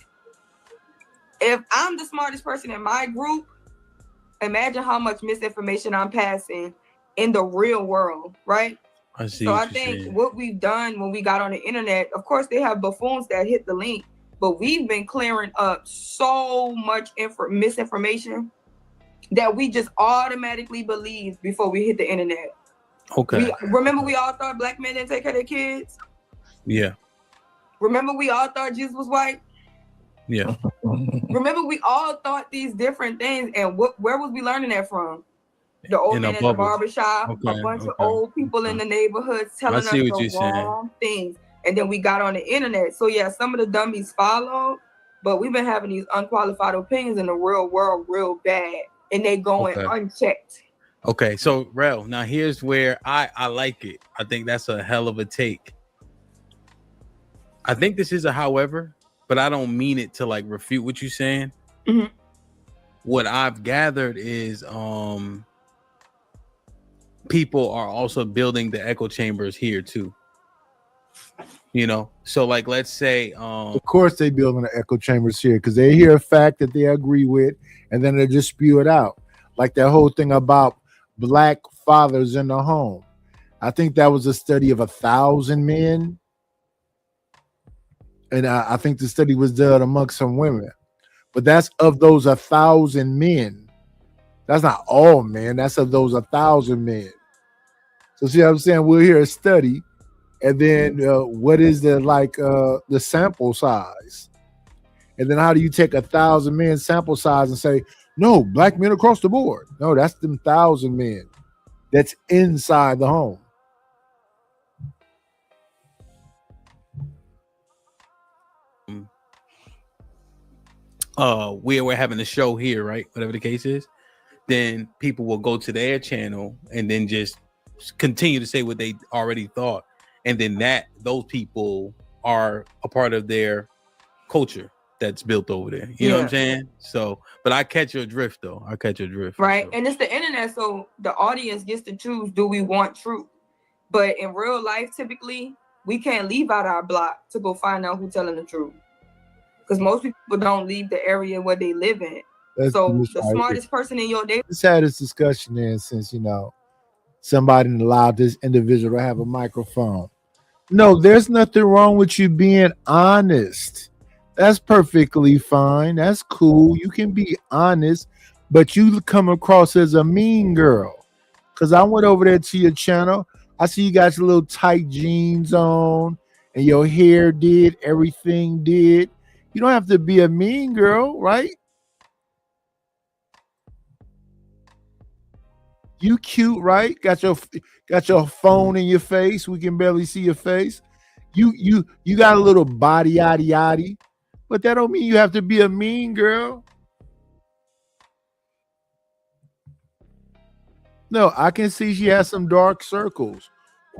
If I'm the smartest person in my group, imagine how much misinformation I'm passing in the real world, right? I see. So I what you're think saying. what we've done when we got on the internet, of course they have buffoons that hit the link, but we've been clearing up so much misinformation that we just automatically believe before we hit the internet. Okay. Remember we all thought black men didn't take care of their kids? Yeah. Remember we all thought Jesus was white? Yeah. Remember we all thought these different things, and where was we learning that from? The old In man a at the bubble. barbershop, Okay, a bunch of okay. old people in the neighborhoods telling us see what the you're saying. wrong things. And then we got on the internet. So yeah, some of the dummies followed, but we've been having these unqualified opinions in the real world real bad. And they going Okay. unchecked. Okay, so Rel, now here's where I like it. I think that's a hell of a take. I think this is a however, but I don't mean it to like refute what you're saying. Mhm. What I've gathered is people are also building the echo chambers here too. You know, so like let's say Of course, they building the echo chambers here because they hear a fact that they agree with, and then they just spew it out. Like that whole thing about black fathers in the home. I think that was a study of 1,000 men, and I think the study was done amongst some women. But that's of those 1,000 men. That's not all men. That's of those 1,000 men. So see what I'm saying? We'll hear a study, and then what is the sample size? And then how do you take 1,000 men sample size and say, no, black men across the board? No, that's them 1,000 men that's inside the home. where we're having a show here, right? Whatever the case is, then people will go to their channel and then just continue to say what they already thought. And then those people are a part of their culture that's built over there. You know what I'm saying? So, but I catch your drift though. I catch your drift. Right. And it's the internet, so the audience gets to choose, do we want truth? But in real life, typically, we can't leave out our block to go find out who's telling the truth. Because most people don't leave the area where they live in. So the smartest person in your day. Let's have this discussion then, since somebody allowed this individual to have a microphone. No, there's nothing wrong with you being honest. That's perfectly fine. That's cool. You can be honest, but you come across as a mean girl. Because I went over there to your channel. I see you got your little tight jeans on and your hair did, everything did. You don't have to be a mean girl, right? You cute, right? Got your phone in your face. We can barely see your face. You got a little body yaddy yaddy, but that don't mean you have to be a mean girl. No, I can see she has some dark circles.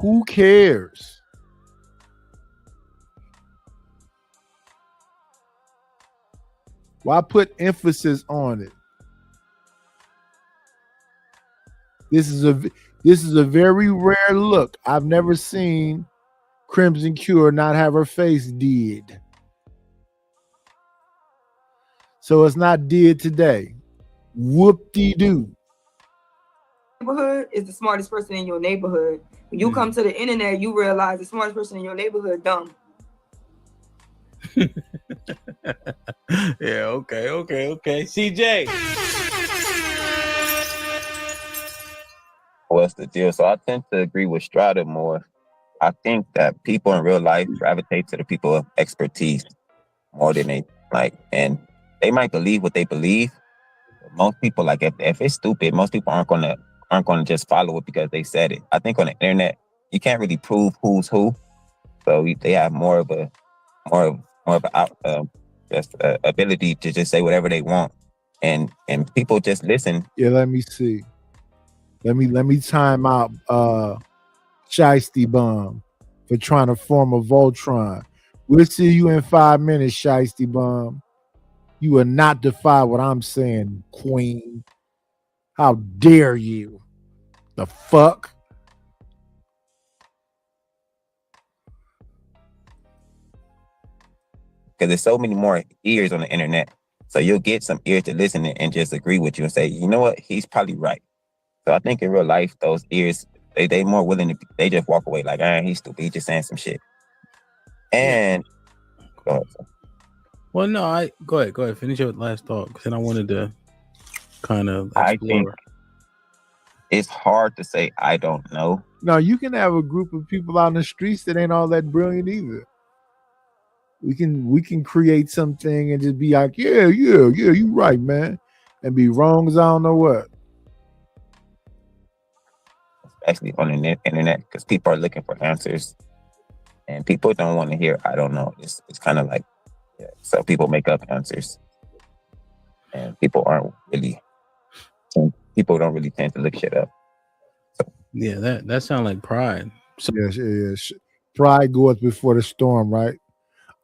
Who cares? Why put emphasis on it? This is a very rare look. I've never seen Crimson Cure not have her face did. So it's not did today. Whoop-de-doo. Neighborhood is the smartest person in your neighborhood. When you come to the internet, you realize the smartest person in your neighborhood dumb. Yeah, okay. CJ. What's the deal? So I tend to agree with Strata more. I think that people in real life gravitate to the people of expertise more than they like, and they might believe what they believe. But most people, like if it's stupid, most people aren't gonna aren't going to just follow it because they said it. I think on the internet, you can't really prove who's who. So they have more of a ability to just say whatever they want. And people just listen. Yeah, let me see. Let me time out Shiesty Bum for trying to form a Voltron. We'll see you in 5 minutes, Shiesty Bum. You will not defy what I'm saying, Queen. How dare you? The fuck? Because there's so many more ears on the internet. So you'll get some ears to listen and just agree with you and say, you know what, he's probably right. So I think in real life, those ears, they more willing to, they just walk away like, he's stupid, he's just saying some shit. And go ahead. Well, no, go ahead, finish your last thought, because then I wanted to kind of explore. I think it's hard to say I don't know. No, you can have a group of people out in the streets that ain't all that brilliant either. We can create something and just be like, yeah, you right, man, and be wrong as I don't know what. Especially on the internet, because people are looking for answers, and people don't want to hear I don't know. It's kind of like, yeah, so people make up answers, and people don't really tend to look shit up. So. Yeah, that sounds like pride. So yes. Pride goes before the storm, right?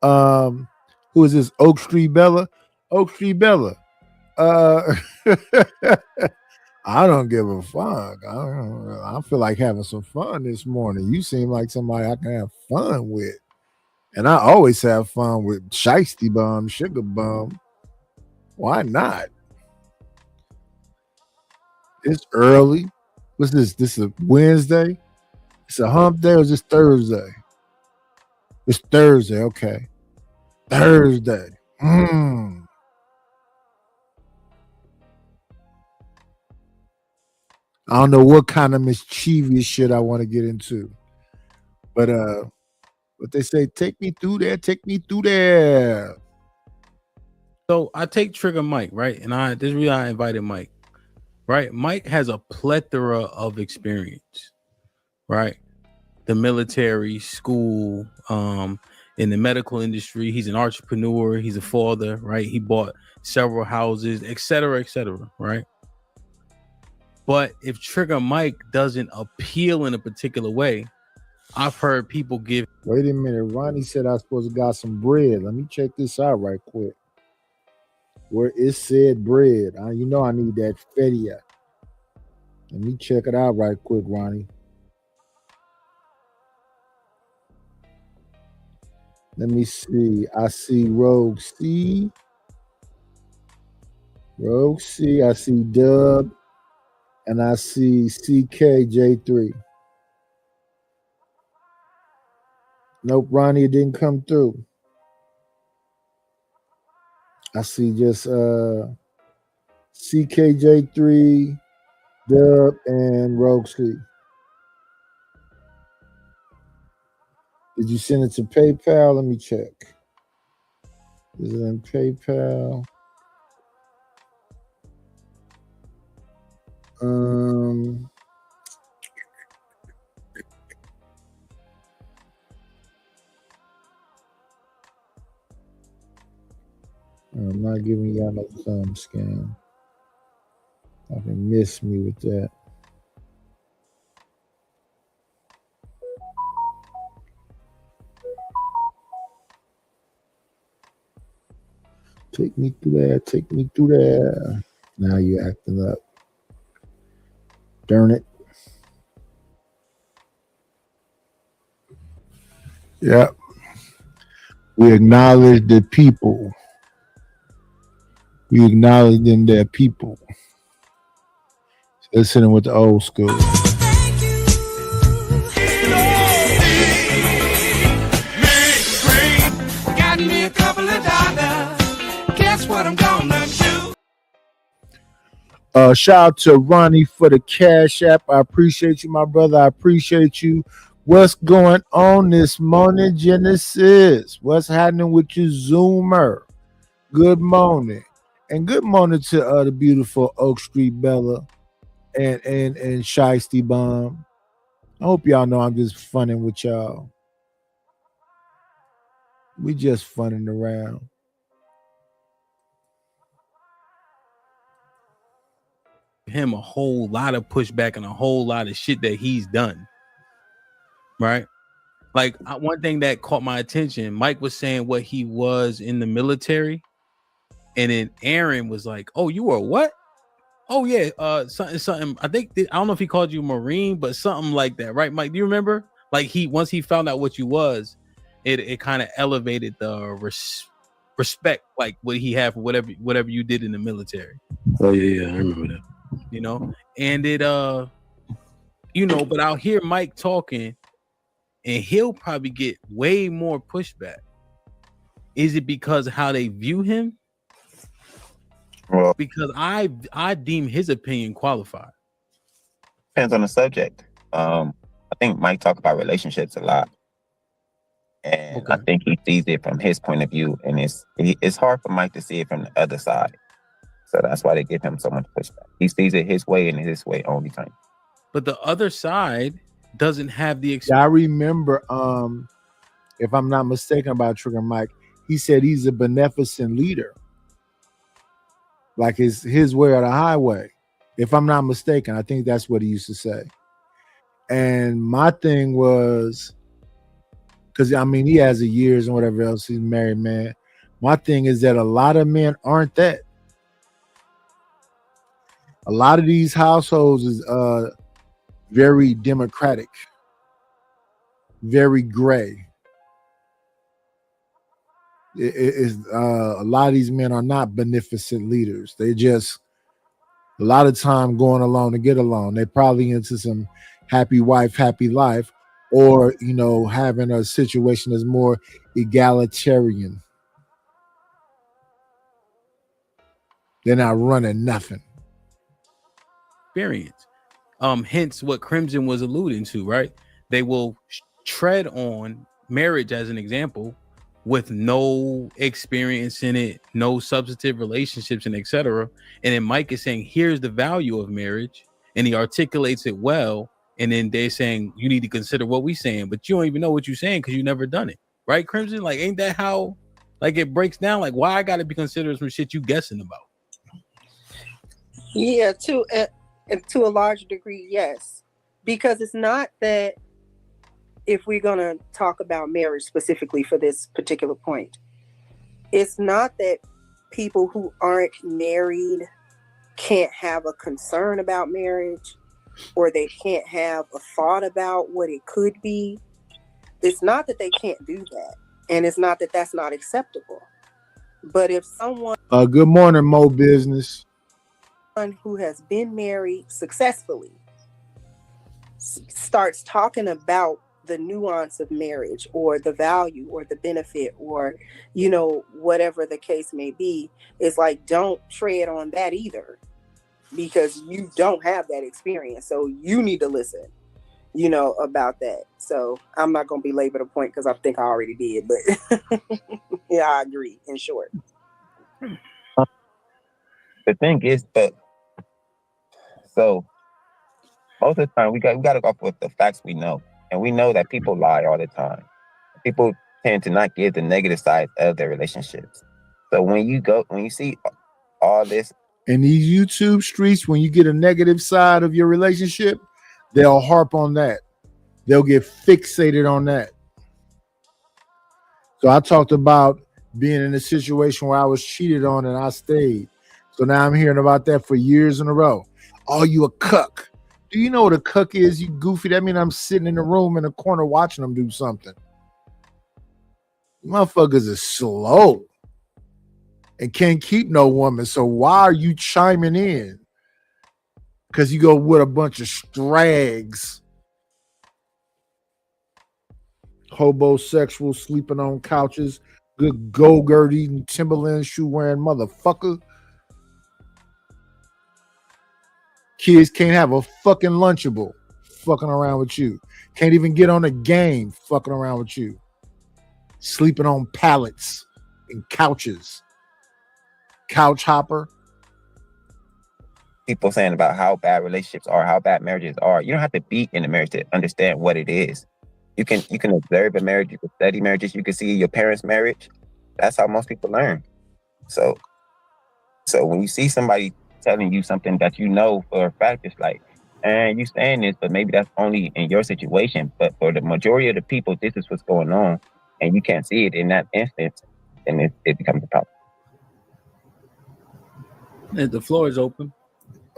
Who is this? Oak Street Bella? Oak Street Bella. I don't give a fuck. I feel like having some fun this morning. You seem like somebody I can have fun with. And I always have fun with Shiesty Bum, Sugar Bum. Why not? It's early. What's this? This is a Wednesday? It's a hump day or is this Thursday? It's Thursday, okay. Thursday. I don't know what kind of mischievous shit I want to get into. But they say, take me through there. So I take Trigger Mike, right? And this is why I invited Mike. Right? Mike has a plethora of experience, right? The military, school, in the medical industry. He's an entrepreneur. He's a father, right? He bought several houses, et cetera, right? But if Trigger Mike doesn't appeal in a particular way, I've heard people give. Wait a minute. Ronnie said I was supposed to got some bread. Let me check this out right quick. Where it said bread. You know I need that fedia. Let me check it out right quick, Ronnie. Let me see. I see Rogue C. I see Dub. And I see CKJ3. Nope, Ronnie, it didn't come through. I see just CKJ3, Dub, and Rogue C. Did you send it to PayPal? Let me check. Is it in PayPal? I'm not giving y'all no thumb scan. I can miss me with that. Take me through there. Now you're acting up. Darn it. Yep. We acknowledge the people. We acknowledge them, their people. Listening with the old school. Got me a couple of dollars. Guess what I'm gonna do? Shout out to Ronnie for the Cash App. I appreciate you, my brother. I appreciate you. What's going on this morning, Genesis? What's happening with you, Zoomer? Good morning. And good morning to the beautiful Oak Street Bella. and Shiesty Bomb. I hope y'all know I'm just funning with y'all. We just funning around. Him a whole lot of pushback and a whole lot of shit that he's done. Right? Like one thing that caught my attention, Mike was saying what he was in the military, and then Aaron was like, "Oh, you were what? Oh yeah, something. I think I don't know if he called you Marine, but something like that, right, Mike? Do you remember? Like once he found out what you was, it kind of elevated the respect, like what he had for whatever you did in the military. Oh yeah, I remember that. You know, and it but I'll hear Mike talking, and he'll probably get way more pushback. Is it because of how they view him? Well, because I deem his opinion qualified. Depends on the subject. I think Mike talk about relationships a lot, and I think he sees it from his point of view, and it's hard for Mike to see it from the other side. So that's why they give him so much pushback. He sees it his way and his way only time. But the other side doesn't have the experience. I remember, if I'm not mistaken about Trigger Mike, he said he's a beneficent leader. Like his way or the highway. If I'm not mistaken, I think that's what he used to say. And my thing was, because I mean, he has the years and whatever else, he's a married man. My thing is that a lot of men aren't that. A lot of these households is very democratic, very gray. A lot of these men are not beneficent leaders. They just a lot of time going along to get along. They're probably into some happy wife, happy life, or having a situation that's more egalitarian. They're not running nothing. Experience. Hence what Crimson was alluding to, right? They will tread on marriage as an example with no experience in it, no substantive relationships, and etc. And then Mike is saying, here's the value of marriage, and he articulates it well. And then they're saying, you need to consider what we're saying, but you don't even know what you're saying because you never done it, right, Crimson? Like, ain't that how? Like, it breaks down. Like, why I got to be considering some shit you guessing about? Yeah, to a large degree, yes, because it's not that. If we're going to talk about marriage specifically for this particular point, it's not that people who aren't married can't have a concern about marriage or they can't have a thought about what it could be. It's not that they can't do that. And it's not that that's not acceptable. But if someone... good morning, Mo Business. Who has been married successfully starts talking about the nuance of marriage or the value or the benefit or whatever the case may be, it's like, don't tread on that either, because you don't have that experience, so you need to listen about that. So I'm not going to belabor the point because I think I already did, but yeah, I agree in short. The thing is, so most of the time we got to go off with the facts we know. And we know that people lie all the time. People tend to not give the negative side of their relationships. So when you see all this in these YouTube streets, when you get a negative side of your relationship, they'll harp on that. They'll get fixated on that. So I talked about being in a situation where I was cheated on and I stayed. So now I'm hearing about that for years in a row. Oh, you a cuck. Do you know what a cuck is, you goofy? That means I'm sitting in the room in the corner watching them do something. Motherfuckers are slow and can't keep no woman. So why are you chiming in? Because you go with a bunch of strags. Hobosexual, sleeping on couches, good Go-Gurt eating, Timberland shoe wearing motherfucker. Kids can't have a fucking Lunchable fucking around with you. Can't even get on a game fucking around with you. Sleeping on pallets and couches. Couch hopper. people saying about how bad relationships are, how bad marriages are. You don't have to be in a marriage to understand what it is. You can observe a marriage, you can study marriages, you can see your parents' marriage. That's how most people learn. So when you see somebody telling you something that you know for a fact, it's like, and you saying this, but maybe that's only in your situation. But for the majority of the people, this is what's going on, and you can't see it in that instance, and it becomes a problem. And the floor is open.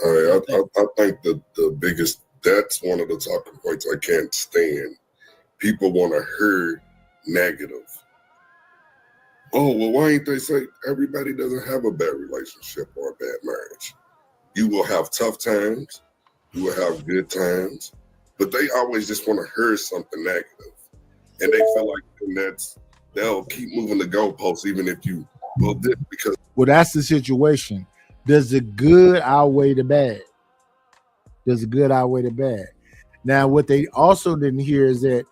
All right, I think the biggest, that's one of the talking points I can't stand. People want to hear negative. Oh, well, why ain't they say everybody doesn't have a bad relationship or a bad marriage? You will have tough times, you will have good times, but they always just want to hear something negative. And they feel like they'll keep moving the goalposts even if you, because. Well, that's the situation. Does the good outweigh the bad? Does the good outweigh the bad? Now, what they also didn't hear is that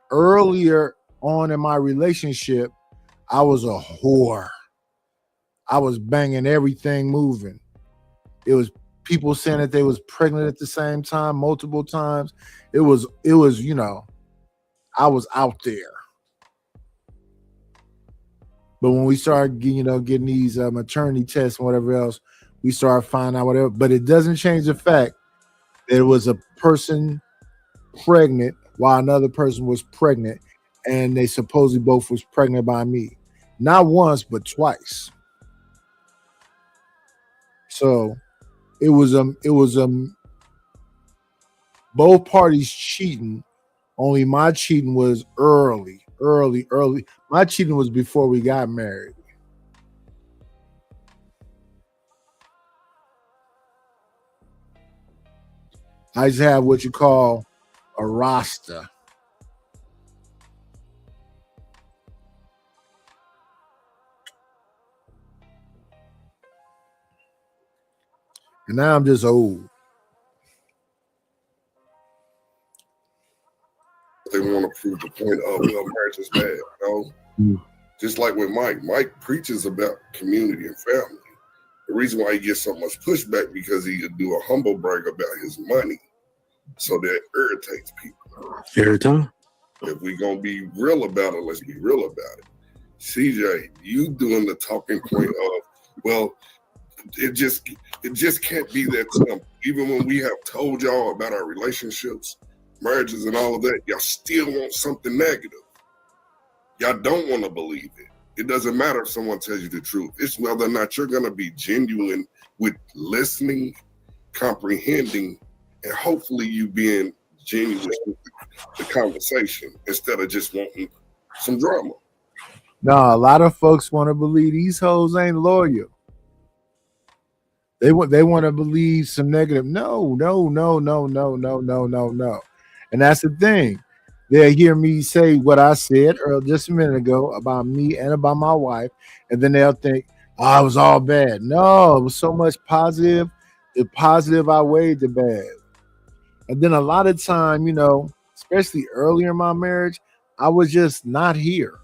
earlier on in my relationship, I was a whore. I was banging everything moving. It was people saying that they was pregnant at the same time, multiple times. It was, you know, I was out there. But when we started, getting these maternity tests and whatever else, we started finding out whatever. But it doesn't change the fact that it was a person pregnant while another person was pregnant, and they supposedly both was pregnant by me. Not once, but twice. So it was both parties cheating. Only my cheating was early. My cheating was before we got married. I used to have what you call a roster. And now I'm just old. They want to prove the point of, well, marriage is bad, you know? Just like with Mike preaches about community and family. The reason why he gets so much pushback because he could do a humble brag about his money, so that irritates people. Every time. If we're gonna be real about it, let's be real about it. CJ, you doing the talking point of, well, it just can't be that simple. Even when we have told y'all about our relationships, marriages and all of that, y'all still want something negative. Y'all don't want to believe it. It doesn't matter if someone tells you the truth. It's whether or not you're going to be genuine with listening, comprehending, and hopefully you being genuine with the conversation instead of just wanting some drama. No, a lot of folks want to believe these hoes ain't loyal. They want to believe some negative. No. And that's the thing. They'll hear me say what I said just a minute ago about me and about my wife, and then they'll think, oh, it was all bad. No, it was so much positive. The positive outweighed the bad. And then a lot of time, especially earlier in my marriage, I was just not here.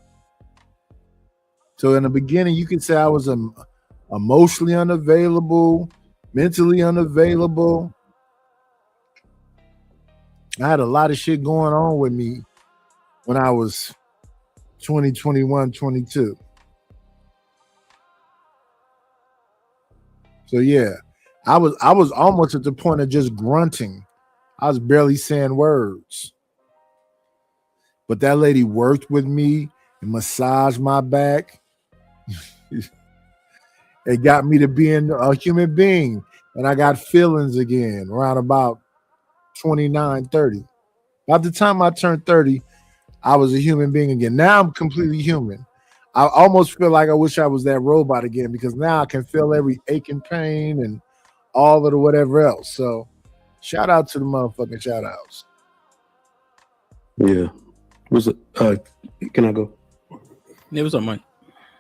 So in the beginning, you could say I was emotionally unavailable, mentally unavailable. I had a lot of shit going on with me when I was 20, 21, 22. So yeah, I was almost at the point of just grunting. I was barely saying words. But that lady worked with me and massaged my back. It got me to being a human being. And I got feelings again around about 29, 30. By the time I turned 30, I was a human being again. Now I'm completely human. I almost feel like I wish I was that robot again, because now I can feel every ache and pain and all of the whatever else. So shout out to the motherfucking shout outs. Yeah. What's it? Can I go? Yeah, what's up, Mike?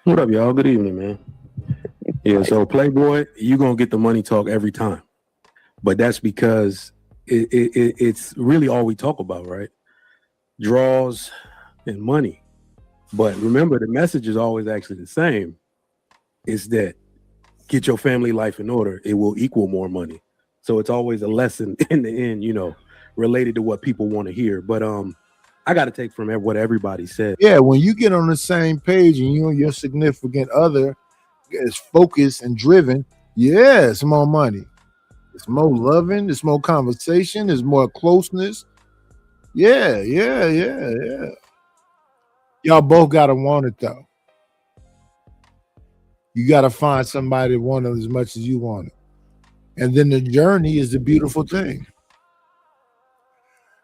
What up, y'all? Good evening, man. Yeah, so Playboy, you're gonna get the money talk every time. But that's because it's really all we talk about, right? Draws and money. But remember, the message is always actually the same. It's that get your family life in order. It will equal more money. So it's always a lesson in the end, you know, related to what people want to hear. But I got to take from what everybody said. Yeah, when you get on the same page and you and your significant other is focused and driven, yeah, it's more money. It's more loving, it's more conversation, it's more closeness. Yeah. Y'all both gotta want it though. You gotta find somebody that want it as much as you want it. And then the journey is the beautiful thing.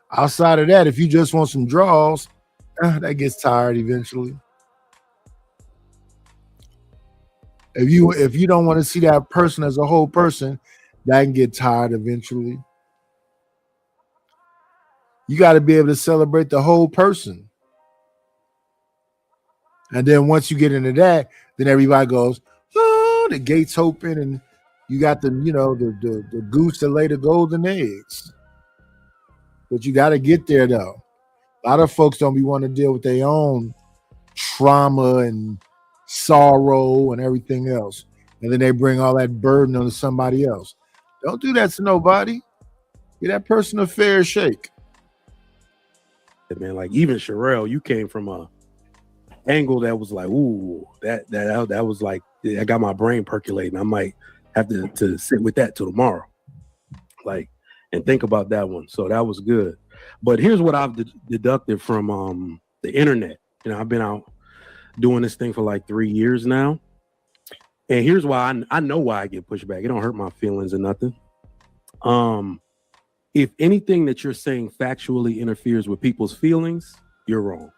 Outside of that, if you just want some draws, that gets tired eventually. If you don't want to see that person as a whole person, that can get tired eventually. You got to be able to celebrate the whole person. And then once you get into that, then everybody goes, oh, the gates open and you got the, you know, the goose that lay the golden eggs. But you got to get there though. A lot of folks don't be wanting to deal with their own trauma and sorrow and everything else. And then they bring all that burden onto somebody else. Don't do that to nobody. Give that person a fair shake. Man, like even Sherelle, you came from a angle that was like, ooh, that was like, I got my brain percolating. I might have to sit with that till tomorrow. Like, and think about that one. So that was good. But here's what I've deducted from the internet. You know, I've been out doing this thing for like 3 years now. And here's why I know why I get pushed back. It don't hurt my feelings or nothing. If anything that you're saying factually interferes with people's feelings, you're wrong.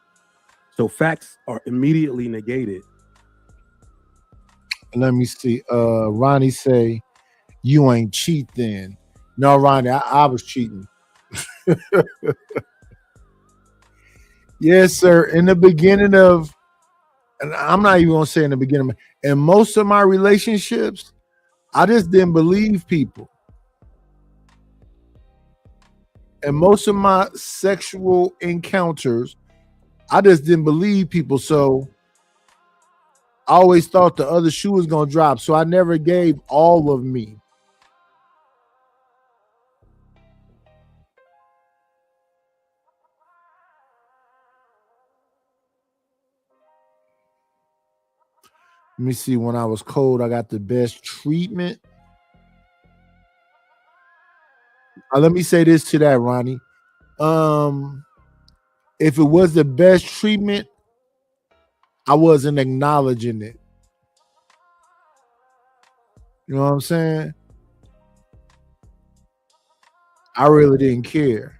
So facts are immediately negated. Let me see. Ronnie say, you ain't cheat then. No, Ronnie, I was cheating. Yes, sir. In the beginning of, and I'm not even gonna say in the beginning, in most of my relationships, I just didn't believe people. And most of my sexual encounters, I just didn't believe people. So I always thought the other shoe was gonna drop. So I never gave all of me. Let me see. When I was cold, I got the best treatment. Let me say this to that, Ronnie. If it was the best treatment, I wasn't acknowledging it. You know what I'm saying? I really didn't care.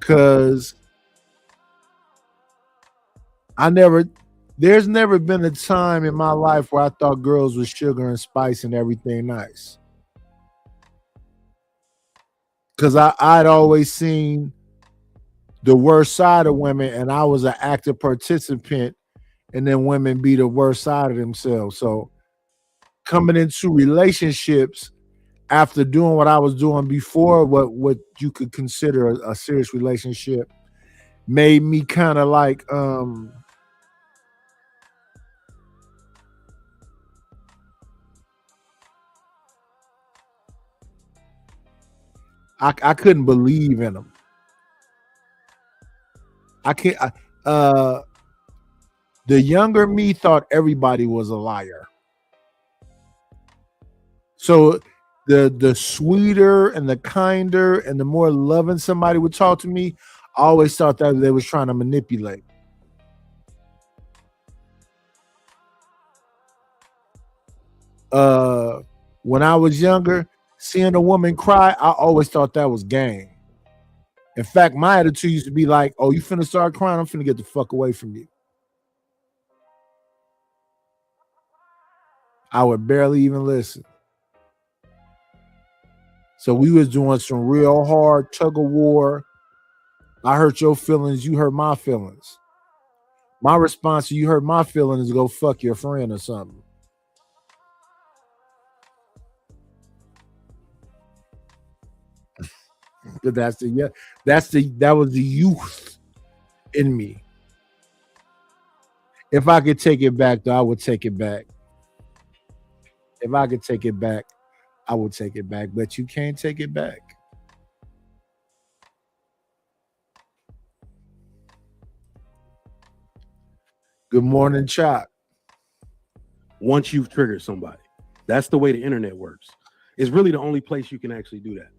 Because there's never been a time in my life where I thought girls was sugar and spice and everything nice. Because I'd always seen the worst side of women, and I was an active participant, and then women be the worst side of themselves. So coming into relationships after doing what I was doing before, what you could consider a serious relationship, made me kind of like I couldn't believe in them. The younger me thought everybody was a liar. So the sweeter and the kinder and the more loving somebody would talk to me, I always thought that they was trying to manipulate. When I was younger, seeing a woman cry, I always thought that was game. In fact, my attitude used to be like, oh, you finna start crying? I'm finna get the fuck away from you. I would barely even listen. So we was doing some real hard tug of war. I hurt your feelings, you hurt my feelings. My response to you hurt my feelings is go fuck your friend or something. But that was the youth in me. If I could take it back, though, I would take it back. If I could take it back, I would take it back, but you can't take it back. Good morning, Chop. Once you've triggered somebody, that's the way the internet works. It's really the only place you can actually do that.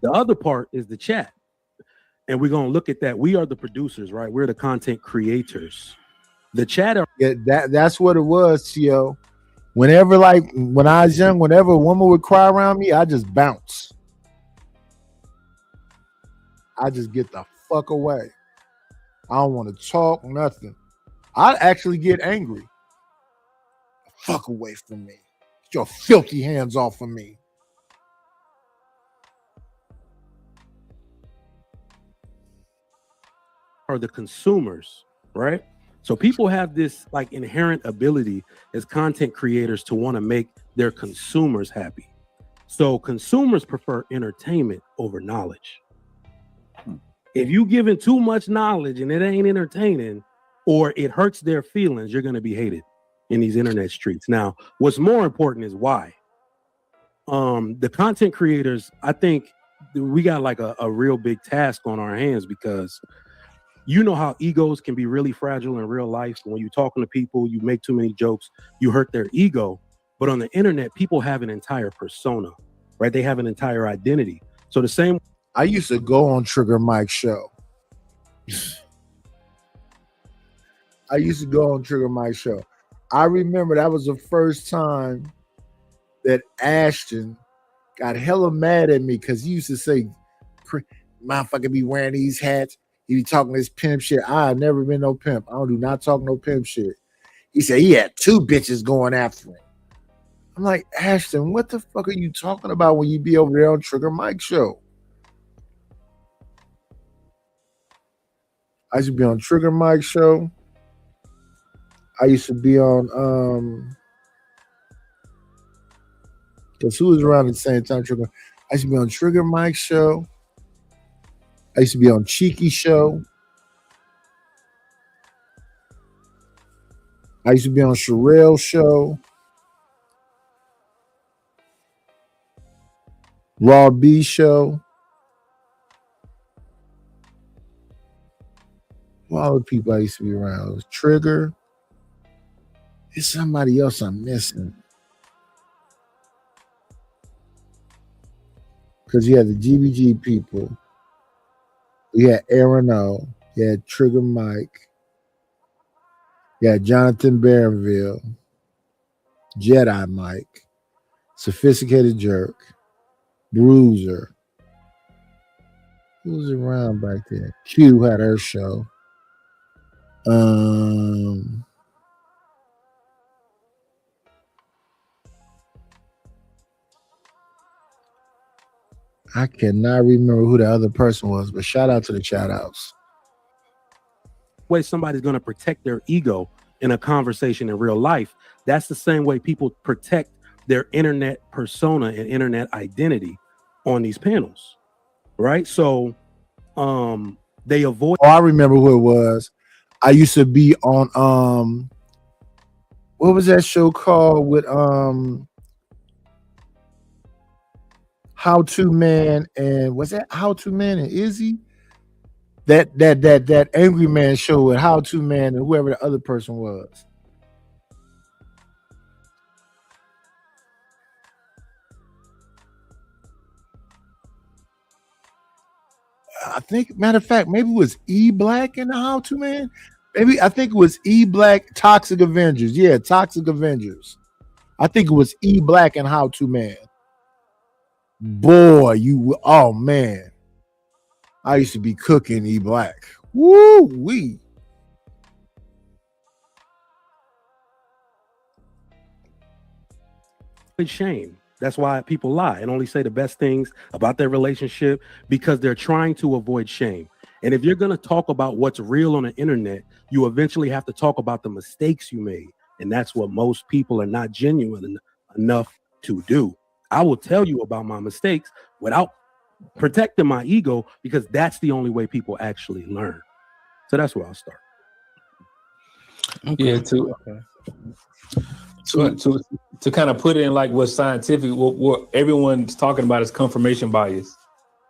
The other part is the chat. And we're gonna look at that. We are the producers, right? We're the content creators. The chat are that's what it was, Tio. Whenever, like when I was young, whenever a woman would cry around me, I just bounce. I just get the fuck away. I don't want to talk, nothing. I actually get angry. Fuck away from me. Get your filthy hands off of me. are the consumers, right? So people have this like inherent ability as content creators to want to make their consumers happy. So consumers prefer entertainment over knowledge. If you giving too much knowledge and it ain't entertaining or it hurts their feelings, you're going to be hated in these internet streets. Now, what's more important is why. The content creators, I think we got like a real big task on our hands, because you know how egos can be really fragile in real life. When you're talking to people, you make too many jokes, you hurt their ego. But on the internet, people have an entire persona, right? They have an entire identity. So the same. I used to go on Trigger Mike's show. I used to go on Trigger Mike's show. I remember that was the first time that Ashton got hella mad at me because he used to say, motherfucker be wearing these hats. He be talking this pimp shit. I have never been no pimp. I do not talk no pimp shit. He said he had 2 bitches going after him. I'm like, Ashton, what the fuck are you talking about when you be over there on Trigger Mike's show? I used to be on Trigger Mike's show. I used to be on because who was around at the same time? Trigger. I used to be on Trigger Mike's show. I used to be on Cheeky show. I used to be on Sherelle show. Raw B show. All the people I used to be around. It was Trigger. It's somebody else I'm missing. Because you had the GBG people. You had Aaron O. You had Trigger Mike. You had Jonathan Barronville. Jedi Mike. Sophisticated Jerk. Bruiser. Who was around back then? Q had her show. I cannot remember who the other person was, but shout out to the shout outs. Way somebody's going to protect their ego in a conversation in real life, that's the same way people protect their internet persona and internet identity on these panels, right? So they avoid. Oh, I remember who it was. I used to be on what was that show called with How To Man, and was that How To Man and Izzy? That Angry Man show with How To Man and whoever the other person was. I think, matter of fact, maybe it was E Black in the How To Man. Maybe I think it was E Black, Toxic Avengers. Yeah, Toxic Avengers. I think it was E Black and How To Man. Boy, oh man. I used to be cooking E Black. Woo wee. Shame. That's why people lie and only say the best things about their relationship, because they're trying to avoid shame. And if you're going to talk about what's real on the internet, you eventually have to talk about the mistakes you made. And that's what most people are not genuine enough to do. I will tell you about my mistakes without protecting my ego, because that's the only way people actually learn. So that's where I'll start. Yeah, too. to kind of put it in like what's scientific, what everyone's talking about is confirmation bias.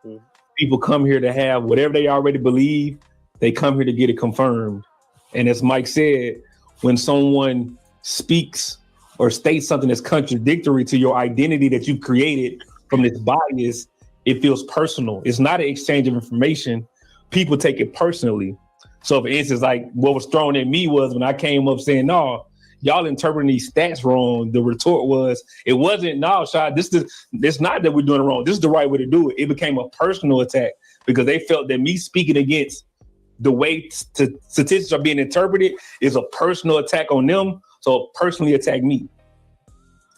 Mhm. People come here to have whatever they already believe. They come here to get it confirmed. And as Mike said, when someone speaks or states something that's contradictory to your identity that you created from this bias, it feels personal. It's not an exchange of information. People take it personally. So for instance, like what was thrown at me was when I came up saying, no, y'all interpreting these stats wrong. The retort was, it wasn't, no, Shad, it's not that we're doing it wrong. This is the right way to do it. It became a personal attack because they felt that me speaking against the way statistics are being interpreted is a personal attack on them. So personally attack me.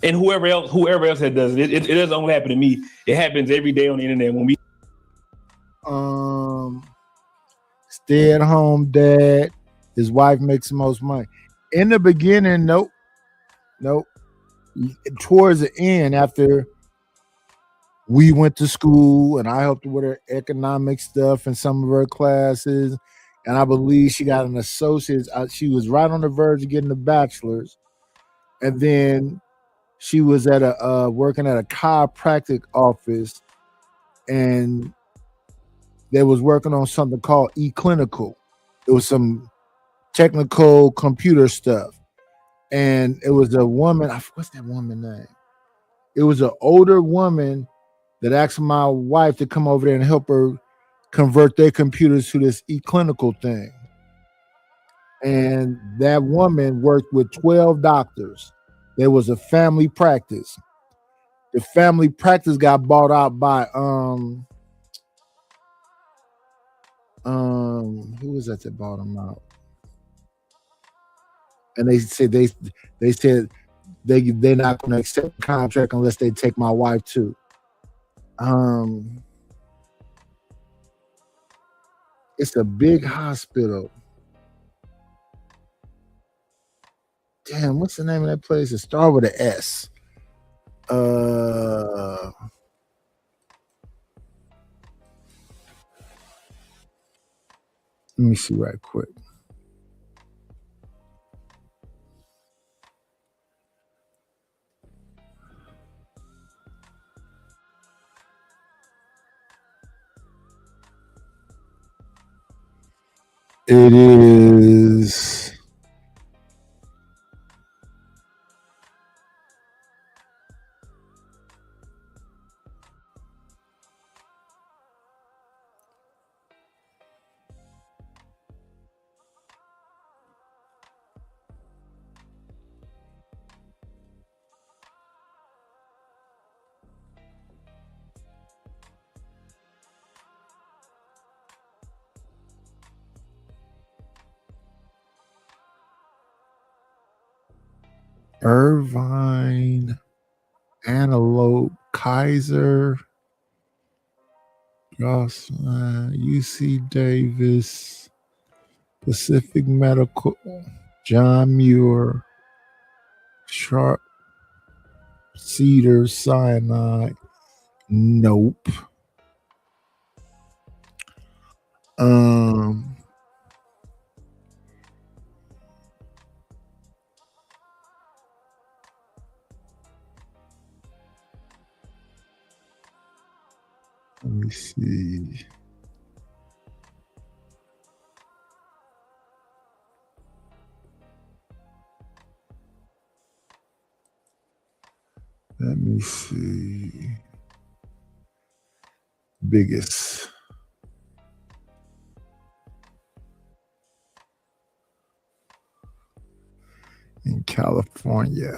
And whoever else that does it. It doesn't only happen to me. It happens every day on the internet when we stay-at-home dad, his wife makes the most money. In the beginning, nope. Towards the end, after we went to school and I helped her with her economic stuff and some of her classes, and I believe she got an associate's. She was right on the verge of getting a bachelor's, and then she was at working at a chiropractic office, and they was working on something called eClinical. It was some technical computer stuff, and it was a woman. What's that woman's name? It was an older woman that asked my wife to come over there and help her convert their computers to this eClinical thing. And that woman worked with 12 doctors. There was a family practice. The family practice got bought out by who was that bought them out? And they said they're not going to accept the contract unless they take my wife too. It's a big hospital. Damn, what's the name of that place? It starts with an S. Let me see right quick. It is Irvine, Antelope, Kaiser, Jocelyn, UC Davis, Pacific Medical, John Muir, Sharp, Cedar, Sinai. Nope. Let me see. Let me see. Biggest. In California.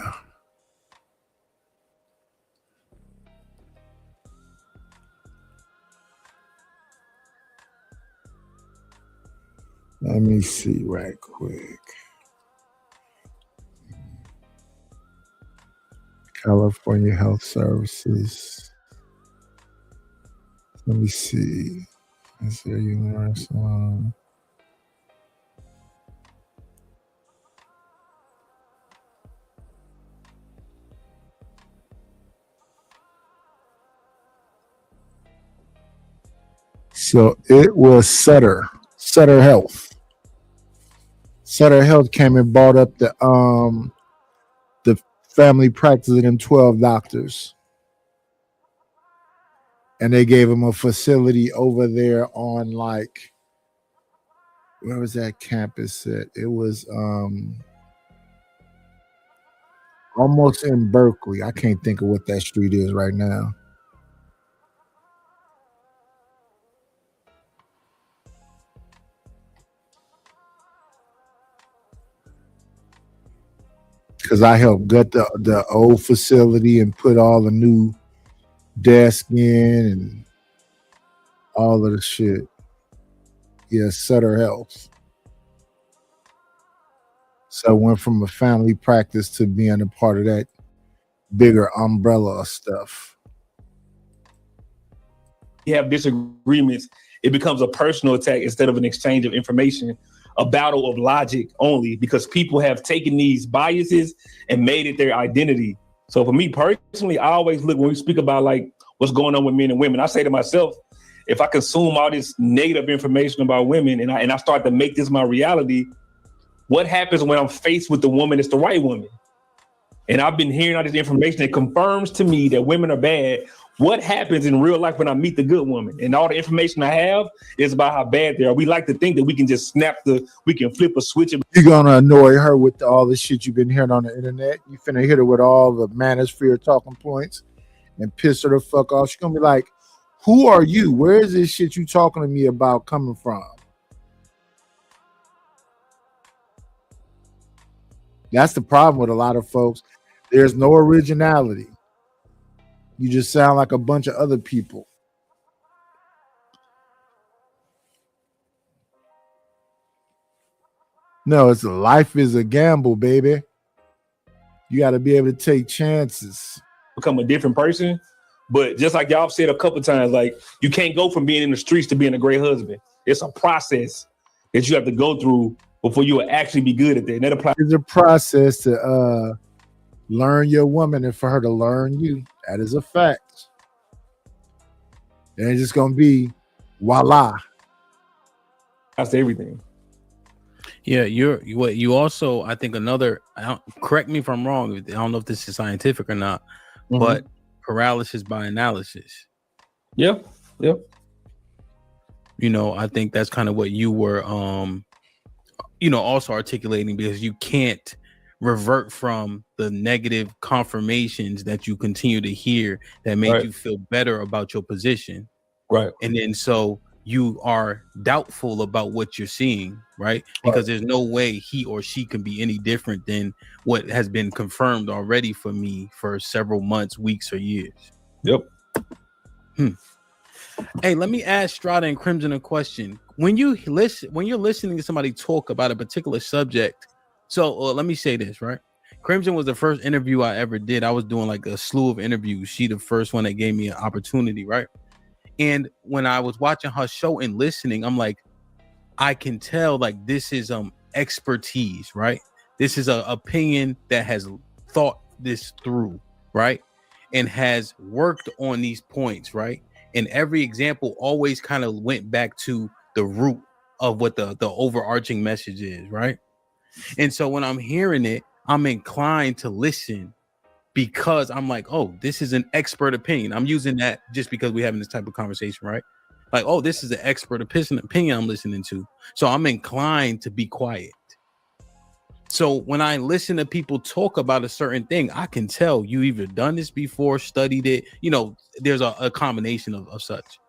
Let me see right quick. California Health Services. Let me see. Is there universal? So it was Sutter Health. Sutter Health came and bought up the family practice of them 12 doctors. And they gave him a facility over there on like, where was that campus at? It was almost in Berkeley. I can't think of what that street is right now. Because I helped gut the old facility and put all the new desk in and all of the shit. Yeah, Sutter Health. So I went from a family practice to being a part of that bigger umbrella of stuff. You have disagreements, it becomes a personal attack instead of an exchange of information, a battle of logic only, because people have taken these biases and made it their identity. So for me personally, I always look when we speak about like what's going on with men and women, I say to myself, if I consume all this negative information about women and I start to make this my reality, what happens when I'm faced with the woman that's the right woman? And I've been hearing all this information that confirms to me that women are bad. What happens in real life when I meet the good woman? And all the information I have is about how bad they are. We like to think that we can just we can flip a switch. You're gonna annoy her with all the shit you've been hearing on the internet. You finna hit her with all the manosphere talking points and piss her the fuck off. She's gonna be like, who are you? Where is this shit you talking to me about coming from? That's the problem with a lot of folks. There's no originality. You just sound like a bunch of other people. No, it's life is a gamble, baby. You got to be able to take chances. Become a different person. But just like y'all said a couple times, like you can't go from being in the streets to being a great husband. It's a process that you have to go through before you will actually be good at that. And that applies. It's a process to learn your woman and for her to learn you. That is a fact. It ain't just gonna be voila. That's everything. Yeah, you also, I think correct me if I'm wrong. I don't know if this is scientific or not, but paralysis by analysis. Yep. You know, I think that's kind of what you were also articulating, because you can't revert from the negative confirmations that you continue to hear that make you feel better about your position. Right. And then so you are doubtful about what you're seeing, right? Because there's no way he or she can be any different than what has been confirmed already for me for several months, weeks, or years. Yep. Hey, let me ask Strata and Crimson a question. When you're listening to somebody talk about a particular subject, so let me say this, right? Crimson was the first interview I ever did. I was doing like a slew of interviews. She the first one that gave me an opportunity, right? And when I was watching her show and listening, I'm like, I can tell like this is expertise, right? This is an opinion that has thought this through, right? And has worked on these points, right? And every example always kind of went back to the root of what the overarching message is, right? And so when I'm hearing it, I'm inclined to listen because I'm like, oh, this is an expert opinion. I'm using that just because we're having this type of conversation, right? Like, oh, this is an expert opinion I'm listening to. So I'm inclined to be quiet. So when I listen to people talk about a certain thing, I can tell you either done this before, studied it, there's a combination of such.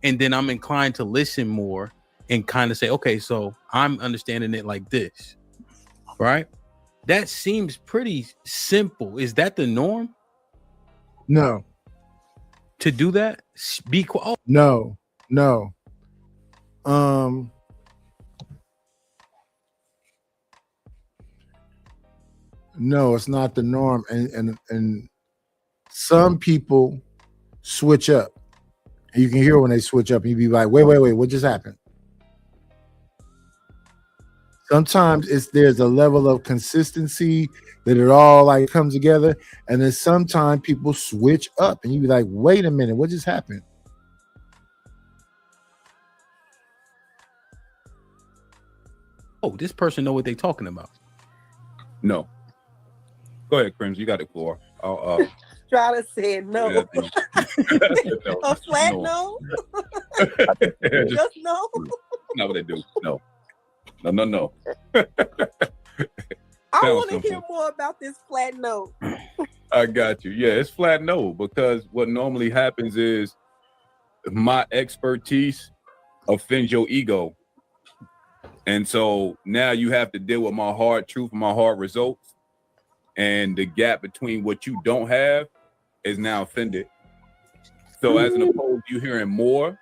And then I'm inclined to listen more and kind of say, okay, so I'm understanding it like this, right? That seems pretty simple. Is that the norm? No. To do that? Be quiet. Oh. No. No, it's not the norm. And some people switch up. You can hear when they switch up and you be like, wait, what just happened? Sometimes there's a level of consistency that it all like comes together. And then sometimes people switch up and you be like, wait a minute, what just happened? Oh, this person know what they're talking about. No. Go ahead, Crims. You got the floor. I'll Try to say no. yeah, I think- no, A flat no. no? Just no? Not what they do. No. No. I Sounds want to hear simple. more about this flat no. I got you. Yeah, it's flat no, because what normally happens is my expertise offends your ego. And so now you have to deal with my hard truth, my hard results, and the gap between what you don't have is now offended. So as an opposed you hearing more,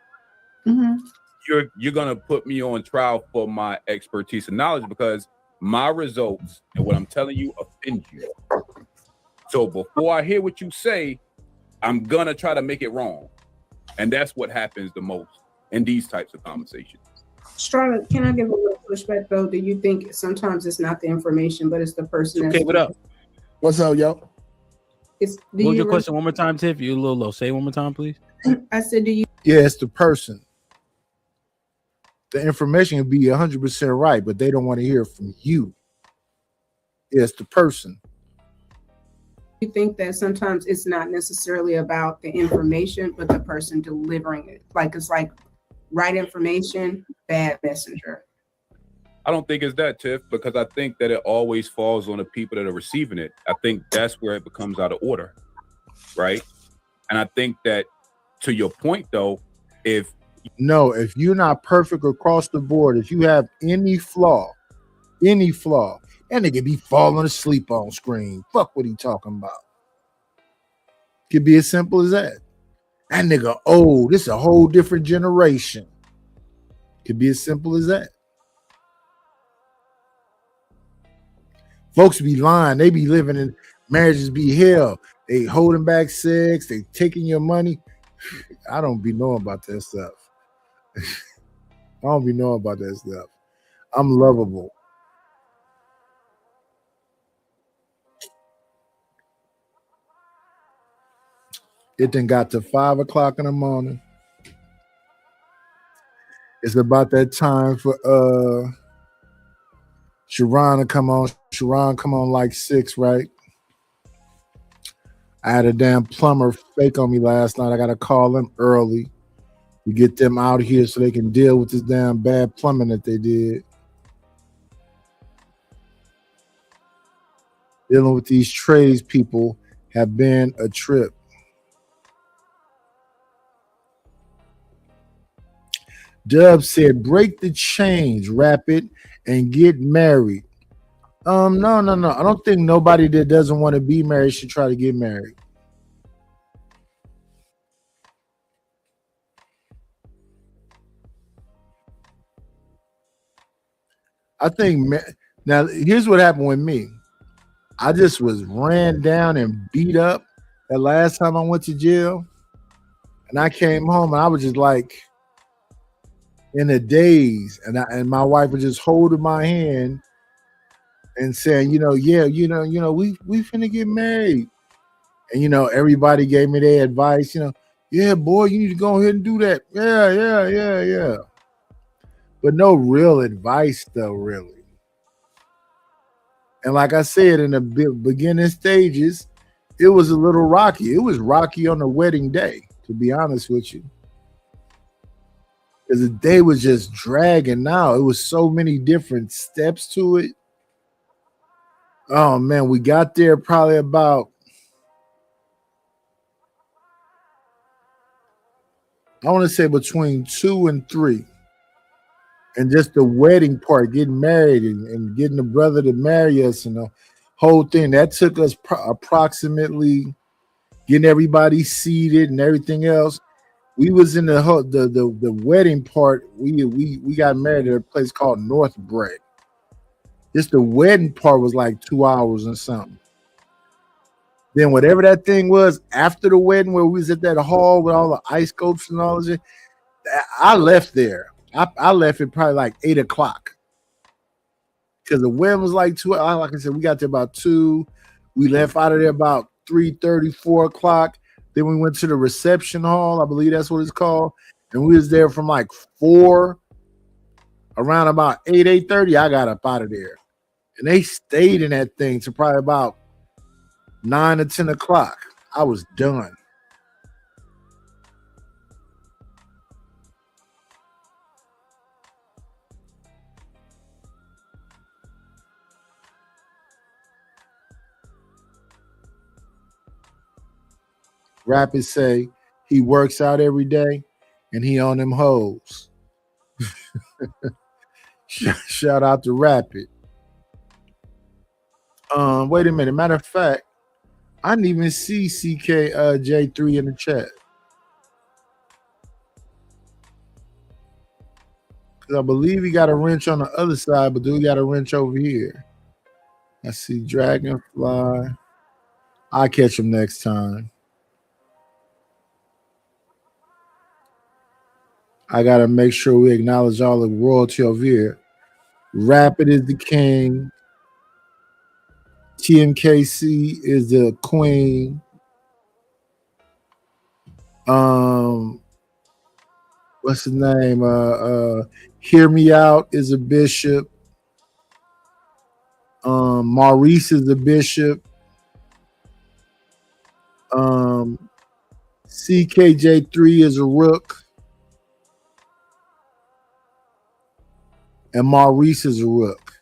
you're gonna put me on trial for my expertise and knowledge, because my results and what I'm telling you offend you. So before I hear what you say, I'm gonna try to make it wrong. And that's what happens the most in these types of conversations. Strata, can I give a little pushback though? Do you think sometimes it's not the information, but it's the person? Okay, what up? What's up, yo? It's, What was your question one more time, Tiff? You're a little low. Say it one more time, please. I said, do you? Yeah, it's the person. The information can be 100% right, but they don't want to hear it from you. Yeah, it's the person. You think that sometimes it's not necessarily about the information, but the person delivering it? Like it's like right information, bad messenger. I don't think it's that, Tiff, because I think that it always falls on the people that are receiving it. I think that's where it becomes out of order, right? And I think that, to your point, though, if you're not perfect across the board, if you have any flaw, that nigga be falling asleep on screen. Fuck what he talking about. Could be as simple as that. That nigga old. This is a whole different generation. Could be as simple as that. Folks be lying. They be living in marriages be hell. They holding back sex. They taking your money. I don't be knowing about that stuff. I don't be knowing about that stuff. I'm lovable. It then got to 5 o'clock in the morning. It's about that time for Sharon to come on. Sharon come on like 6, right? I had a damn plumber fake on me last night. I gotta call them early to get them out here so they can deal with this damn bad plumbing that they did. Dealing with these trades people have been a trip. Dub said, break the chains, wrap it, and get married. No. I don't think nobody that doesn't want to be married should try to get married. I think now here's what happened with me. I just was ran down and beat up the last time I went to jail, and I came home and I was just like in a daze, and my wife was just holding my hand and saying, we finna get married, and everybody gave me their advice. Yeah, boy, you need to go ahead and do that. Yeah. But no real advice, though, really. And like I said, in the beginning stages, it was a little rocky. It was rocky on the wedding day, to be honest with you. Because the day was just dragging out. It was so many different steps to it. Oh, man, we got there probably about, I want to say between 2 and 3. And just the wedding part, getting married and getting the brother to marry us and the whole thing, that took us approximately getting everybody seated and everything else. We was in the wedding part. We got married at a place called North Bray. Just the wedding part was like 2 hours and something. Then whatever that thing was after the wedding, where we was at that hall with all the ice sculptures and all this, I left there. I left it probably like 8 o'clock because the wedding was like 2. Like I said, we got there about 2. We left out of there about 3:30, 4 o'clock. Then we went to the reception hall. I believe that's what it's called. And we was there from like 4, around about 8:30. I got up out of there. And they stayed in that thing to probably about 9 to 10 o'clock. I was done. Rapid say he works out every day and he on them hoes. Shout out to Rapid. Wait a minute. Matter of fact, I didn't even see J3 in the chat. Because I believe he got a wrench on the other side, but do we got a wrench over here? I see Dragonfly. I'll catch him next time. I got to make sure we acknowledge all the royalty over here. Rapid is the king. TMKC is the queen. What's his name? Hear Me Out is a bishop. Maurice is the bishop. CKJ3 is a rook. And Maurice is a rook.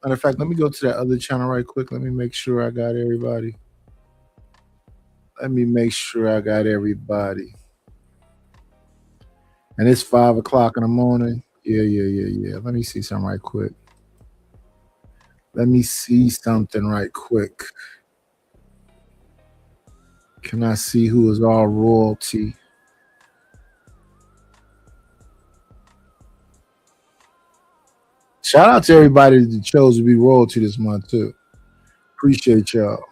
Matter of fact, let me go to that other channel right quick. Let me make sure I got everybody. And it's 5 o'clock in the morning. Yeah. Let me see something right quick. Can I see who is all royalty? Shout out to everybody that chose to be royalty this month too. Appreciate y'all.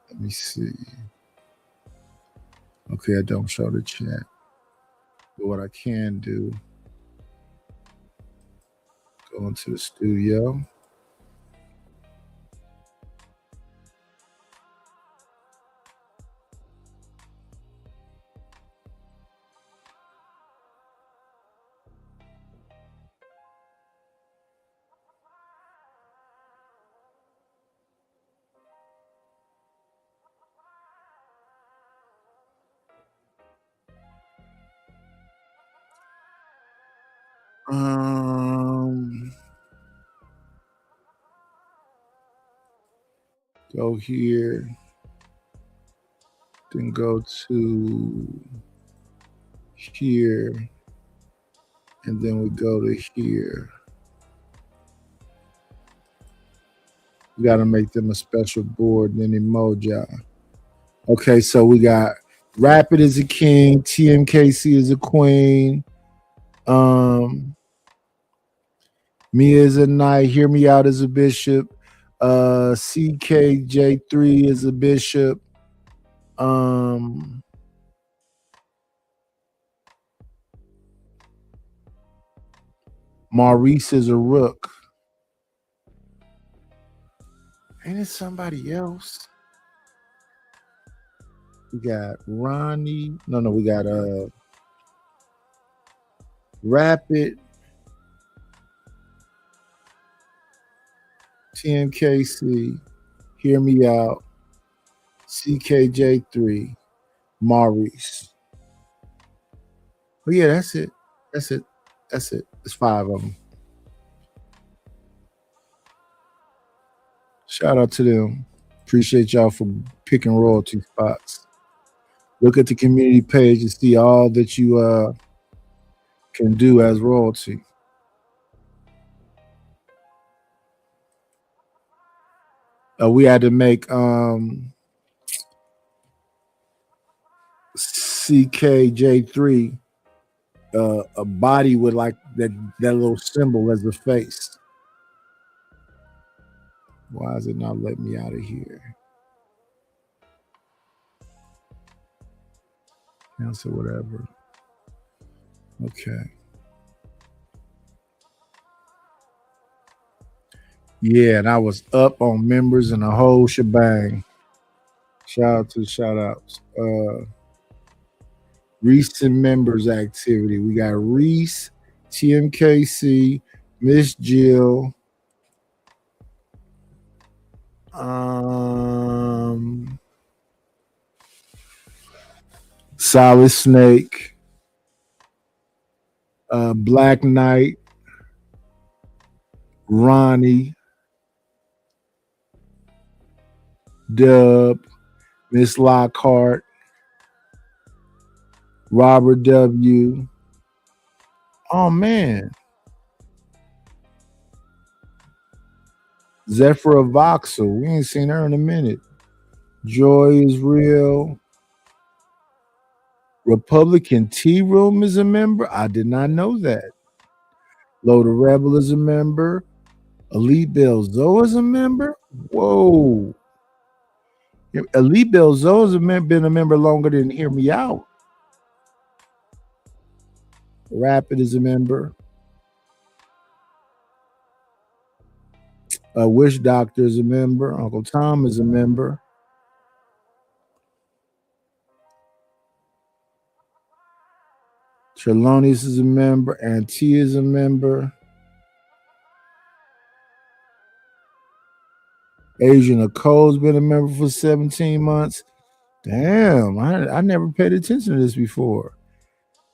Let me see. Okay, I don't show the chat. But what I can do, go into the studio. Go here, then go to here, and then we go to here. We got to make them a special board, then emoji. Okay, so we got Rapid is a king, TMKC is a queen, Mia is a knight, Hear Me Out is a bishop, CKJ3 is a bishop, Maurice is a rook. Ain't it somebody else? We got Ronnie. No, we got Rapid, TMKC, Hear Me Out, CKJ3, Maurice. Oh yeah, that's it. It's 5 of them. Shout out to them. Appreciate y'all for picking royalty spots. Look at the community page and see all that you can do as royalty. We had to make CKJ3 a body with like that little symbol as the face. Why is it not letting me out of here? Cancel whatever. Okay. Yeah, and I was up on members and the whole shebang. Shout outs. Recent members activity. We got Reese, TMKC, Miss Jill. Solid Snake. Black Knight. Ronnie. Dub. Miss Lockhart. Robert W. Oh man. Zephyr Voxel. We ain't seen her in a minute. Joy is real. Republican Tea Room is a member. I did not know that. Loda Rebel is a member. Elite Belzo is a member. Whoa. Elite Belzo has been a member longer than Hear Me Out. Rapid is a member. Wish Doctor is a member. Uncle Tom is a member. Trelawney's is a member. Auntie is a member. Asian Nicole's been a member for 17 months. Damn, I never paid attention to this before.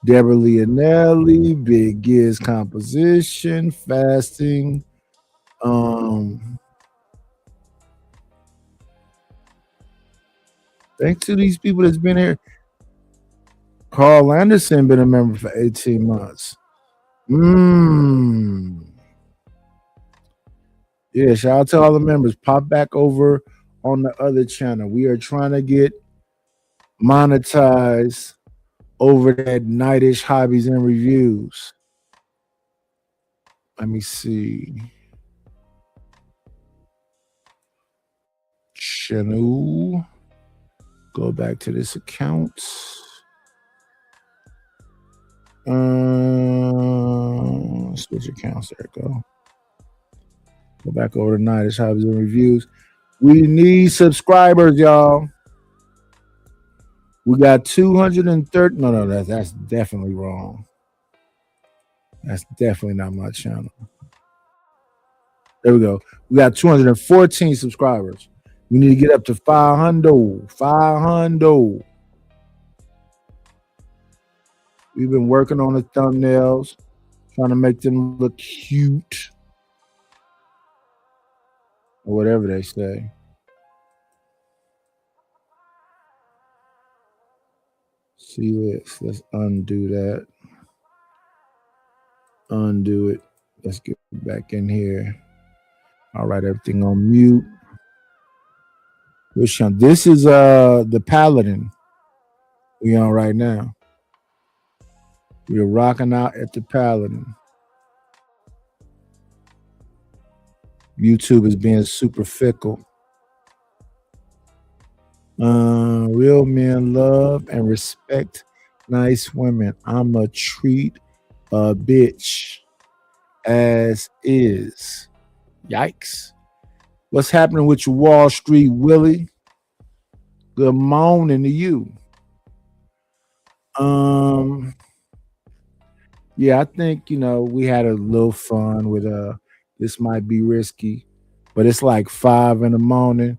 Deborah Leonelli, Big Giz Composition, Fasting. Thanks to these people that's been here. Carl Anderson been a member for 18 months. Yeah, shout out to all the members. Pop back over on the other channel. We are trying to get monetized over that Nightish Hobbies and Reviews. Let me see. Channel. Go back to this account. Switch accounts. There we go. Go back over to Nightish Hobbies and Reviews. We need subscribers, y'all. We got 230. No, that's definitely wrong. That's definitely not my channel. There we go. We got 214 subscribers. We need to get up to 500. 500. We've been working on the thumbnails, trying to make them look cute. Or whatever they say. See this. Let's undo that. Undo it. Let's get back in here. All right, everything on mute. Which one? This is the Paladin we on right now. We're rocking out at the Paladin. YouTube is being super fickle. Real men love and respect nice women. I'ma treat a bitch as is. Yikes. What's happening with your Wall Street, Willie? Good morning to you. Yeah, I think, we had a little fun with this might be risky, but it's like 5 a.m.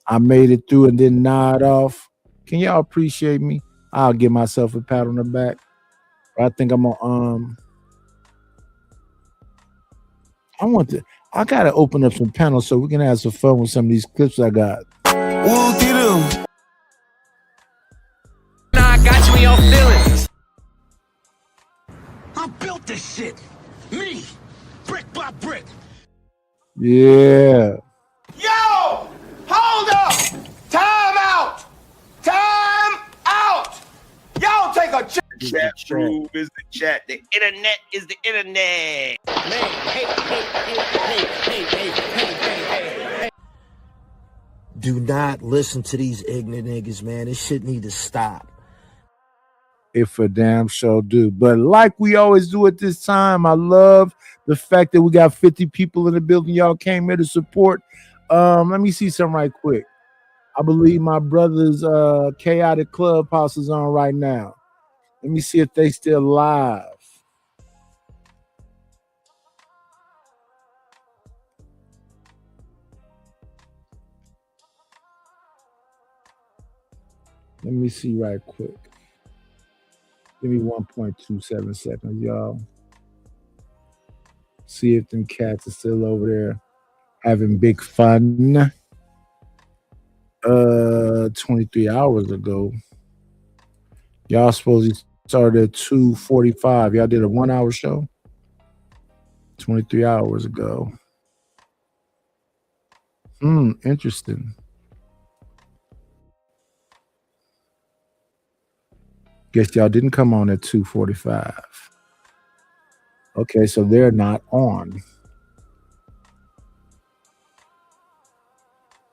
I made it through and didn't nod off. Can y'all appreciate me? I'll give myself a pat on the back. I think I'm gonna I gotta open up some panels so we can have some fun with some of these clips I got. Now I got you in your feelings. I built this shit. Me. Brick by brick. Yeah. Yo! Hold up! Time out! Time out! Y'all take a check. Chat room is the chat. The internet is the internet. Man, hey. Do not listen to these ignorant niggas, man. This shit need to stop. If a damn show do. But like we always do at this time, I love the fact that we got 50 people in the building. Y'all came here to support. Let me see something right quick. I believe my brother's Chaotic Clubhouse is on right now. Let me see if they still live. Let me see right quick. Give me 1.27 seconds, y'all. See if them cats are still over there having big fun. 23 hours ago. Y'all supposed to start at 2:45. Y'all did a 1 hour show 23 hours ago. Interesting. Guess y'all didn't come on at 2:45. Okay, so they're not on.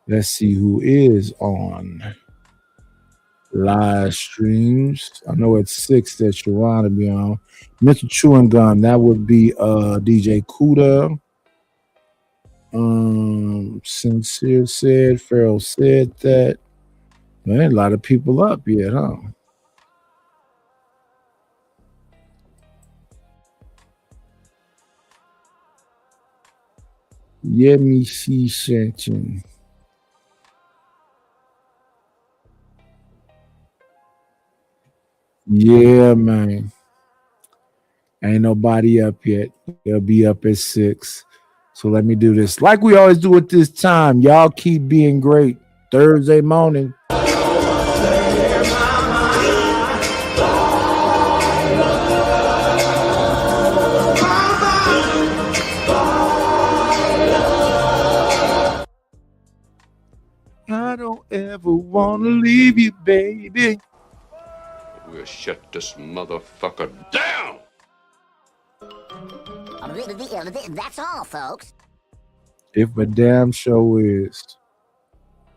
Let's see who is on live streams. I know it's 6 that Sharon to be on. Mr. Chewing Gum, that would be DJ Kuda. Sincere said, Farrell said that. Man, a lot of people up yet, huh? Yemi C. Shenchen. Yeah, man. Ain't nobody up yet. They'll be up at 6. So let me do this. Like we always do at this time. Y'all keep being great. Thursday morning. I don't ever want to leave you, baby. We'll shut this motherfucker down. That's all, folks. If a damn show is.